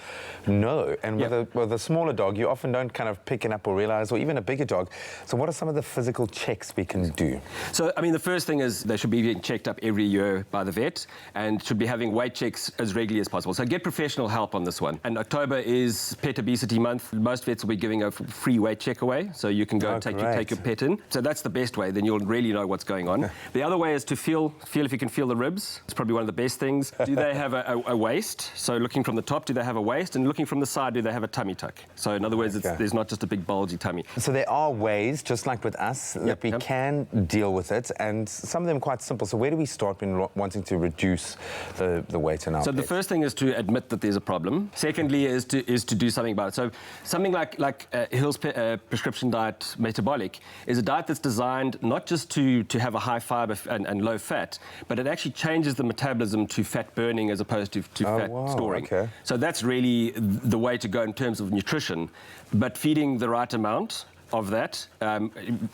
know. And with a smaller dog, you often don't kind of pick it up or realize, or even a bigger dog. So what are some of the physical checks we can do? So, I mean, the first thing is they should be being checked up every year by the vet, and should be having weight checks as regularly as possible. So get professional help on this one. And October is Pet Obesity Month. Most vets will be giving a free weight check away, so you can go and take your pet in. So that's the best way, then you'll really know what's going on. The other way is to feel if you can feel the ribs. It's probably one of the best things. Do they have a waist? So looking from the top, do they have a waist? And looking from the side, do they have a tummy tuck? So in other words, there's not just a big bulgy tummy. So there are ways, just like with us, that we can deal with it, and some of them quite simple. So where do we start when wanting to reduce the weight in our pets? The first thing is to admit that there's a problem. Secondly is to do something about it. So something like Hill's prescription diet metabolic is a diet that's designed not just to have a high fiber and low fat, but it actually changes the metabolism to fat burning as opposed to fat storing. Okay. So that's really the way to go in terms of nutrition, but feeding the right amount of that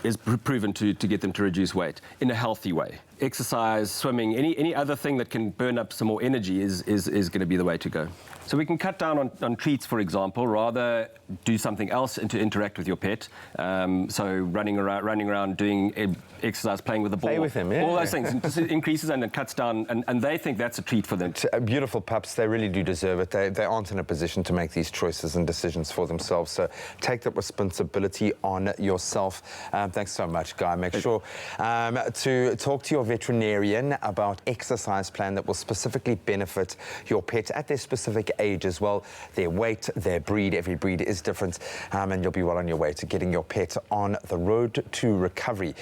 is proven to get them to reduce weight in a healthy way. Exercise, swimming, any other thing that can burn up some more energy is going to be the way to go. So we can cut down on treats, for example, rather do something else and to interact with your pet. So running around, doing exercise, playing with the ball. Play with him, all those things. It increases and it cuts down, and they think that's a treat for them. Beautiful pups, they really do deserve it. They aren't in a position to make these choices and decisions for themselves. So take that responsibility on yourself. Thanks so much, Guy. Make sure to talk to your veterinarian about exercise plan that will specifically benefit your pet at their specific age as well. Their weight, their breed, every breed is different, and you'll be well on your way to getting your pet on the road to recovery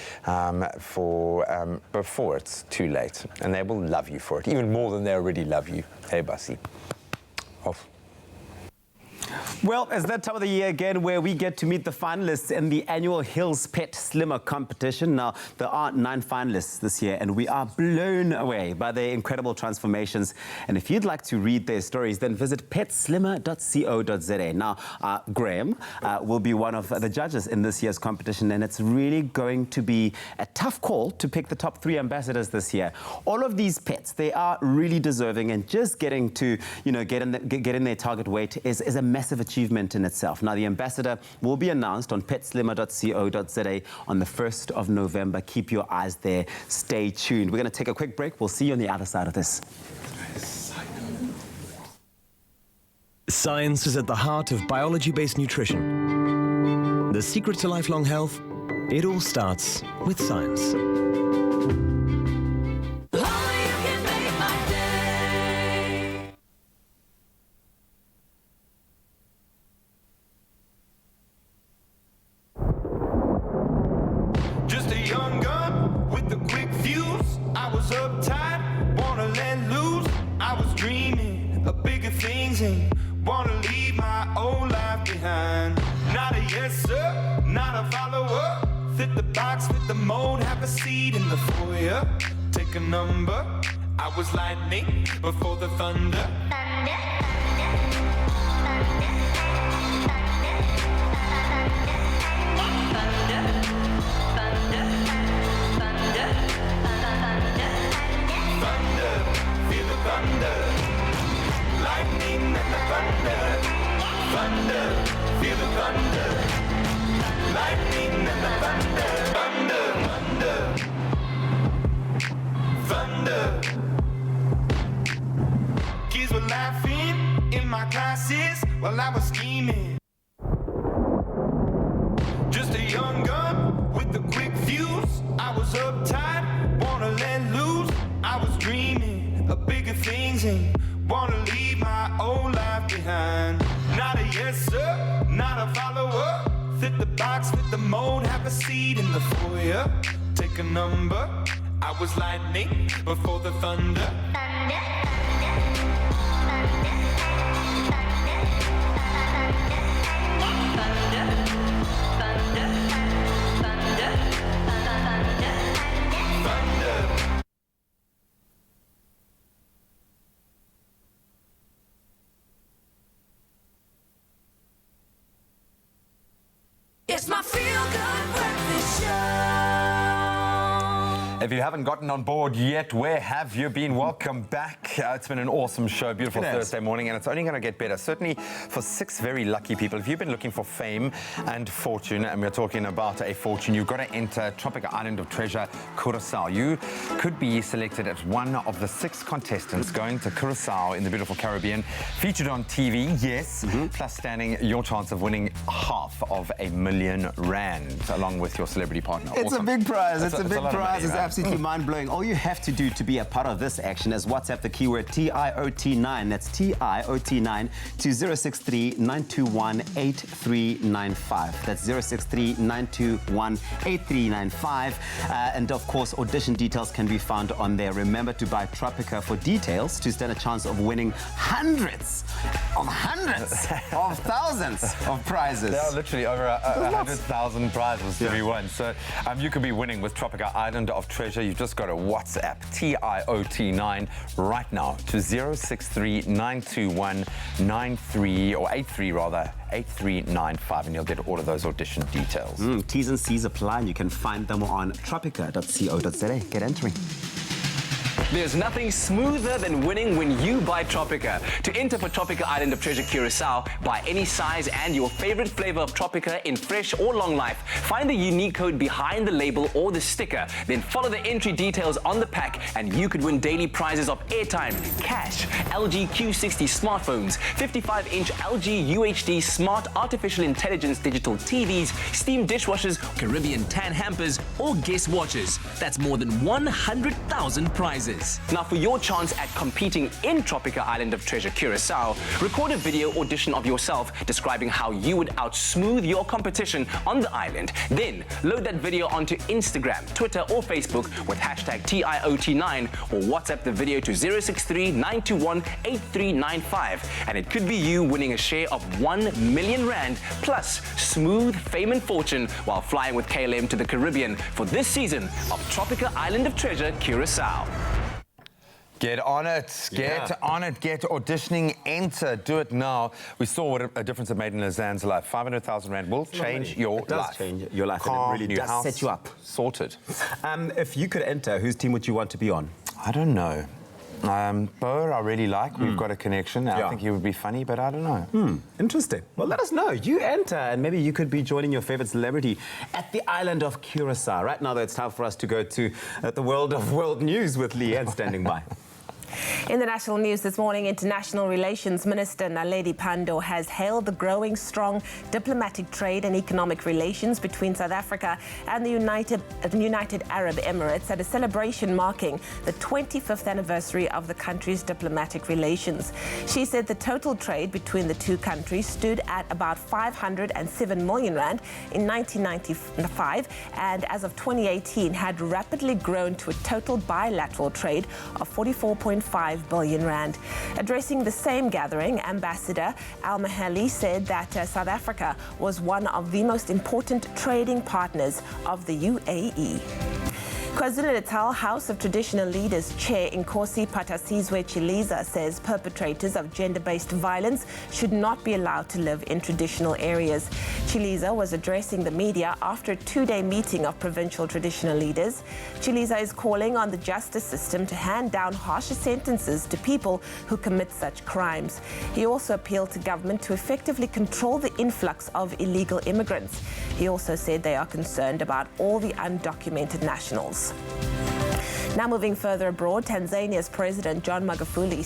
before it's too late. And they will love you for it, even more than they already love you. Hey, Bussy. Off. Well, it's that time of the year again where we get to meet the finalists in the annual Hills Pet Slimmer competition. Now, there are 9 finalists this year, and we are blown away by their incredible transformations. And if you'd like to read their stories, then visit petslimmer.co.za. Now, Graham will be one of the judges in this year's competition, and it's really going to be a tough call to pick the top 3 ambassadors this year. All of these pets, they are really deserving, and just getting to, get in their target weight is a massive achievement in itself. Now, the ambassador will be announced on petslimmer.co.za on the 1st of November. Keep your eyes there. Stay tuned. We're going to take a quick break. We'll see you on the other side of this. Science is at the heart of biology-based nutrition. The secret to lifelong health, it all starts with science. Wanna leave my old life behind. Not a yes sir, not a follower. Fit the box, fit the mold, have a seat in the foyer. Take a number. I was lightning before the thunder. Lightning and the thunder, thunder, feel the thunder. Lightning and the thunder, thunder, thunder. Kids were laughing in my classes while I was scheming. Just a young gun with a quick fuse. I was uptight, wanna let loose. I was dreaming of bigger things and wanna leave my old life behind. Not a yes sir, not a follower. Fit the box, fit the mold, have a seat in the foyer. Take a number. I was lightning before the thunder. It's my feel-good breakfast show. If you haven't gotten on board yet, where have you been? Welcome back. It's been an awesome show, beautiful Thursday morning, and it's only going to get better. Certainly for 6 very lucky people. If you've been looking for fame and fortune, and we're talking about a fortune, you've got to enter Tropical Island of Treasure, Curacao. You could be selected as one of the 6 contestants going to Curacao in the beautiful Caribbean, featured on TV, yes, plus standing your chance of winning R500,000 along with your celebrity partner. It's awesome. a big prize. It's a big lot of prize. money, It's right? absolutely mind-blowing. All you have to do to be a part of this action is WhatsApp the keyword TIOT9. That's TIOT9 to 063-921-8395. That's 063-921-8395. And of course, audition details can be found on there. Remember to buy Tropica for details to stand a chance of winning hundreds of thousands of prizes. There are literally over 100,000 prizes to be won. So you could be winning with Tropical Island of Treasure. You've just got to WhatsApp TIOT9 right now to 063-921-8395, and you'll get all of those audition details. T's and C's apply, and you can find them on tropica.co.za. Get entering. There's nothing smoother than winning when you buy Tropica. To enter for Tropica Island of Treasure Curacao, buy any size and your favorite flavor of Tropica in fresh or long life. Find the unique code behind the label or the sticker. Then follow the entry details on the pack and you could win daily prizes of airtime, cash, LG Q60 smartphones, 55-inch LG UHD smart artificial intelligence digital TVs, steam dishwashers, Caribbean tan hampers, or guest watches. That's more than 100,000 prizes. is. Now, for your chance at competing in Tropica Island of Treasure Curacao, record a video audition of yourself describing how you would outsmooth your competition on the island. Then load that video onto Instagram, Twitter or Facebook with hashtag TIOT9 or WhatsApp the video to 063 921 8395, and it could be you winning a share of 1 million rand plus smooth fame and fortune while flying with KLM to the Caribbean for this season of Tropica Island of Treasure Curacao. Get on it, get on it, get auditioning, enter, do it now. We saw what a difference it made in Lazan's life. 500,000 rand will change your life. It does change your life, Car, and it really new does house, set you up. Sorted. If you could enter, whose team would you want to be on? I don't know. Bo, I really like. We've got a connection. I think he would be funny, but I don't know. Interesting. Well, let us know. You enter, and maybe you could be joining your favorite celebrity at the island of Curacao. Right now, though, it's time for us to go to the world of world news with Leanne standing by. In the national news this morning, International Relations Minister Naledi Pandor has hailed the growing strong diplomatic trade and economic relations between South Africa and the United Arab Emirates at a celebration marking the 25th anniversary of the country's diplomatic relations. She said the total trade between the two countries stood at about 507 million rand in 1995 and as of 2018 had rapidly grown to a total bilateral trade of 44.5 billion rand. Addressing the same gathering, Ambassador Al-Mahali said that South Africa was one of the most important trading partners of the UAE. KwaZulu-Natal House of Traditional Leaders Chair Nkosi Patasizwe Chiliza says perpetrators of gender-based violence should not be allowed to live in traditional areas. Chiliza was addressing the media after a two-day meeting of provincial traditional leaders. Chiliza is calling on the justice system to hand down harsher sentences to people who commit such crimes. He also appealed to government to effectively control the influx of illegal immigrants. He also said they are concerned about all the undocumented nationals. Now moving further abroad, Tanzania's President John Magufuli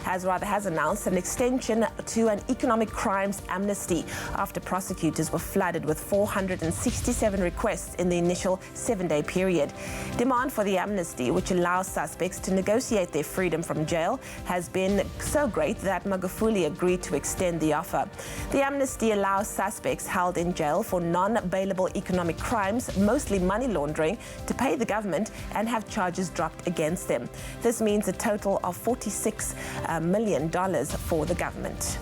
has announced an extension to an economic crimes amnesty after prosecutors were flooded with 467 requests in the initial 7-day period. Demand for the amnesty, which allows suspects to negotiate their freedom from jail, has been so great that Magufuli agreed to extend the offer. The amnesty allows suspects held in jail for non-bailable economic crimes, mostly money laundering, to pay the government and have charges dropped against them. This means a total of $46 million for the government.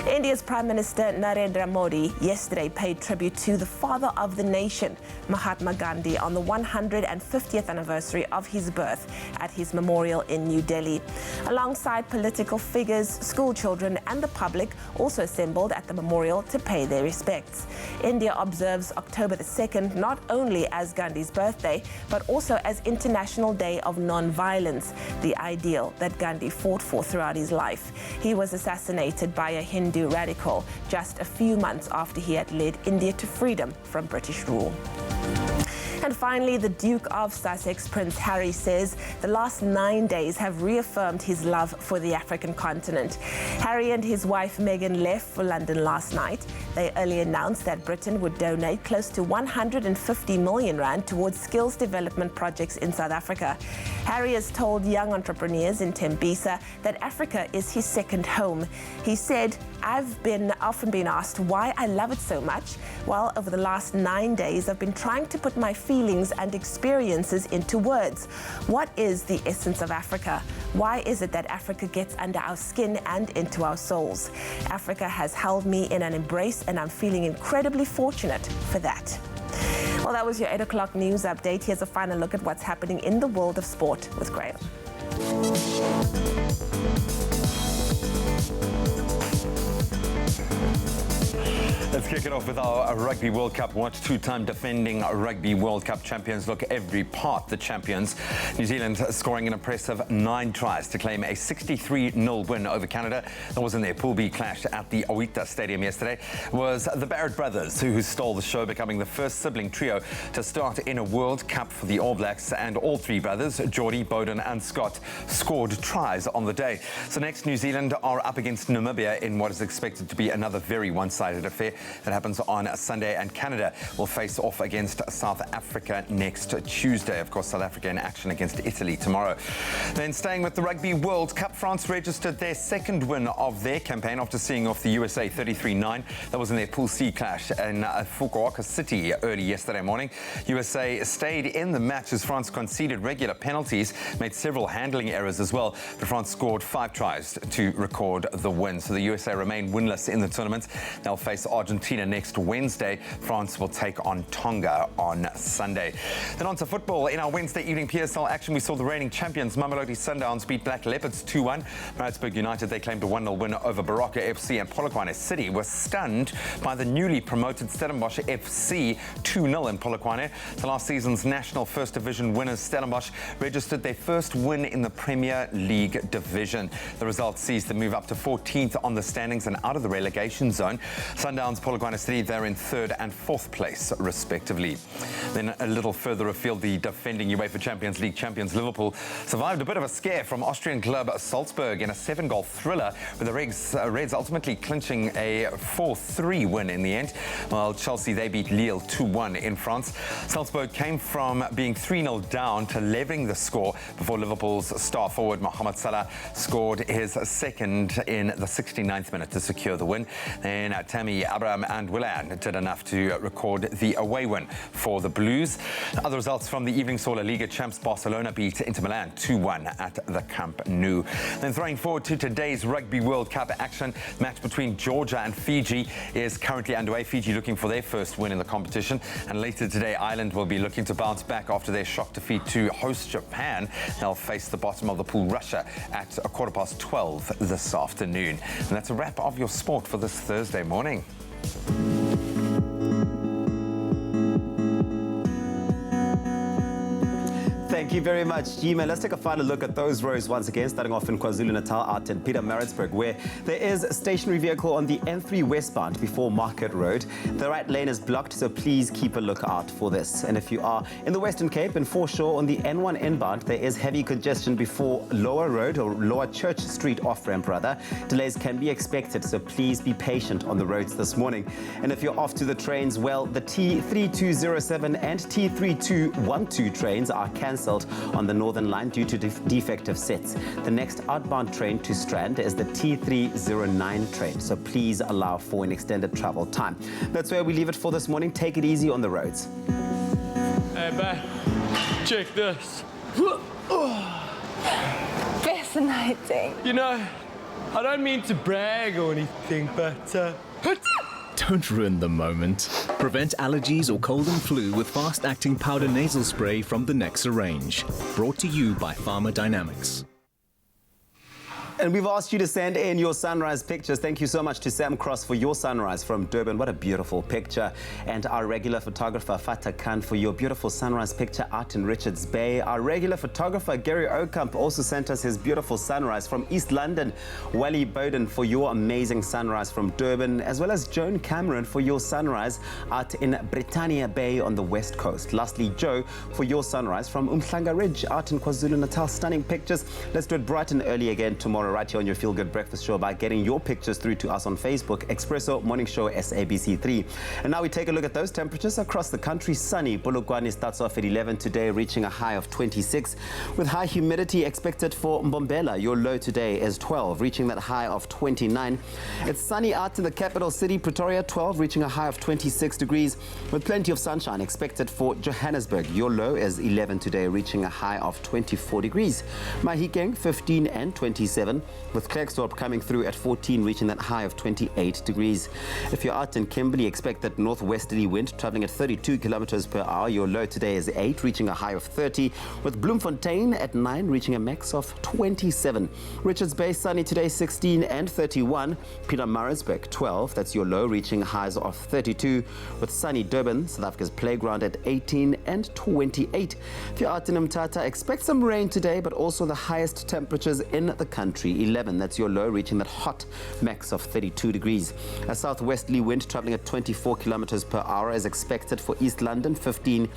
India's Prime Minister Narendra Modi yesterday paid tribute to the father of the nation, Mahatma Gandhi, on the 150th anniversary of his birth at his memorial in New Delhi. Alongside political figures, school children and the public also assembled at the memorial to pay their respects. India observes October the 2nd not only as Gandhi's birthday, but also as International Day of Non-Violence, the ideal that Gandhi fought for throughout his life. He was assassinated by a Hindu radical just a few months after he had led India to freedom from British rule. And finally, the Duke of Sussex, Prince Harry, says the last 9 days have reaffirmed his love for the African continent. Harry and his wife Meghan left for London last night. They earlier announced that Britain would donate close to 150 million rand towards skills development projects in South Africa. Harry has told young entrepreneurs in Tembisa that Africa is his second home. He said, "I've often been asked why I love it so much. Well, over the last 9 days, I've been trying to put my feelings and experiences into words. What is the essence of Africa? Why is it that Africa gets under our skin and into our souls? Africa has held me in an embrace, and I'm feeling incredibly fortunate for that." Well, that was your 8 o'clock news update. Here's a final look at what's happening in the world of sport with Graham. Let's kick it off with our Rugby World Cup watch. Two-time defending Rugby World Cup champions look every part the champions. New Zealand scoring an impressive 9 tries to claim a 63-0 win over Canada. That was in their Pool B clash at the Oita Stadium yesterday. It was the Barrett brothers who stole the show, becoming the first sibling trio to start in a World Cup for the All Blacks. And all 3 brothers, Geordie, Bowden and Scott, scored tries on the day. So next, New Zealand are up against Namibia in what is expected to be another very one-sided affair. That happens on Sunday, and Canada will face off against South Africa next Tuesday. Of course, South Africa in action against Italy tomorrow. Then staying with the Rugby World Cup, France registered their second win of their campaign after seeing off the USA 33-9. That was in their Pool C clash in Fukuoka City early yesterday morning. USA stayed in the match as France conceded regular penalties, made several handling errors as well, but France scored 5 tries to record the win. So the USA remain winless in the tournament. They'll face Argentina next Wednesday. France will take on Tonga on Sunday. Then on to football. In our Wednesday evening PSL action, we saw the reigning champions Mamelodi Sundowns beat Black Leopards 2-1. Maritzburg United, they claimed a 1-0 win over Baraka FC, and Polokwane City were stunned by the newly promoted Stellenbosch FC 2-0 in Polokwane. The last season's national first division winners Stellenbosch registered their first win in the Premier League division. The result sees them move up to 14th on the standings and out of the relegation zone. Sundowns, Polokwane City, they're in 3rd and 4th place respectively. Then a little further afield, the defending UEFA Champions League champions Liverpool survived a bit of a scare from Austrian club Salzburg in a 7-goal thriller, with the Reds ultimately clinching a 4-3 win in the end, while Chelsea, they beat Lille 2-1 in France. Salzburg came from being 3-0 down to levelling the score before Liverpool's star forward Mohamed Salah scored his second in the 69th minute to secure the win. Then Tammy Abraham and Willan did enough to record the away win for the Blues. Other results from the evening saw La Liga champs Barcelona beat Inter Milan 2-1 at the Camp Nou. Then throwing forward to today's Rugby World Cup action, match between Georgia and Fiji is currently underway. Fiji looking for their first win in the competition, and later today Ireland will be looking to bounce back after their shock defeat to host Japan. They'll face the bottom of the pool Russia at 12:15 this afternoon. And that's a wrap of your sport for this Thursday morning. Thank you very much, Jima. Let's take a final look at those roads once again, starting off in KwaZulu-Natal out in Peter Maritzburg, where there is a stationary vehicle on the N3 westbound before Market Road. The right lane is blocked, so please keep a lookout for this. And if you are in the Western Cape and foreshore on the N1 inbound, there is heavy congestion before Lower Road, or Lower Church Street off-ramp rather. Delays can be expected, so please be patient on the roads this morning. And if you're off to the trains, well, the T3207 and T3212 trains are cancelled on the Northern Line due to defective sets. The next outbound train to Strand is the T309 train, so please allow for an extended travel time. That's where we leave it for this morning. Take it easy on the roads. Hey, babe, check this. Fascinating. You know, I don't mean to brag or anything, but Don't ruin the moment. Prevent allergies or cold and flu with fast-acting powder nasal spray from the Nexa range. Brought to you by Pharma Dynamics. And we've asked you to send in your sunrise pictures. Thank you so much to Sam Cross for your sunrise from Durban. What a beautiful picture. And our regular photographer, Fatah Khan, for your beautiful sunrise picture out in Richards Bay. Our regular photographer, Gary Okamp, also sent us his beautiful sunrise from East London. Wally Bowden for your amazing sunrise from Durban, as well as Joan Cameron for your sunrise out in Britannia Bay on the west coast. Lastly, Joe for your sunrise from Umhlanga Ridge out in KwaZulu-Natal. Stunning pictures. Let's do it bright and early again tomorrow, right here on your Feel Good Breakfast Show, by getting your pictures through to us on Facebook, Expresso Morning Show SABC3. And now we take a look at those temperatures across the country. Sunny. Polokwane starts off at 11 today, reaching a high of 26, with high humidity expected for Mbombela. Your low today is 12, reaching that high of 29. It's sunny out in the capital city, Pretoria, 12, reaching a high of 26 degrees, with plenty of sunshine expected for Johannesburg. Your low is 11 today, reaching a high of 24 degrees. Mahikeng, 15 and 27, with Klerksdorp coming through at 14, reaching that high of 28 degrees. If you're out in Kimberley, expect that northwesterly wind traveling at 32 kilometers per hour. Your low today is 8, reaching a high of 30, with Bloemfontein at 9, reaching a max of 27. Richards Bay, sunny today, 16 and 31. Peter Maritzburg, 12, that's your low, reaching highs of 32, with sunny Durban, South Africa's playground, at 18 and 28. If you're out in Mthatha, expect some rain today, but also the highest temperatures in the country. country. 11, that's your low, reaching that hot max of 32 degrees. A southwesterly wind traveling at 24 kilometers per hour is expected for East London. 15,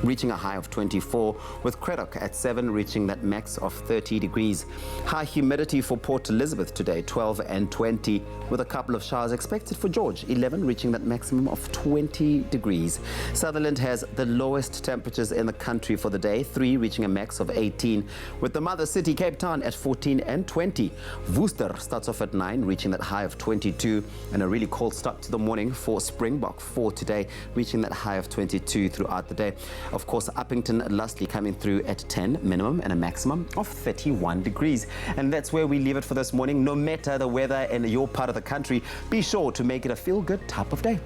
reaching a high of 24, with Craddock at 7, reaching that max of 30 degrees. High humidity for Port Elizabeth today, 12 and 20, with a couple of showers expected for George. 11, reaching that maximum of 20 degrees. Sutherland has the lowest temperatures in the country for the day, 3, reaching a max of 18, with the mother city Cape Town at 14 and 20. Worcester starts off at 9, reaching that high of 22, and a really cold start to the morning for Springbok, 4 today, reaching that high of 22 throughout the day. Of course, Uppington, Lustley coming through at 10 minimum and a maximum of 31 degrees. And that's where we leave it for this morning. No matter the weather in your part of the country, be sure to make it a feel-good type of day.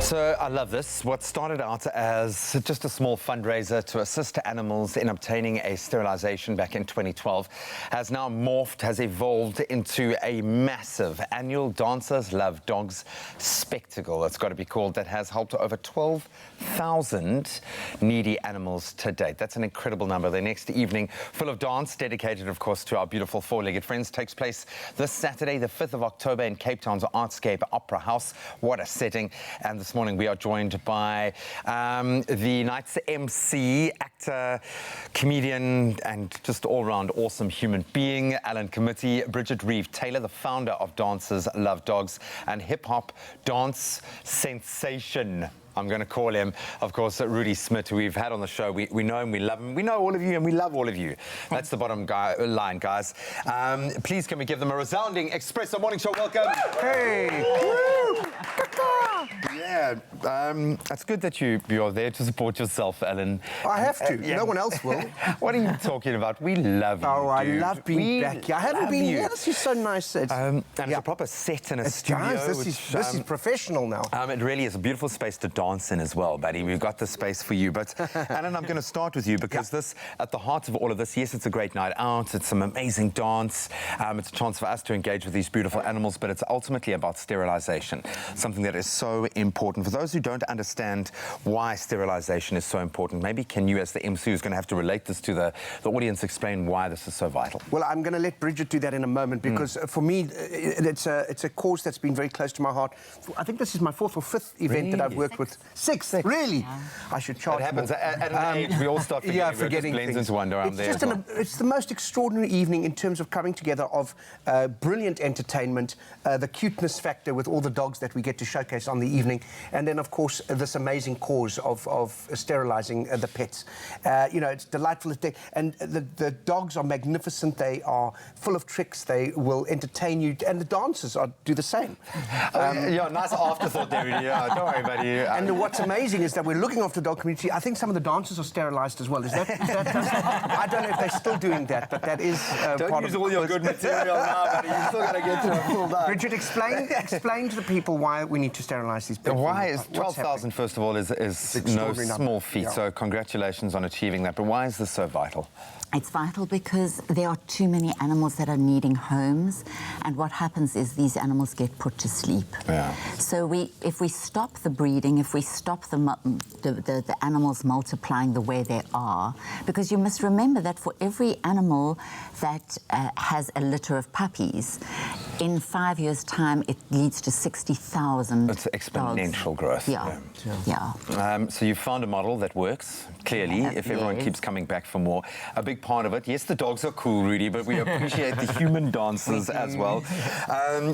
So I love this. What started out as just a small fundraiser to assist animals in obtaining a sterilization back in 2012 has now morphed, has evolved into a massive annual Dancers Love Dogs spectacle, it's got to be called, that has helped over 12,000 needy animals to date. That's an incredible number. The next evening full of dance, dedicated, of course, to our beautiful four-legged friends, takes place this Saturday, the 5th of October in Cape Town's Artscape Opera House. What a setting. And this morning we are joined by the night's MC, actor, comedian, and just all-round awesome human being, Alan Committee, Bridget Reeve-Taylor, the founder of Dancers Love Dogs, and hip-hop dance sensation, I'm going to call him, of course, Rudy Smith, who we've had on the show. We know him, we love him. We know all of you, and we love all of you. That's the bottom line, guys. Please, can we give them a resounding Expresso Morning Show welcome? Hey! Yeah, it's good that you're there to support yourself, Alan. I have to. No one else will. What are you talking about? We love you. Oh, I love being back here. I haven't been here. This is so nice. And it's a proper set and a studio. Guys, this is professional now. It really is a beautiful space to dance in as well, buddy. We've got the space for you. But Alan, I'm going to start with you because this, at the heart of all of this, yes, it's a great night out. It's some amazing dance. It's a chance for us to engage with these beautiful animals, but it's ultimately about sterilization, something that is so important. For those who don't understand why sterilization is so important, maybe can you, as the MC who's going to have to relate this to the audience, explain why this is so vital? Well, I'm going to let Bridget do that in a moment because for me, it's a cause that's been very close to my heart. I think this is my 4th or 5th event that I've worked with. 6th, really? Yeah. I should charge more. It happens at an age, we all start forgetting blends into one around there. It's the most extraordinary evening in terms of coming together of brilliant entertainment, the cuteness factor with all the dogs that we get to showcase on the evening, and then, of course, this amazing cause of sterilizing the pets. You know, it's delightful. And the dogs are magnificent. They are full of tricks. They will entertain you, and the dancers do the same. Yeah, nice afterthought there. Yeah, don't worry, buddy. And what's amazing is that we're looking after the dog community. I think some of the dancers are sterilized as well. Is that I don't know if they're still doing that, but that is don't use all your good material now, buddy. You still got to get to a full day. Bridget, explain to the people why we need to sterilize these pets. Why is 12,000, first of all, is no small feat. So congratulations on achieving that. But why is this so vital? It's vital because there are too many animals that are needing homes, and what happens is these animals get put to sleep. Yeah. So if we stop the breeding, if we stop the animals multiplying the way they are, because you must remember that for every animal that has a litter of puppies, in 5 years' time, it leads to 60,000 It's exponential growth. Yeah. So you found a model that works, clearly, if everyone keeps coming back for more. A big part of it, yes, the dogs are cool, Rudy, but we appreciate the human dancers as well.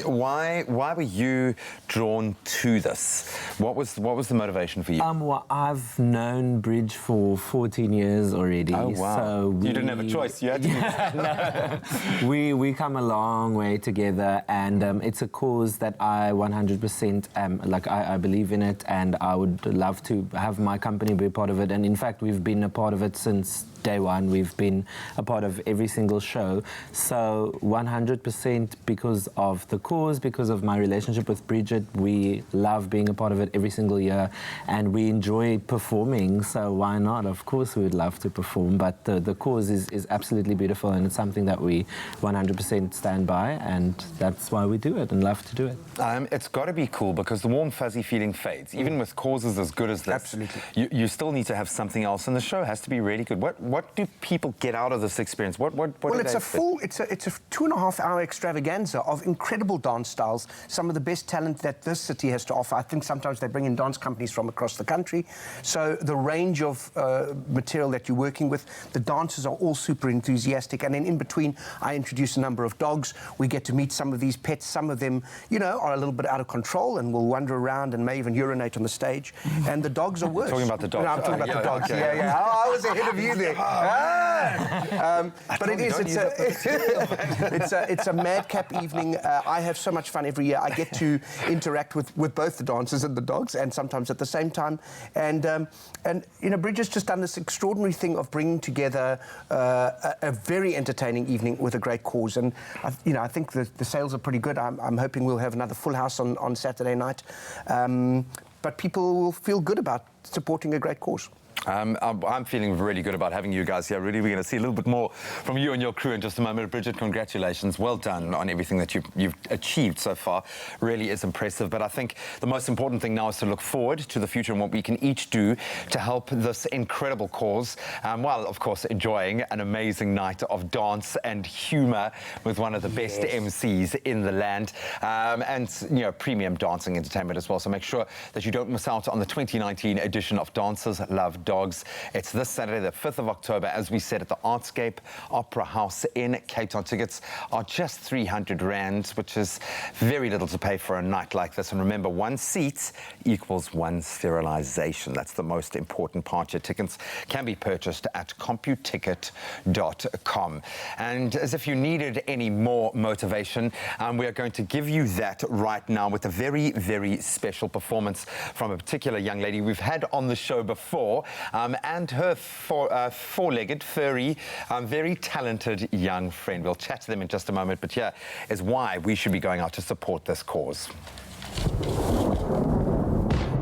Why were you drawn to this? What was the motivation for you? Well, I've known Bridge for 14 years already. Oh, wow. So you didn't have a choice, you had to. We come a long way together, and it's a cause that I 100% I believe in it, and I would love to have my company be a part of it. And in fact, we've been a part of it since day one. We've been a part of every single show. So 100% because of the cause, because of my relationship with Bridget, we love being a part of it every single year, and we enjoy performing. So why not? Of course we would love to perform, but the cause is absolutely beautiful, and it's something that we 100% stand by, and that's why we do it and love to do it. It's got to be cool because the warm fuzzy feeling fades. Even with causes as good as this, absolutely, you still need to have something else, and the show has to be really good. What what do people get out of this experience? What well, do it's they a full, it's a 2.5-hour extravaganza of incredible dance styles, some of the best talent that this city has to offer. I think sometimes they bring in dance companies from across the country. So the range of material that you're working with, the dancers are all super enthusiastic. And then in between, I introduce a number of dogs. We get to meet some of these pets. Some of them, you know, are a little bit out of control and will wander around and may even urinate on the stage. And the dogs are worse. Talking about the dogs. No, I'm talking about the dogs. Okay. Yeah. I was ahead of you there. But it is. It's a madcap evening. I have so much fun every year. I get to interact with both the dancers and the dogs, and sometimes at the same time. And you know, Bridget's just done this extraordinary thing of bringing together a very entertaining evening with a great cause. And you know, I think the sales are pretty good. I'm hoping we'll have another full house on Saturday night. But people will feel good about supporting a great cause. I'm feeling really good about having you guys here. Really, we're going to see a little bit more from you and your crew in just a moment. Bridget, congratulations. Well done on everything that you've achieved so far. Really is impressive. But I think the most important thing now is to look forward to the future and what we can each do to help this incredible cause, while, of course, enjoying an amazing night of dance and humour with one of the best MCs in the land, and, you know, premium dancing entertainment as well. So make sure that you don't miss out on the 2019 edition of Dancers Love Dogs. It's this Saturday, the 5th of October, as we said, at the Artscape Opera House in Cape Town. Tickets are just 300 Rand, which is very little to pay for a night like this. And remember, one seat equals one sterilisation. That's the most important part. Your tickets can be purchased at computicket.com. And as if you needed any more motivation, we are going to give you that right now with a very, very special performance from a particular young lady we've had on the show before. And her four-legged, furry, very talented young friend. We'll chat to them in just a moment, but here is why we should be going out to support this cause.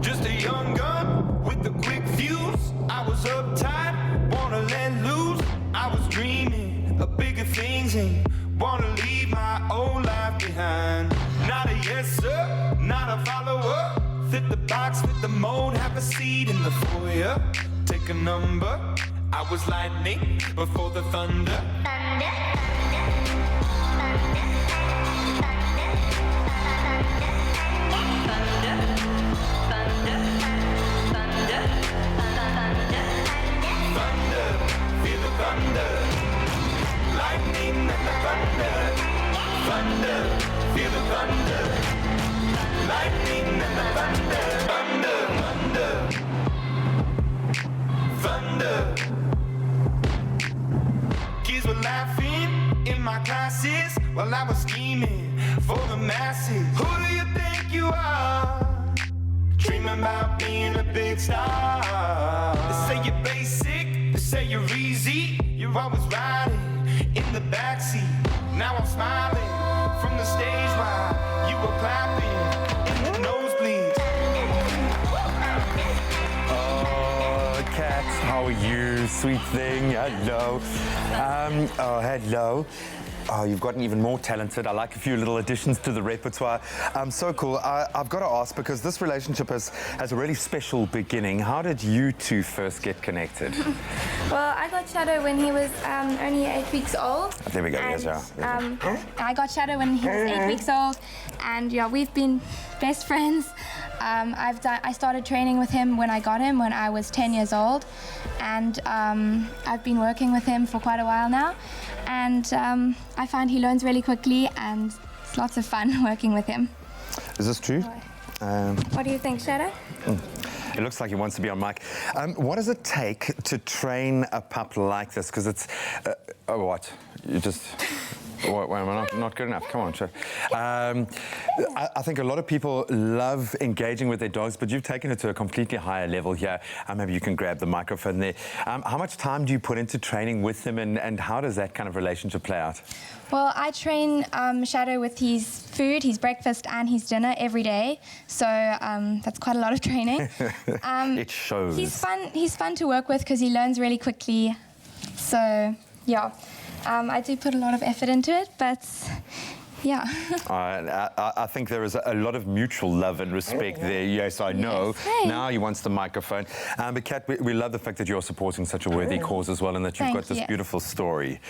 Just a young gun with a quick fuse. I was uptight, wanna let loose. I was dreaming of bigger things and wanna leave my old life behind. Not a yes sir, not a follower. Fit the box, fit the mold, have a seat in the foyer. Take a number. I was lightning before the thunder. Thunder, feel the thunder. Lightning and the thunder. Thunder, feel the thunder. Lightning and the thunder. Thunder, thunder. Thunder. Kids were laughing in my classes while I was scheming for the masses. Who do you think you are? Dreaming about being a big star. They say you're basic, they say you're easy. You're always riding in the backseat. Now I'm smiling from the stage while you were clapping in the nosebleeds. Oh, Kat, how are you, sweet thing? Hello. Oh, hello. Oh, you've gotten even more talented. I like a few little additions to the repertoire. So cool. I've got to ask, because this relationship has a really special beginning. How did you two first get connected? Well, I got Shadow when he was only 8 weeks old. There we go. And, Yes, I got Shadow when he was 8 weeks old, and yeah, we've been best friends. I started training with him when I got him when I was 10 years old, and I've been working with him for quite a while now, and I find he learns really quickly, and it's lots of fun working with him. Is this true? What do you think, Shadow? It looks like he wants to be on mic. What does it take to train a pup like this? Because it's... oh, what? You just... Wait, am I not good enough? Come on, Chef. I think a lot of people love engaging with their dogs, but you've taken it to a completely higher level here. Maybe you can grab the microphone there. How much time do you put into training with them, and how does that kind of relationship play out? Well, I train Shadow with his food, his breakfast and his dinner every day. So that's quite a lot of training. It shows. He's fun to work with because he learns really quickly. So, yeah. I do put a lot of effort into it, but Yeah. I think there is a lot of mutual love and respect there. Yes, I know. Yes. Hey. Now he wants the microphone. But Kat, we love the fact that you're supporting such a worthy cause as well, and that you've Thank got this you. beautiful story.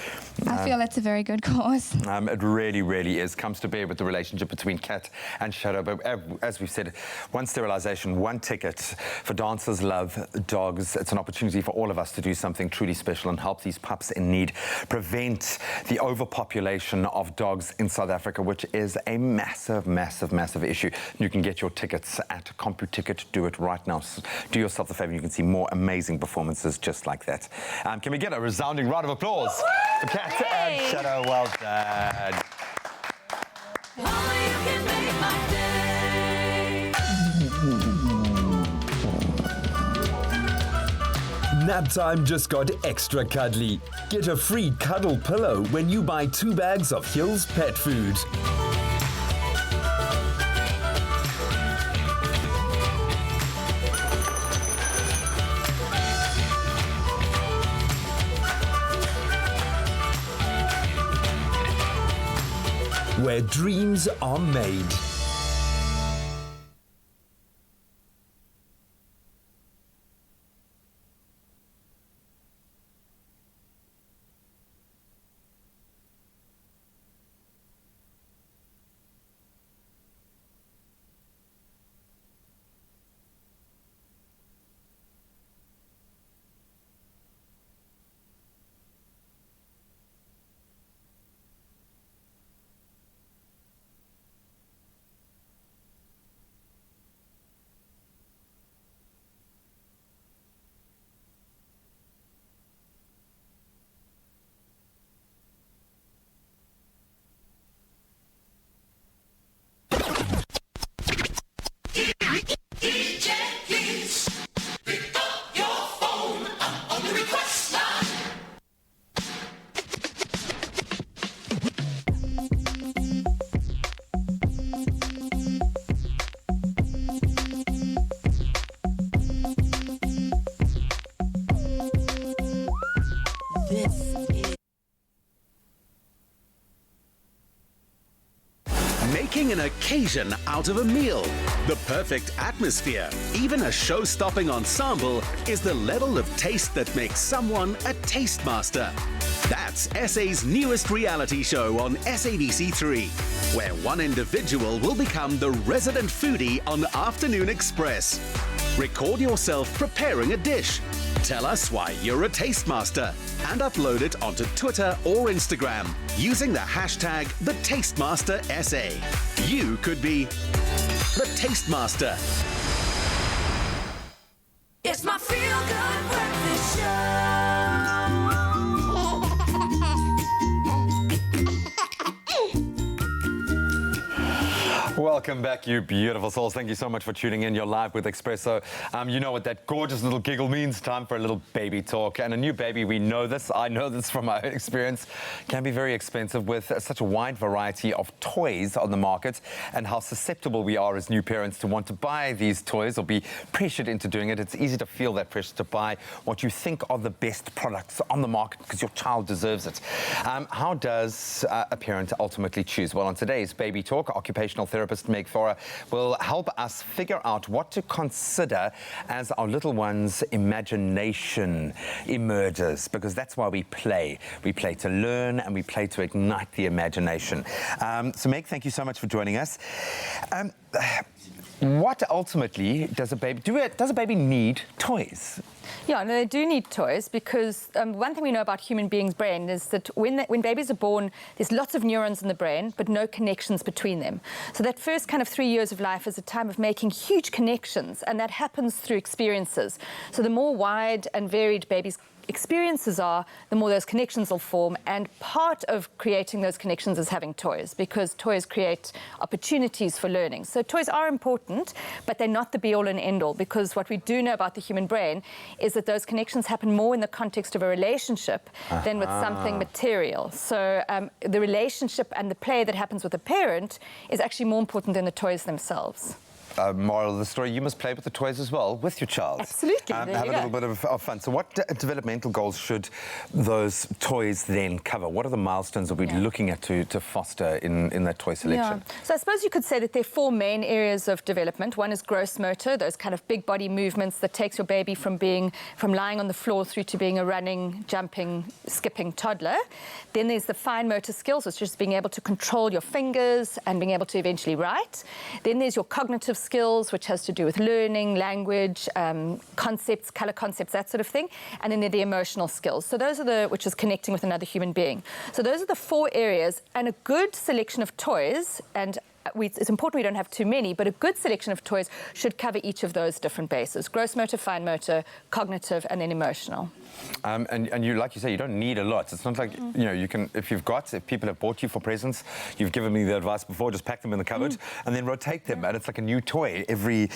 I feel it's a very good cause. It really, really is. Comes to bear with the relationship between Kat and Shadow. But as we've said, one sterilisation, one ticket for Dancers Love Dogs. It's an opportunity for all of us to do something truly special and help these pups in need, prevent the overpopulation of dogs in South Africa, which is a massive, massive, massive issue. You can get your tickets at CompuTicket. Do it right now. Do yourself the favour. You can see more amazing performances just like that. Can we get a resounding round of applause for Kat and Shadow? Well done. Nap time just got extra cuddly. Get a free cuddle pillow when you buy 2 bags of Hill's pet food. Where dreams are made. Making an occasion out of a meal. The perfect atmosphere, even a show-stopping ensemble, is the level of taste that makes someone a taste master. That's SA's newest reality show on SABC3, where one individual will become the resident foodie on Afternoon Express. Record yourself preparing a dish. Tell us why you're a taste master and upload it onto Twitter or Instagram using the hashtag #TasteMasterSA. You could be the Taste Master. It's my feel-good breakfast show. Welcome back, you beautiful souls. Thank you so much for tuning in. You're live with Expresso. You know what that gorgeous little giggle means. Time for a little baby talk. And a new baby, we know this, I know this from my own experience, can be very expensive with such a wide variety of toys on the market, and how susceptible we are as new parents to want to buy these toys or be pressured into doing it. It's easy to feel that pressure to buy what you think are the best products on the market because your child deserves it. How does a parent ultimately choose? Well, on today's Baby Talk, occupational therapist Meg Thora will help us figure out what to consider as our little one's imagination emerges, because that's why we play. We play to learn and we play to ignite the imagination. So Meg, thank you so much for joining us. What ultimately does a baby do? Does a baby need toys? Yeah, no, they do need toys because one thing we know about human beings' brain is that when babies are born, there's lots of neurons in the brain, but no connections between them. So that first kind of 3 years of life is a time of making huge connections, and that happens through experiences. So the more wide and varied babies' experiences are, the more those connections will form, and part of creating those connections is having toys, because toys create opportunities for learning. So toys are important, but they're not the be-all and end-all, because what we do know about the human brain is that those connections happen more in the context of a relationship than with something material. So the relationship and the play that happens with a parent is actually more important than the toys themselves. moral of the story, you must play with the toys as well, with your child. Absolutely. Have a little bit of fun. So what developmental goals should those toys then cover? What are the milestones that we're looking at to foster in that toy selection? Yeah. So I suppose you could say that there are 4 main areas of development. One is gross motor, those kind of big body movements that takes your baby from lying on the floor through to being a running, jumping, skipping toddler. Then there's the fine motor skills, which is just being able to control your fingers and being able to eventually write. Then there's your cognitive skills, which has to do with learning, language, concepts, color concepts, that sort of thing. And then there are the emotional skills. So those are which is connecting with another human being. So those are the 4 areas, and a good selection of toys, and it's important we don't have too many, but a good selection of toys should cover each of those different bases: gross motor, fine motor, cognitive, and then emotional. And you, like you say, you don't need a lot. It's not like, you know, you can, if people have bought you for presents, you've given me the advice before, just pack them in the cupboard and then rotate them, and it's like a new toy every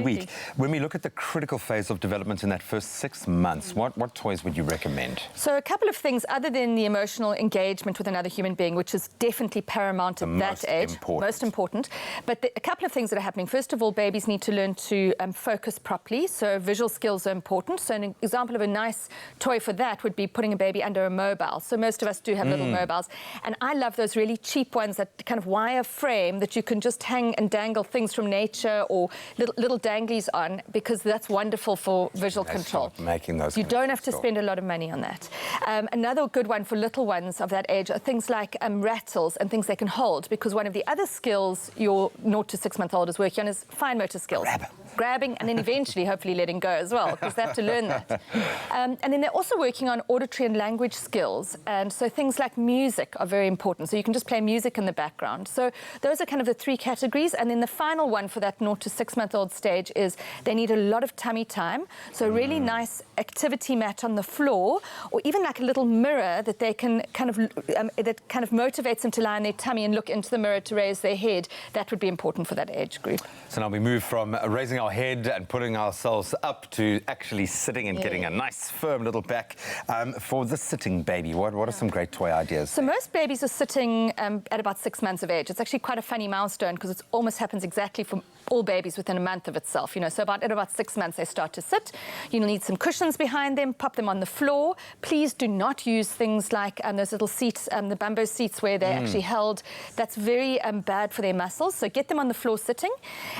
week. When we look at the critical phase of development in that first 6 months, what toys would you recommend? So a couple of things other than the emotional engagement with another human being, which is definitely paramount at that age. Most important. But a couple of things that are happening. First of all, babies need to learn to focus properly. So visual skills are important. So an example of a nice toy for that would be putting a baby under a mobile. So most of us do have little mobiles. And I love those really cheap ones, that kind of wire frame that you can just hang and dangle things from nature or little danglies on, because that's wonderful for visual control. Making those. You don't have to spend a lot of money on that. Another good one for little ones of that age are things like rattles and things they can hold, because one of the other skills your 0 to 6 month old is working on is fine motor skills. Grabbing and then eventually hopefully letting go as well, because they have to learn that. And then they're also working on auditory and language skills, and so things like music are very important. So you can just play music in the background. So those are kind of the 3 categories. And then the final one for that 0 to 6 month old stage is they need a lot of tummy time. So a really nice activity mat on the floor, or even like a little mirror that they can that kind of motivates them to lie on their tummy and look into the mirror to raise their head. That would be important for that age group. So now we move from raising our head and putting ourselves up to actually sitting and getting a nice firm little back. For the sitting baby, what are some great toy ideas? So most babies are sitting at about 6 months of age. It's actually quite a funny milestone, because it almost happens exactly for all babies within a month of itself. You know, so at about 6 months they start to sit. You'll need some cushions behind them, pop them on the floor. Please do not use things like those little seats, the bamboo seats where they're actually held. That's very bad for their muscles. So get them on the floor sitting.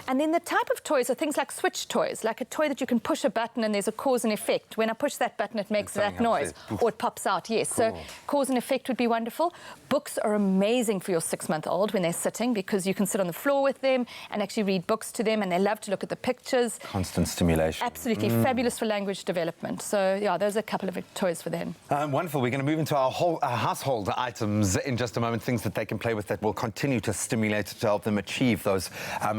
And then the type of toys are things like switch toys, like a toy that you can push a button and there's a cause and effect. When I push that button, it makes that noise, or it pops out. Yes. Cool. So cause and effect would be wonderful. Books are amazing for your 6 month old when they're sitting, because you can sit on the floor with them and actually read books to them, and they love to look at the pictures. Constant stimulation. Absolutely. Fabulous for language development. So yeah, those are a couple of toys for them. Wonderful. We're going to move into our household items in just a moment, things that they can play with that will continue to stimulate to help them achieve those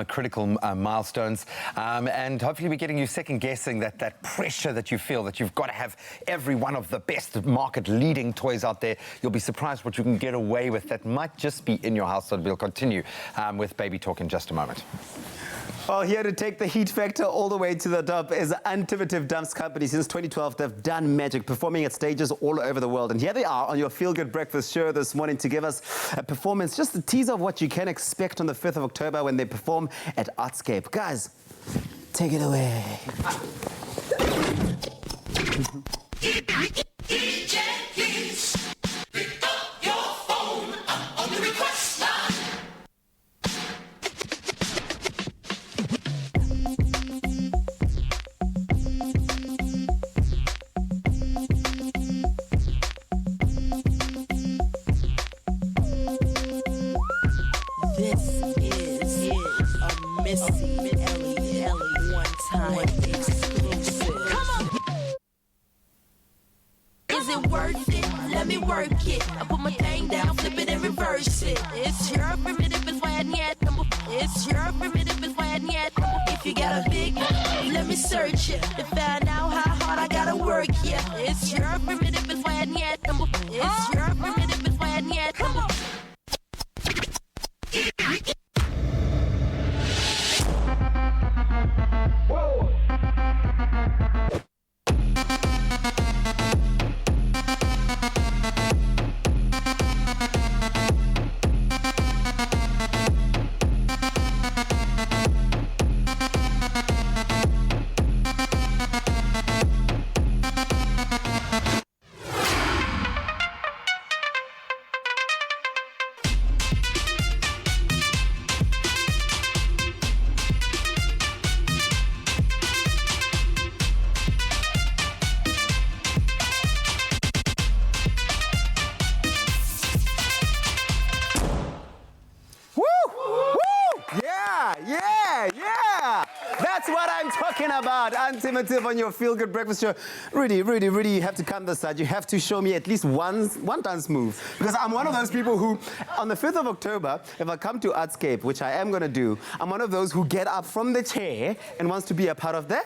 critical milestones. And hopefully we're getting you second guessing that pressure that you feel that you've got to have every one of the best market leading toys out there. You'll be surprised what you can get away with that might just be in your household. We'll continue with Baby Talk in just a moment. Well, here to take the heat factor all the way to the top is Intuitive Dumps Company. Since 2012, they've done magic, performing at stages all over the world. And here they are on your Feel Good Breakfast show this morning to give us a performance, just a teaser of what you can expect on the 5th of October when they perform at Artscape. Guys, take it away. DJ, please pick up your phone on the request line. This is a Missy Ellie one-time exclusive. Come on! Is it worth it? Let me work it. I put my thing down, flip it and reverse it. It's your primitive is why I need. It's your primitive is why I need. If you got a big, let me search it to find out how hard I gotta work. Yeah, it's your primitive is why I need. It's your primitive is why I need. Come on. I'm talking about. Ultimate on your Feel Good Breakfast Show. Rudy, you have to come this side. You have to show me at least one dance move. Because I'm one of those people who, on the 5th of October, if I come to Artscape, which I am going to do, I'm one of those who get up from the chair and wants to be a part of the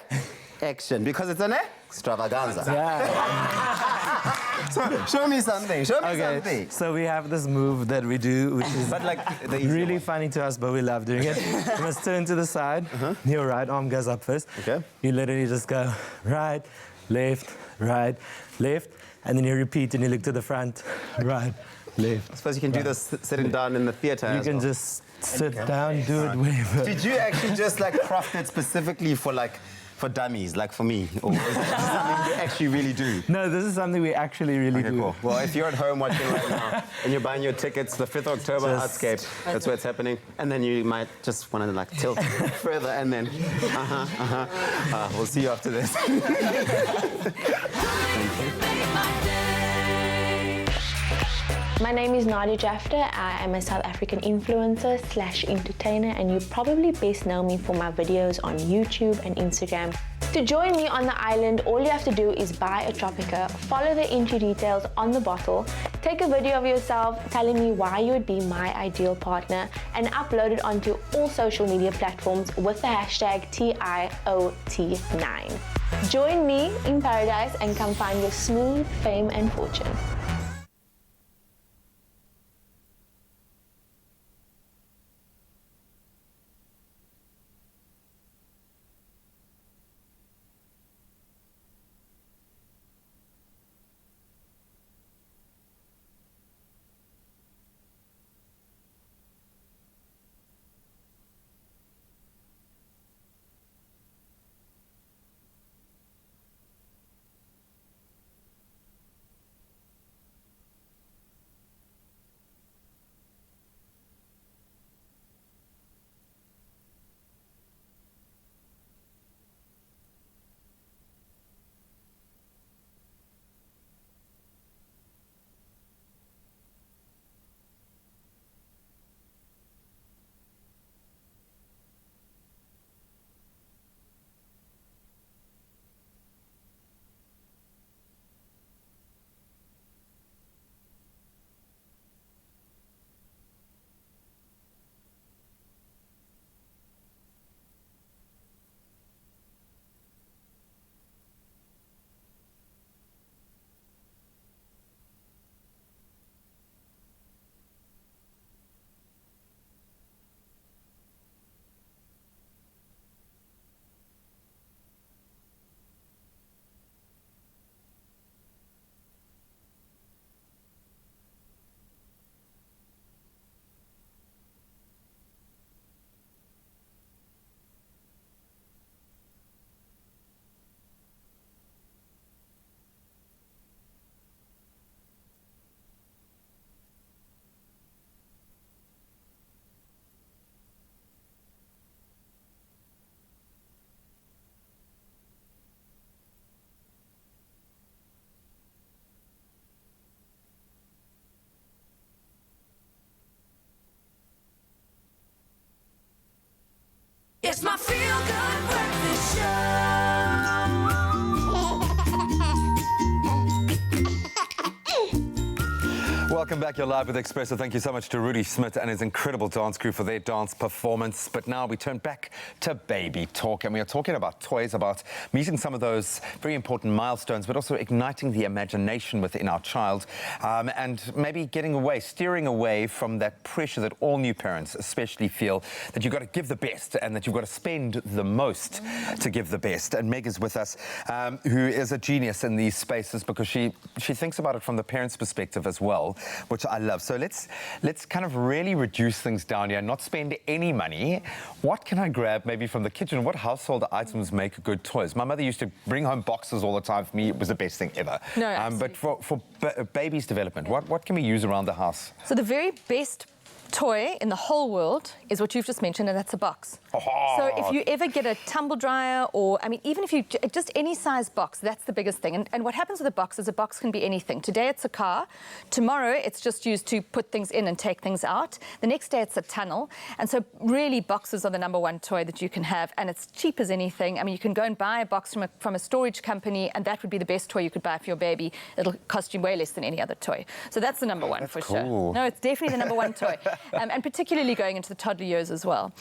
action. Because it's an extravaganza. Yeah. So show me something. Something. So we have this move that we do, which is really funny to us, but we love doing it. You must turn to the side. Your right arm goes up first. Okay. You literally just go right, left, and then you repeat and you look to the front, right, left. I suppose you can do this sitting down in the theatre. You can just sit down, do it wherever. Did you actually just like craft it specifically for dummies, like for me? Or is it something you actually really do? No, this is something we actually really do. Cool. Well, if you're at home watching right now and you're buying your tickets, the 5th of October Artscape, that's where it's happening. And then you might just want to like tilt further and then, we'll see you after this. My name is Nadia Jafta. I am a South African influencer / entertainer, and you probably best know me for my videos on YouTube and Instagram. To join me on the island, all you have to do is buy a Tropica, follow the entry details on the bottle, take a video of yourself telling me why you would be my ideal partner, and upload it onto all social media platforms with the hashtag TIOT9. Join me in paradise and come find your smooth fame and fortune. It's my Feel Good Breakfast Show. Welcome back. You're live with Expresso. Thank you so much to Rudy Smith and his incredible dance crew for their dance performance. But now we turn back to baby talk, and we are talking about toys, about meeting some of those very important milestones, but also igniting the imagination within our child, and maybe steering away from that pressure that all new parents especially feel, that you've got to give the best and that you've got to spend the most to give the best. And Meg is with us, who is a genius in these spaces because she thinks about it from the parent's perspective as well, which I love. So let's kind of really reduce things down here and not spend any money. What can I grab maybe from the kitchen? What household items make good toys? My mother used to bring home boxes all the time. For me, it was the best thing ever. No, but for baby's development, what can we use around the house? So the very best toy in the whole world is what you've just mentioned, and that's a box. So if you ever get a tumble dryer, or, I mean, even if you, just any size box, that's the biggest thing. And what happens with a box is a box can be anything. Today it's a car. Tomorrow it's just used to put things in and take things out. The next day it's a tunnel. And so really boxes are the #1 toy that you can have, and it's cheap as anything. I mean, you can go and buy a box from a storage company, and that would be the best toy you could buy for your baby. It'll cost you way less than any other toy. So that's the #1 for sure. No, it's definitely the #1 toy. And particularly going into the toddler years as well.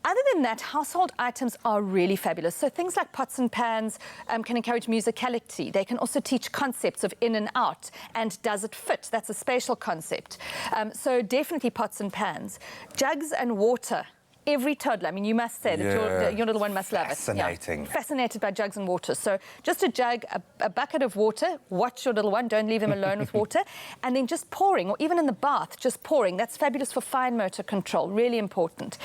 Other than that, household items are really fabulous. So things like pots and pans can encourage musicality. They can also teach concepts of in and out, and does it fit? That's a spatial concept. So definitely pots and pans. Jugs and water. Every toddler, I mean, you must say that your little one must love it. Fascinating. Yeah. Fascinated by jugs and water. So just a jug, a bucket of water, watch your little one, don't leave him alone with water, and then just pouring, or even in the bath, just pouring. That's fabulous for fine motor control, really important.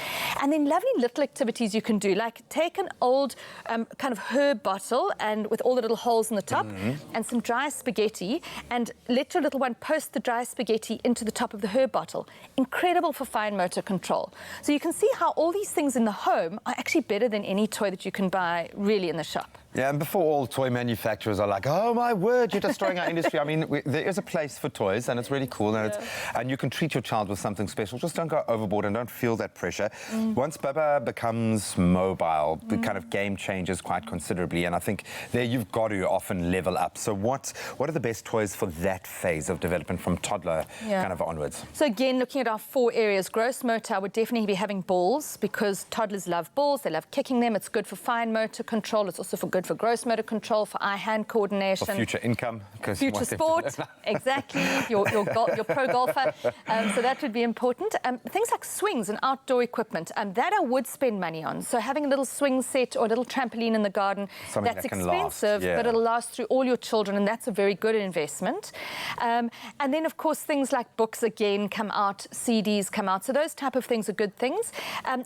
And then lovely little activities you can do, like take an old kind of herb bottle, and with all the little holes in the top, and some dry spaghetti, and let your little one post the dry spaghetti into the top of the herb bottle. Incredible for fine motor control. So you can see how all these things in the home are actually better than any toy that you can buy really in the shop. Yeah, and before all toy manufacturers are like, oh my word, you're destroying our industry. I mean, there is a place for toys, and it's really cool, and, and you can treat your child with something special. Just don't go overboard and don't feel that pressure. Once Baba becomes mobile, the kind of game changes quite considerably, and I think there you've got to often level up. So what are the best toys for that phase of development from toddler kind of onwards? So again, looking at our 4 areas, gross motor, I would definitely be having balls, because toddlers love balls, they love kicking them. It's good for fine motor control. It's also good for gross motor control, for eye-hand coordination. For future income. Future sport, exactly, your pro golfer. So that would be important. Things like swings and outdoor equipment, that I would spend money on. So having a little swing set or a little trampoline in the garden, that's expensive, but it'll last through all your children, and that's a very good investment. And then, of course, things like books, again, come out, CDs come out. So those type of things are good things.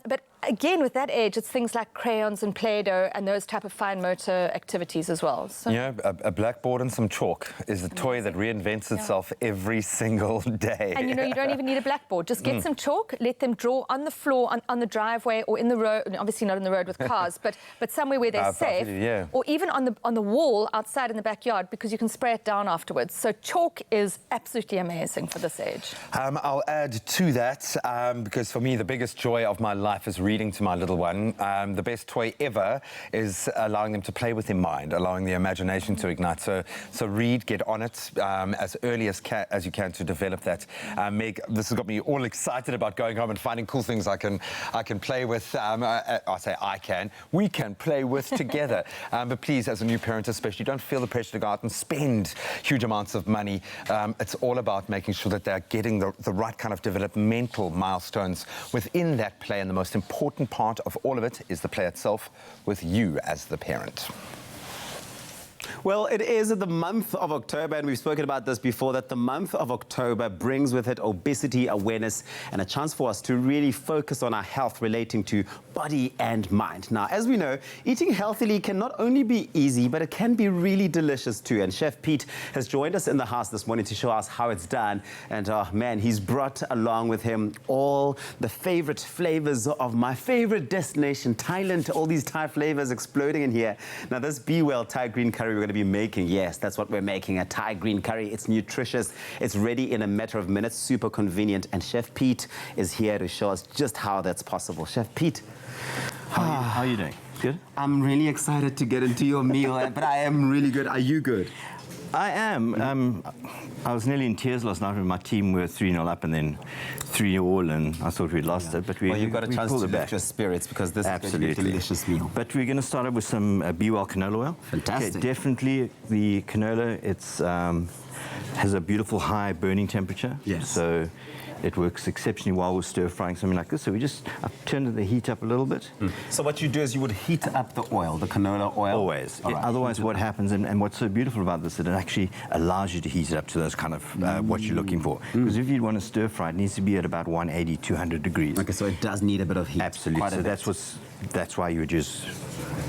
But again, with that age, it's things like crayons and Play-Doh and those type of fine motor activities as well. So. Yeah, a blackboard and some chalk is a toy that reinvents itself every single day. And you know, you don't even need a blackboard. Just get some chalk, let them draw on the floor, on the driveway, or in the road. Obviously not in the road with cars, but somewhere where they're safe. Or even on the wall outside in the backyard, because you can spray it down afterwards. So chalk is absolutely amazing for this age. I'll add to that, because for me, the biggest joy of my life is reading to my little one. The best toy ever is allowing them to play with their mind, allowing their imagination to ignite. So read, get on it as early as you can to develop that. Meg, this has got me all excited about going home and finding cool things I can play with. We can play with together. But please, as a new parent especially, don't feel the pressure to go out and spend huge amounts of money. It's all about making sure that they're getting the right kind of developmental milestones within that play, and the most important part of all of it is the play itself, with you as the parent. Well, it is the month of October, and we've spoken about this before, that the month of October brings with it obesity awareness and a chance for us to really focus on our health relating to body and mind. Now, as we know, eating healthily can not only be easy, but it can be really delicious too. And Chef Pete has joined us in the house this morning to show us how it's done. And oh man, he's brought along with him all the favorite flavors of my favorite destination, Thailand. All these Thai flavors exploding in here. Now, this Be Well Thai green curry we're going to be making, yes, that's what we're making, a Thai green curry. It's nutritious, it's ready in a matter of minutes, super convenient, and Chef Pete is here to show us just how that's possible. Chef Pete, how are you doing? Good? I'm really excited to get into your meal, but I am really good. Are you good? I am. I was nearly in tears last night when my team were 3-0 up and then 3-all, and I thought we'd lost it. But you've got a chance to lift your spirits, because this is going to be a delicious meal. But we're going to start off with some Be Well canola oil. Fantastic. Okay, definitely the canola, it's has a beautiful high burning temperature. Yes. So it works exceptionally well with stir-frying something like this. So I've turned the heat up a little bit. So what you do is you would heat up the oil, the canola oil? Always. All right. Otherwise, what happens, and what's so beautiful about this, is that it actually allows you to heat it up to those kind of what you're looking for. Because if you want to stir-fry, it needs to be at about 180, 200 degrees. Okay, so it does need a bit of heat. Absolutely. So that's why you would just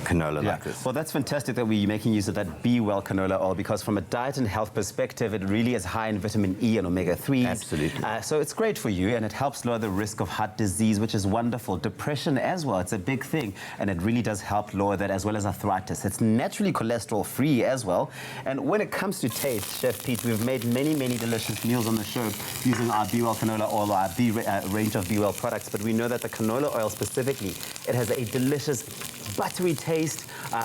canola like this. Well, that's fantastic that we're making use of that Be Well canola oil, because from a diet and health perspective, it really is high in vitamin E and omega-3s. Absolutely. So it's great for you, and it helps lower the risk of heart disease, which is wonderful. Depression as well, it's a big thing, and it really does help lower that, as well as arthritis. It's naturally cholesterol-free as well. And when it comes to taste, Chef Pete, we've made many, many delicious meals on the show using our Be Well canola oil, our range of Be Well products, but we know that the canola oil specifically, it has a delicious buttery taste,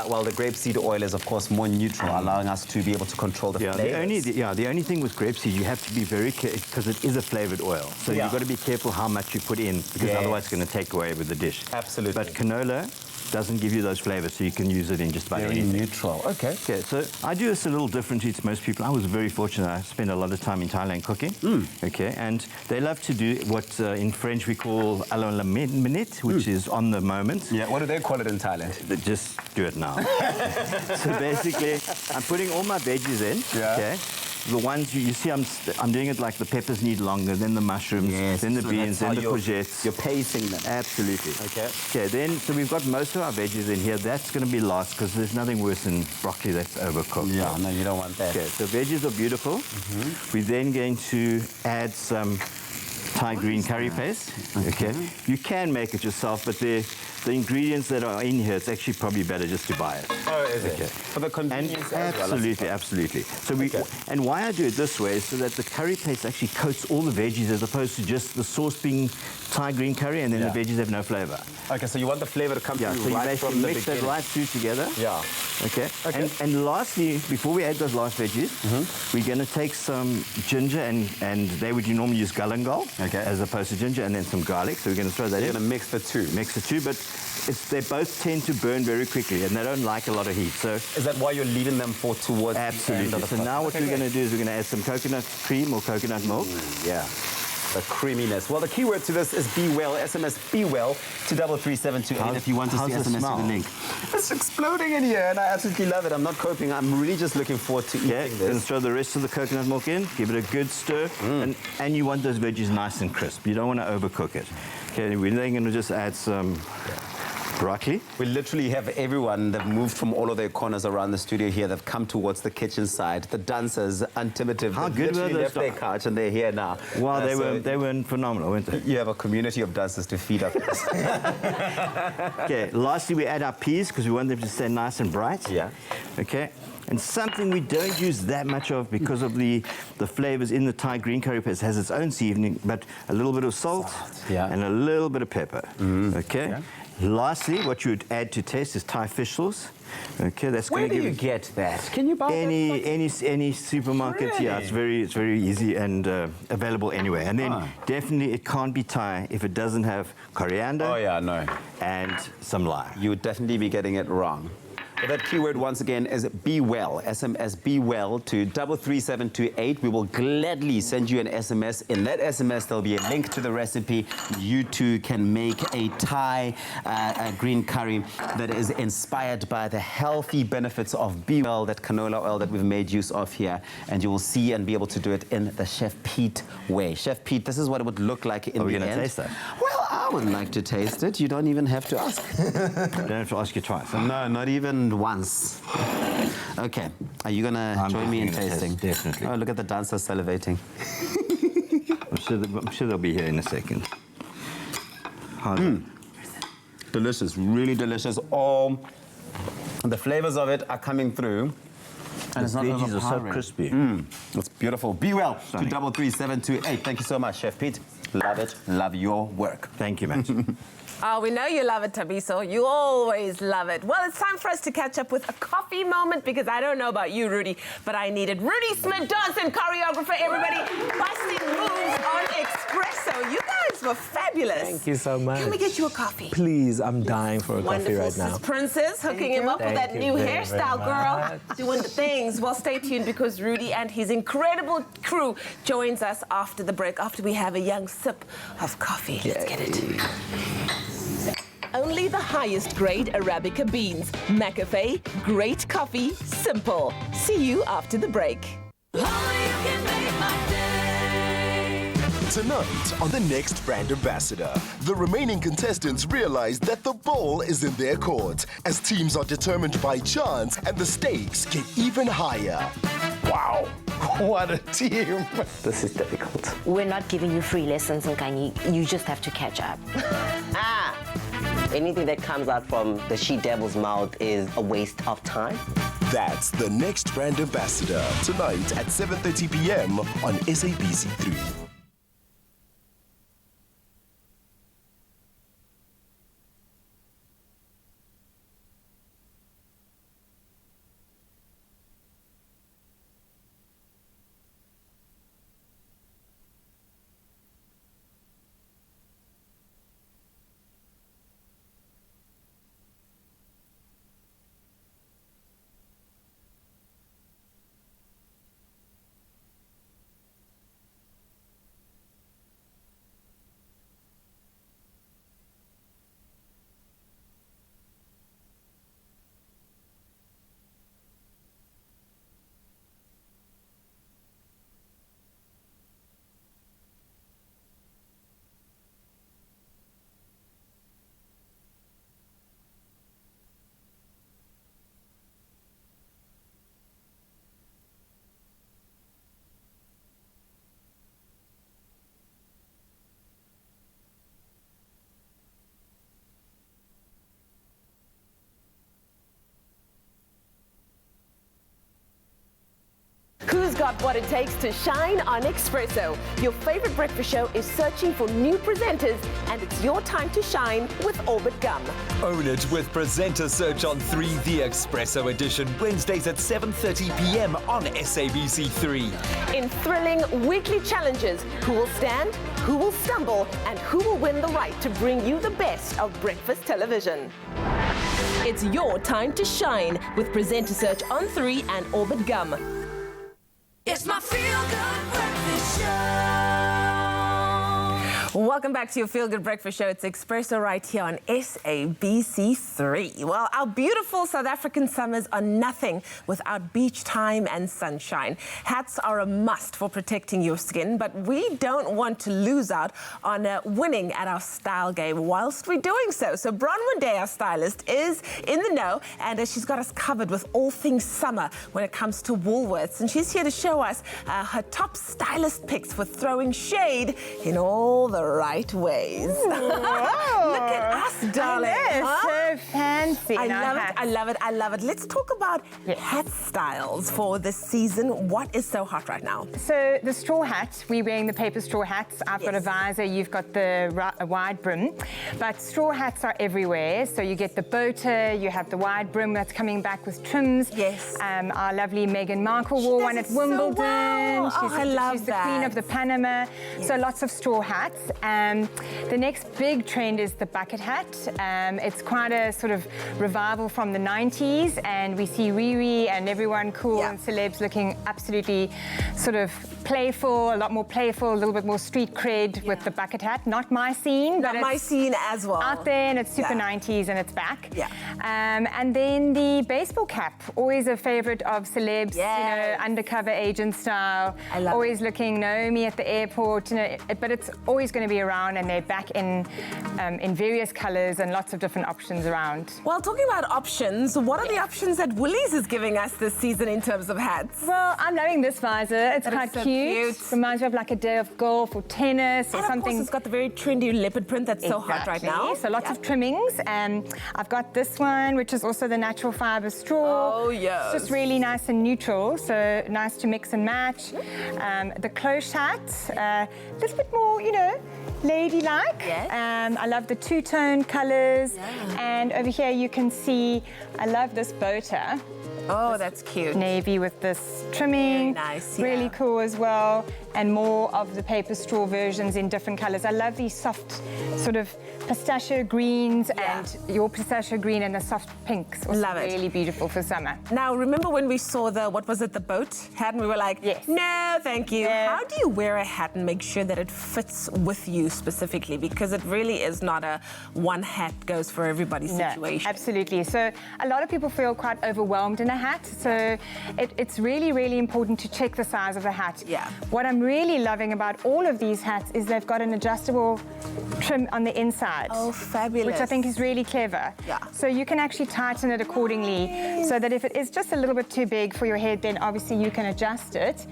while the grapeseed oil is, of course, more neutral, allowing us to be able to control the flavors. The only thing with grapeseed, you have to be very careful, because it is a flavored oil. So you've got to be careful how much you put in, because otherwise it's going to take away with the dish. Absolutely. But canola doesn't give you those flavors, so you can use it in just about anything. Very neutral. Okay. Okay, so I do this a little differently to most people. I was very fortunate. I spent a lot of time in Thailand cooking. Okay, and they love to do what in French we call à la minute, which is on the moment. Yeah, what do they call it in Thailand? Just do it now. So basically, I'm putting all my veggies in. Okay. The ones you see, I'm doing it like the peppers need longer, then the mushrooms, then the beans, then the courgettes. You're pacing them. Absolutely. Okay. Okay, then, so we've got most of our veggies in here. That's going to be last, because there's nothing worse than broccoli that's overcooked. Yeah, no, you don't want that. Okay, so veggies are beautiful. We're then going to add some Thai green curry paste. Okay. You can make it yourself, but the ingredients that are in here, it's actually probably better just to buy it. Oh, is it? For the convenience as well. Absolutely, absolutely. So and why I do it this way is so that the curry paste actually coats all the veggies, as opposed to just the sauce being Thai green curry, and then the veggies have no flavor. Okay, so you want the flavor to come through so you right from the mix that right through together. Yeah. Okay. And lastly, before we add those last veggies, we're going to take some ginger, and they would normally use galangal as opposed to ginger, and then some garlic. So we're going to throw that in. You're going to mix the two. Mix the two, but they both tend to burn very quickly, and they don't like a lot of heat. So is that why you're leaving them for towards absolutely. the end of the So now what we're going to do is we're going to add some coconut cream or coconut milk. Yeah. The creaminess. Well, the keyword to this is Be Well. SMS Be Well to 33728 if you want to see SMS to the link. It's exploding in here, and I absolutely love it. I'm not coping. I'm really just looking forward to eating this. Then throw the rest of the coconut milk in. Give it a good stir, and you want those veggies nice and crisp. You don't want to overcook it. Okay, we're then going to just add some broccoli. We literally have everyone that moved from all of their corners around the studio here. They've come towards the kitchen side. The dancers, Unlimited, how good were they left their couch and they're here now. Wow, they were phenomenal, weren't they? You have a community of dancers to feed up. Okay, lastly we add our peas, because we want them to stay nice and bright. Yeah. Okay. And something we don't use that much of because of the flavors in the Thai green curry paste has its own seasoning, but a little bit of salt. And a little bit of pepper. Okay. Yeah. Lastly, what you would add to taste is Thai fish sauce. Okay, that's Where do you get that? Can you buy any supermarket? Really? Yeah, it's very easy and available anywhere. And then definitely it can't be Thai if it doesn't have coriander. Oh yeah, no. And some lime. You would definitely be getting it wrong. But that keyword once again is Be Well. SMS Be Well to 33728. We will gladly send you an SMS. In that SMS, there'll be a link to the recipe. You too can make a Thai green curry that is inspired by the healthy benefits of Be Well, that canola oil that we've made use of here. And you will see and be able to do it in the Chef Pete way. Chef Pete, this is what it would look like in the end. Are we going to taste that? Well, I would like to taste it. You don't even have to ask. You don't have to ask you twice. Huh? No, not even once. Okay, are you gonna join me in tasting? Definitely. Oh, look at the dancers salivating. I'm sure they'll be here in a second. Delicious, really delicious. All the flavors of it are coming through. And the veggies are so crispy. It's beautiful. Be Well to 33728. Thank you so much, Chef Pete. Love it. Love your work. Thank you, man. Oh, we know you love it, Tabiso. You always love it. Well, it's time for us to catch up with a coffee moment, because I don't know about you, Rudy, but I needed Rudy Smith, dance and choreographer, everybody, busting moves on Expresso. You guys were fabulous. Thank you so much. Can we get you a coffee? Please, I'm dying for a coffee right now. Wonderful. Princess hooking him up with that new hairstyle, girl. Doing the things. Well, stay tuned, because Rudy and his incredible crew joins us after the break, after we have a young sip of coffee. Let's get it. Only the highest grade Arabica beans. McAfee, great coffee, simple. See you after the break. Tonight on The Next Brand Ambassador, the remaining contestants realize that the ball is in their court as teams are determined by chance and the stakes get even higher. Wow, what a team. This is difficult. We're not giving you free lessons, Nkanyi. You just have to catch up. Anything that comes out from the she-devil's mouth is a waste of time. That's The Next Brand Ambassador, tonight at 7:30 p.m. on SABC3. Who's got what it takes to shine on Expresso? Your favorite breakfast show is searching for new presenters, and it's your time to shine with Orbit Gum. Own it with Presenter Search on 3, the Expresso edition, Wednesdays at 7:30 p.m. on SABC3. In thrilling weekly challenges, who will stand, who will stumble, and who will win the right to bring you the best of breakfast television. It's your time to shine with Presenter Search on 3 and Orbit Gum. It's my feel-good breakfast show. Welcome back to your Feel Good Breakfast Show. It's Expresso right here on SABC3. Well, our beautiful South African summers are nothing without beach time and sunshine. Hats are a must for protecting your skin, but we don't want to lose out on winning at our style game whilst we're doing so. So Bronwyn Day, our stylist, is in the know, and she's got us covered with all things summer when it comes to Woolworths. And she's here to show us her top stylist picks for throwing shade in all the right ways. Look at us, darling. So fancy. I love it. I love it. I love it. Let's talk about hat styles for this season. What is so hot right now? So the straw hat, we're wearing the paper straw hats. I've got a visor, you've got the wide brim. But straw hats are everywhere. So you get the boater, you have the wide brim that's coming back with trims. Yes. Our lovely Meghan Markle wore one at Wimbledon. So well. She's the queen of the Panama. Yes. So lots of straw hats. The next big trend is the bucket hat. It's quite a sort of revival from the 90s, and we see Riri and everyone cool and celebs looking absolutely sort of playful, a lot more playful, a little bit more street cred with the bucket hat. Not my scene, but Not my scene as well. Out there, and it's super 90s, and it's back. Yeah. And then the baseball cap, always a favorite of celebs. You know, undercover agent style. I love always looking Naomi at the airport. You know, but it's always going to be around, and they're back in various colors and lots of different options around. Well, talking about options, what are the options that Woolies is giving us this season in terms of hats? Well, I'm loving this visor. It's quite so cute. cute. Reminds me of like a day of golf or tennis or And something. of course, it's got the very trendy leopard print that's so hot right now. So lots of trimmings. I've got this one, which is also the natural fiber straw. Oh, yes. It's just really nice and neutral, so nice to mix and match. The cloche hat, a little bit more, you know, ladylike. Yes. I love the two-tone colors. And over here you can see, I love this boater. Oh, that's cute. Navy with this trimming. Very nice, Really cool as well. And more of the paper straw versions in different colors. I love these soft sort of pistachio greens and your pistachio green and the soft pinks. Also Love it. Really beautiful for summer. Now, remember when we saw the, what was it, the boat hat, and we were like, no, thank you. How do you wear a hat and make sure that it fits with you specifically, because it really is not a one hat goes for everybody situation. Absolutely. So a lot of people feel quite overwhelmed in a hat. So it's really, really important to check the size of the hat. Yeah. What I'm really loving about all of these hats is they've got an adjustable trim on the inside. Oh, fabulous. Which I think is really clever. Yeah. So you can actually tighten it accordingly so that if it is just a little bit too big for your head, then obviously you can adjust it.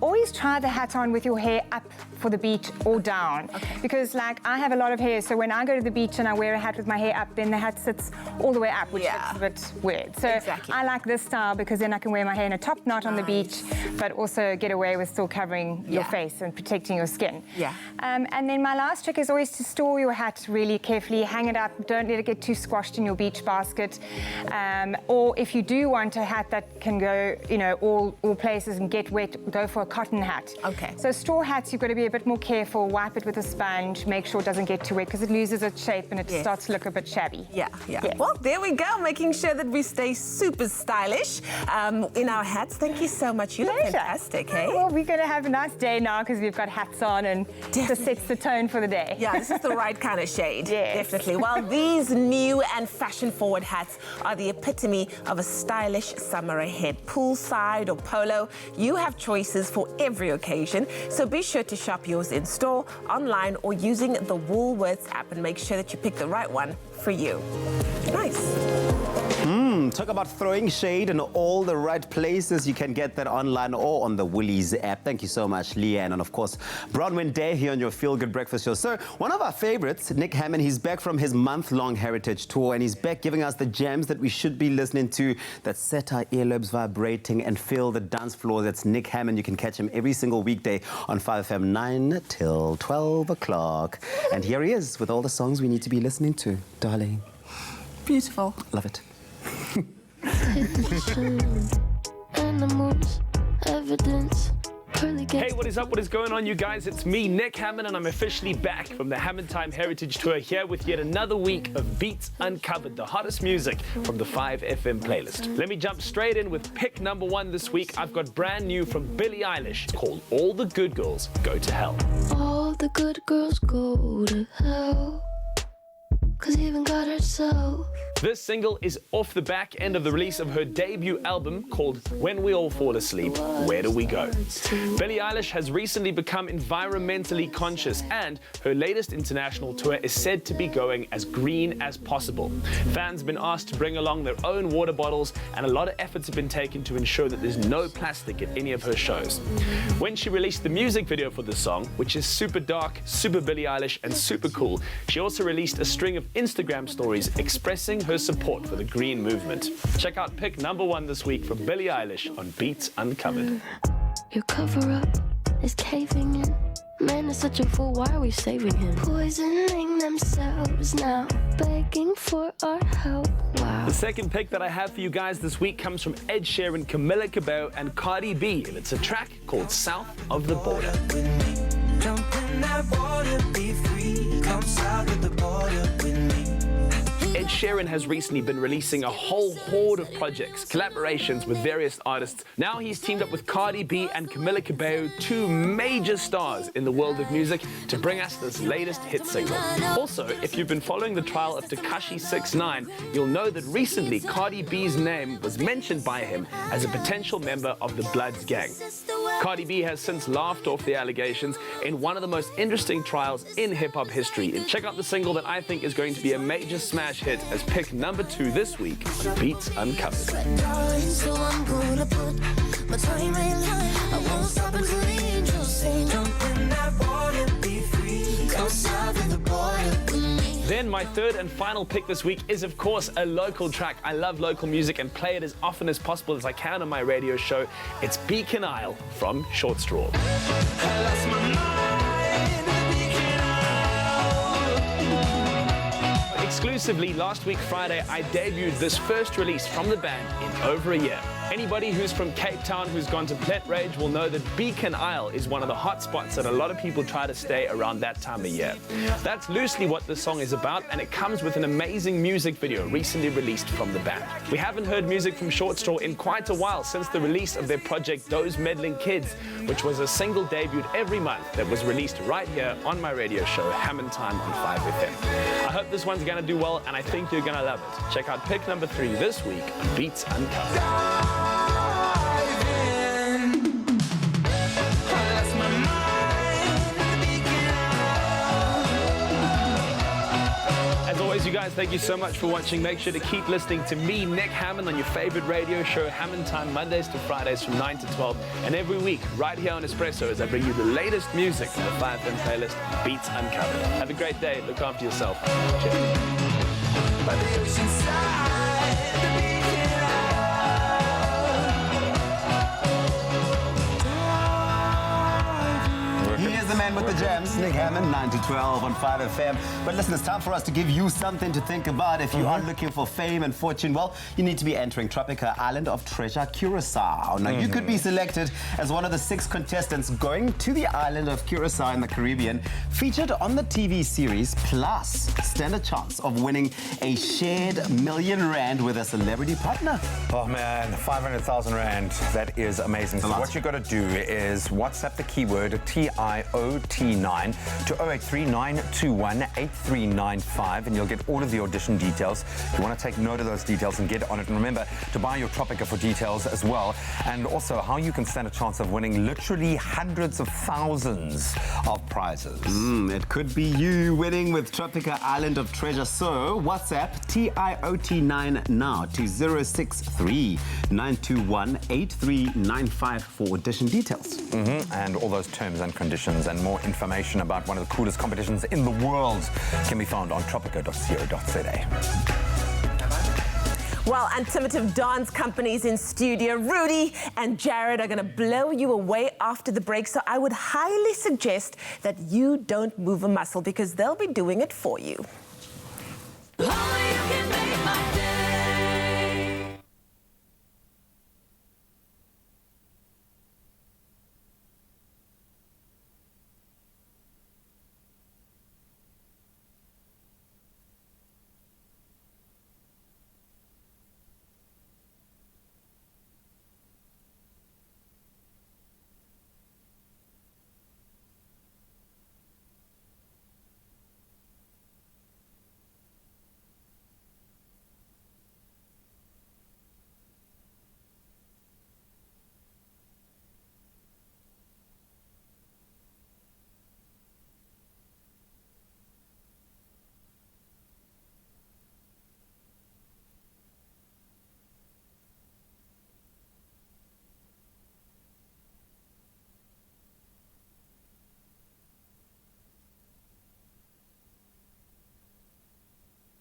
Always try the hat on with your hair up for the beach or down. Because like I have a lot of hair, so when I go to the beach and I wear a hat with my hair up, then the hat sits all the way up, which looks a bit weird. So I like this style because then I can wear my hair in a top knot on the beach, but also get away with still covering your face and protecting your skin. Yeah. And then my last trick is always to store your hat really carefully, hang it up, don't let it get too squashed in your beach basket. Or if you do want a hat that can go, all places and get wet, go for a cotton hat. Okay. So straw hats, you've got to be a bit more careful, wipe it with a sponge, make sure it doesn't get too wet because it loses its shape and it starts to look a bit shabby. Yeah. Well, there we go, making sure that we stay super stylish in our hats. Thank you so much. You look fantastic, hey? Well, we're going to have a nice day now because we've got hats on and just sets the tone for the day. Yeah, this is the right kind of shade. Yes. Definitely. Well, these new and fashion-forward hats are the epitome of a stylish summer ahead. Poolside or polo, you have choices for every occasion. So be sure to shop yours in store, online, or using the Woolworths app and make sure that you pick the right one for you. Nice. Talk about throwing shade in all the right places. You can get that online or on the Woolies app. Thank you so much, Leanne. And of course, Bronwyn Day here on your Feel Good Breakfast Show. So one of our favorites, Nick Hammond, he's back from his month-long heritage tour and he's back giving us the gems that we should be listening to that set our earlobes vibrating and fill the dance floor. That's Nick Hammond. You can catch him every single weekday on 5FM 9 till 12 o'clock. And here he is with all the songs we need to be listening to. Darling. Beautiful. Love it. Hey, what is up? What is going on, you guys? It's me, Nick Hammond, and I'm officially back from the Hammond Time Heritage Tour here with yet another week of Beats Uncovered, the hottest music from the 5FM playlist. Let me jump straight in with pick number 1 this week. I've got brand new from Billie Eilish called All the Good Girls Go to Hell. All the good girls go to hell, 'cause even God herself. This single is off the back end of the release of her debut album called When We All Fall Asleep, Where Do We Go? Billie Eilish has recently become environmentally conscious and her latest international tour is said to be going as green as possible. Fans have been asked to bring along their own water bottles and a lot of efforts have been taken to ensure that there's no plastic at any of her shows. When she released the music video for this song, which is super dark, super Billie Eilish and super cool, she also released a string of Instagram stories expressing her support for the green movement. Check out pick number 1 this week from Billie Eilish on Beats Uncovered. Your cover-up is caving in. Man is such a fool, why are we saving him? Poisoning themselves now, begging for our help. Wow. The second pick that I have for you guys this week comes from Ed Sheeran, Camila Cabello, and Cardi B, and it's a track called South of the Border. Jump in that water, be free. Come south of the border with me. Ed Sheeran has recently been releasing a whole horde of projects, collaborations with various artists. Now he's teamed up with Cardi B and Camila Cabello, 2 major stars in the world of music, to bring us this latest hit single. Also, if you've been following the trial of Tekashi 6ix9ine, you'll know that recently Cardi B's name was mentioned by him as a potential member of the Bloods gang. Cardi B has since laughed off the allegations in one of the most interesting trials in hip-hop history. And check out the single that I think is going to be a major smash hit as pick number 2 this week on Beats Uncovered. So I'm gonna put my time in line. I won't stop until the angels say, jump in that water, be free. Come south of the border with me. Then my third and final pick this week is, of course, a local track. I love local music and play it as often as possible as I can on my radio show. It's Beacon Isle from Short Straw. Exclusively last week Friday, I debuted this first release from the band in over a year. Anybody who's from Cape Town who's gone to Plet Rage will know that Beacon Isle is one of the hot spots that a lot of people try to stay around that time of year. That's loosely what this song is about, and it comes with an amazing music video recently released from the band. We haven't heard music from Short Straw in quite a while since the release of their project Those Meddling Kids, which was a single debuted every month that was released right here on my radio show Hammond Time on 5FM. I hope this one's gonna do well, and I think you're gonna love it. Check out pick number 3 this week on Beats Uncovered. As always, you guys, thank you so much for watching. Make sure to keep listening to me, Nick Hammond, on your favorite radio show, Hammond Time, Mondays to Fridays from 9 to 12. And every week, right here on Expresso, as I bring you the latest music from the 5FM playlist, Beats Uncovered. Have a great day. Look after yourself. Cheers. The man with the gems, Nick Hammond, 9 to 12 on 5FM. But listen, it's time for us to give you something to think about. If you are looking for fame and fortune, well, you need to be entering Tropica Island of Treasure, Curacao. Now, you could be selected as one of the 6 contestants going to the island of Curacao in the Caribbean, featured on the TV series, plus stand a chance of winning a shared R1,000,000 with a celebrity partner. Oh man, 500,000 Rand. That is amazing. So what you got to do is WhatsApp the keyword TIOT9 to 0839218395, and you'll get all of the audition details. You want to take note of those details and get on it. And remember to buy your Tropica for details as well, and also how you can stand a chance of winning literally hundreds of thousands of prizes. It could be you winning with Tropica Island of Treasure. So WhatsApp TIOT9 now to 0639218395 for audition details. And all those terms and conditions and more information about one of the coolest competitions in the world can be found on tropica.co.za. Well, Antimotive dance companies in studio, Rudy and Jared, are going to blow you away after the break. So I would highly suggest that you don't move a muscle, because they'll be doing it for you.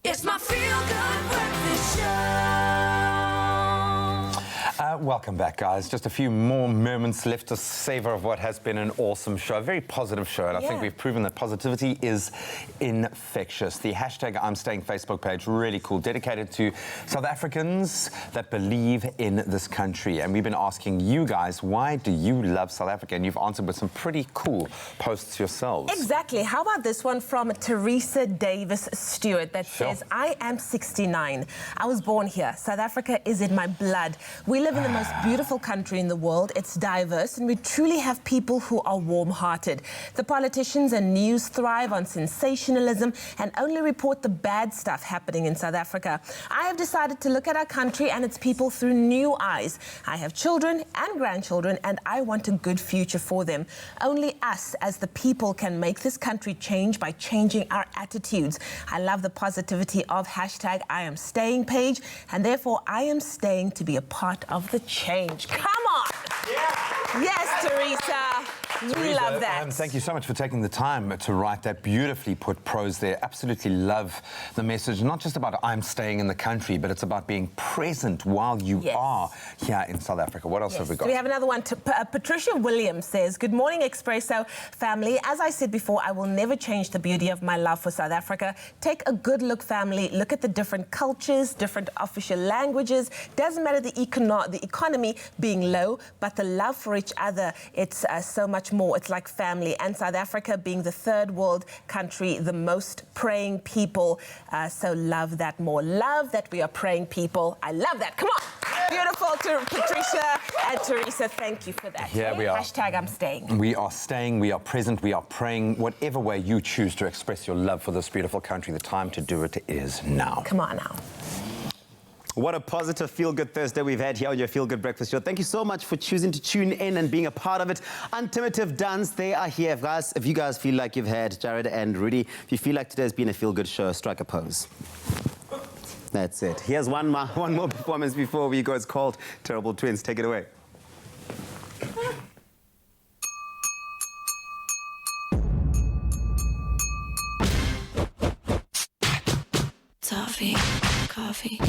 It's my feel-good breakfast show. Welcome back, guys. Just a few more moments left to savor of what has been an awesome show, a very positive show, and I think we've proven that positivity is infectious. The hashtag I'm Staying Facebook page, really cool, dedicated to South Africans that believe in this country. And we've been asking you guys, why do you love South Africa? And you've answered with some pretty cool posts yourselves. Exactly. How about this one from Teresa Davis Stewart that says, I am 69. I was born here. South Africa is in my blood. We live in the most beautiful country in the world. It's diverse, and we truly have people who are warm-hearted. The politicians and news thrive on sensationalism and only report the bad stuff happening in South Africa. I have decided to look at our country and its people through new eyes. I have children and grandchildren, and I want a good future for them. Only us as the people can make this country change by changing our attitudes. I love the positivity of hashtag I am staying page, and therefore I am staying to be a part of the change. Come on! Yeah. Yes, Teresa. We love that. Thank you so much for taking the time to write that beautifully put prose there. Absolutely love the message, not just about I'm staying in the country, but it's about being present while you are here in South Africa. What else have we got? We have another one. Patricia Williams says, good morning, Expresso family. As I said before, I will never change the beauty of my love for South Africa. Take a good look, family. Look at the different cultures, different official languages. Doesn't matter the economy being low, but the love for each other, it's so much more. It's like family. And South Africa being the third world country, the most praying people. So love that more. Love that we are praying people. I love that. Come on. Beautiful to Patricia and Teresa. Thank you for that. Here we are. Hashtag I'm staying. We are staying, we are present, we are praying. Whatever way you choose to express your love for this beautiful country, the time to do it is now. Come on now. What a positive Feel Good Thursday we've had here on your Feel Good Breakfast Show. Thank you so much for choosing to tune in and being a part of it. Unlimited Dance, they are here. Guys, if you guys feel like you've had Jared and Rudy, if you feel like today's been a Feel Good show, strike a pose. That's it. Here's one more performance before we go. It's called Terrible Twins. Take it away. Toffee, coffee,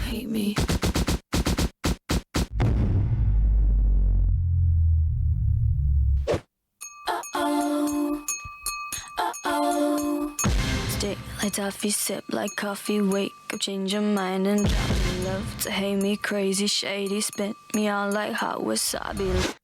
hate me. Uh-oh, uh-oh. Stick like toffee, sip like coffee, wake up, change your mind and drop me love to hate me, crazy, shady, spin me on like hot wasabi.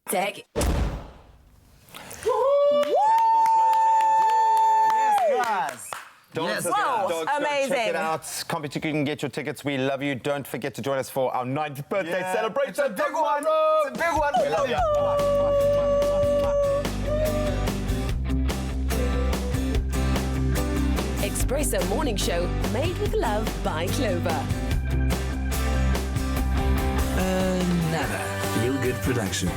Tag it. Don't amazing. check it out. Competition, you can get your tickets. We love you. Don't forget to join us for our 9th birthday celebration. It's a big one. It's a big one. We love you. Expresso Morning Show, made with love by Clover. Another Feel Good production.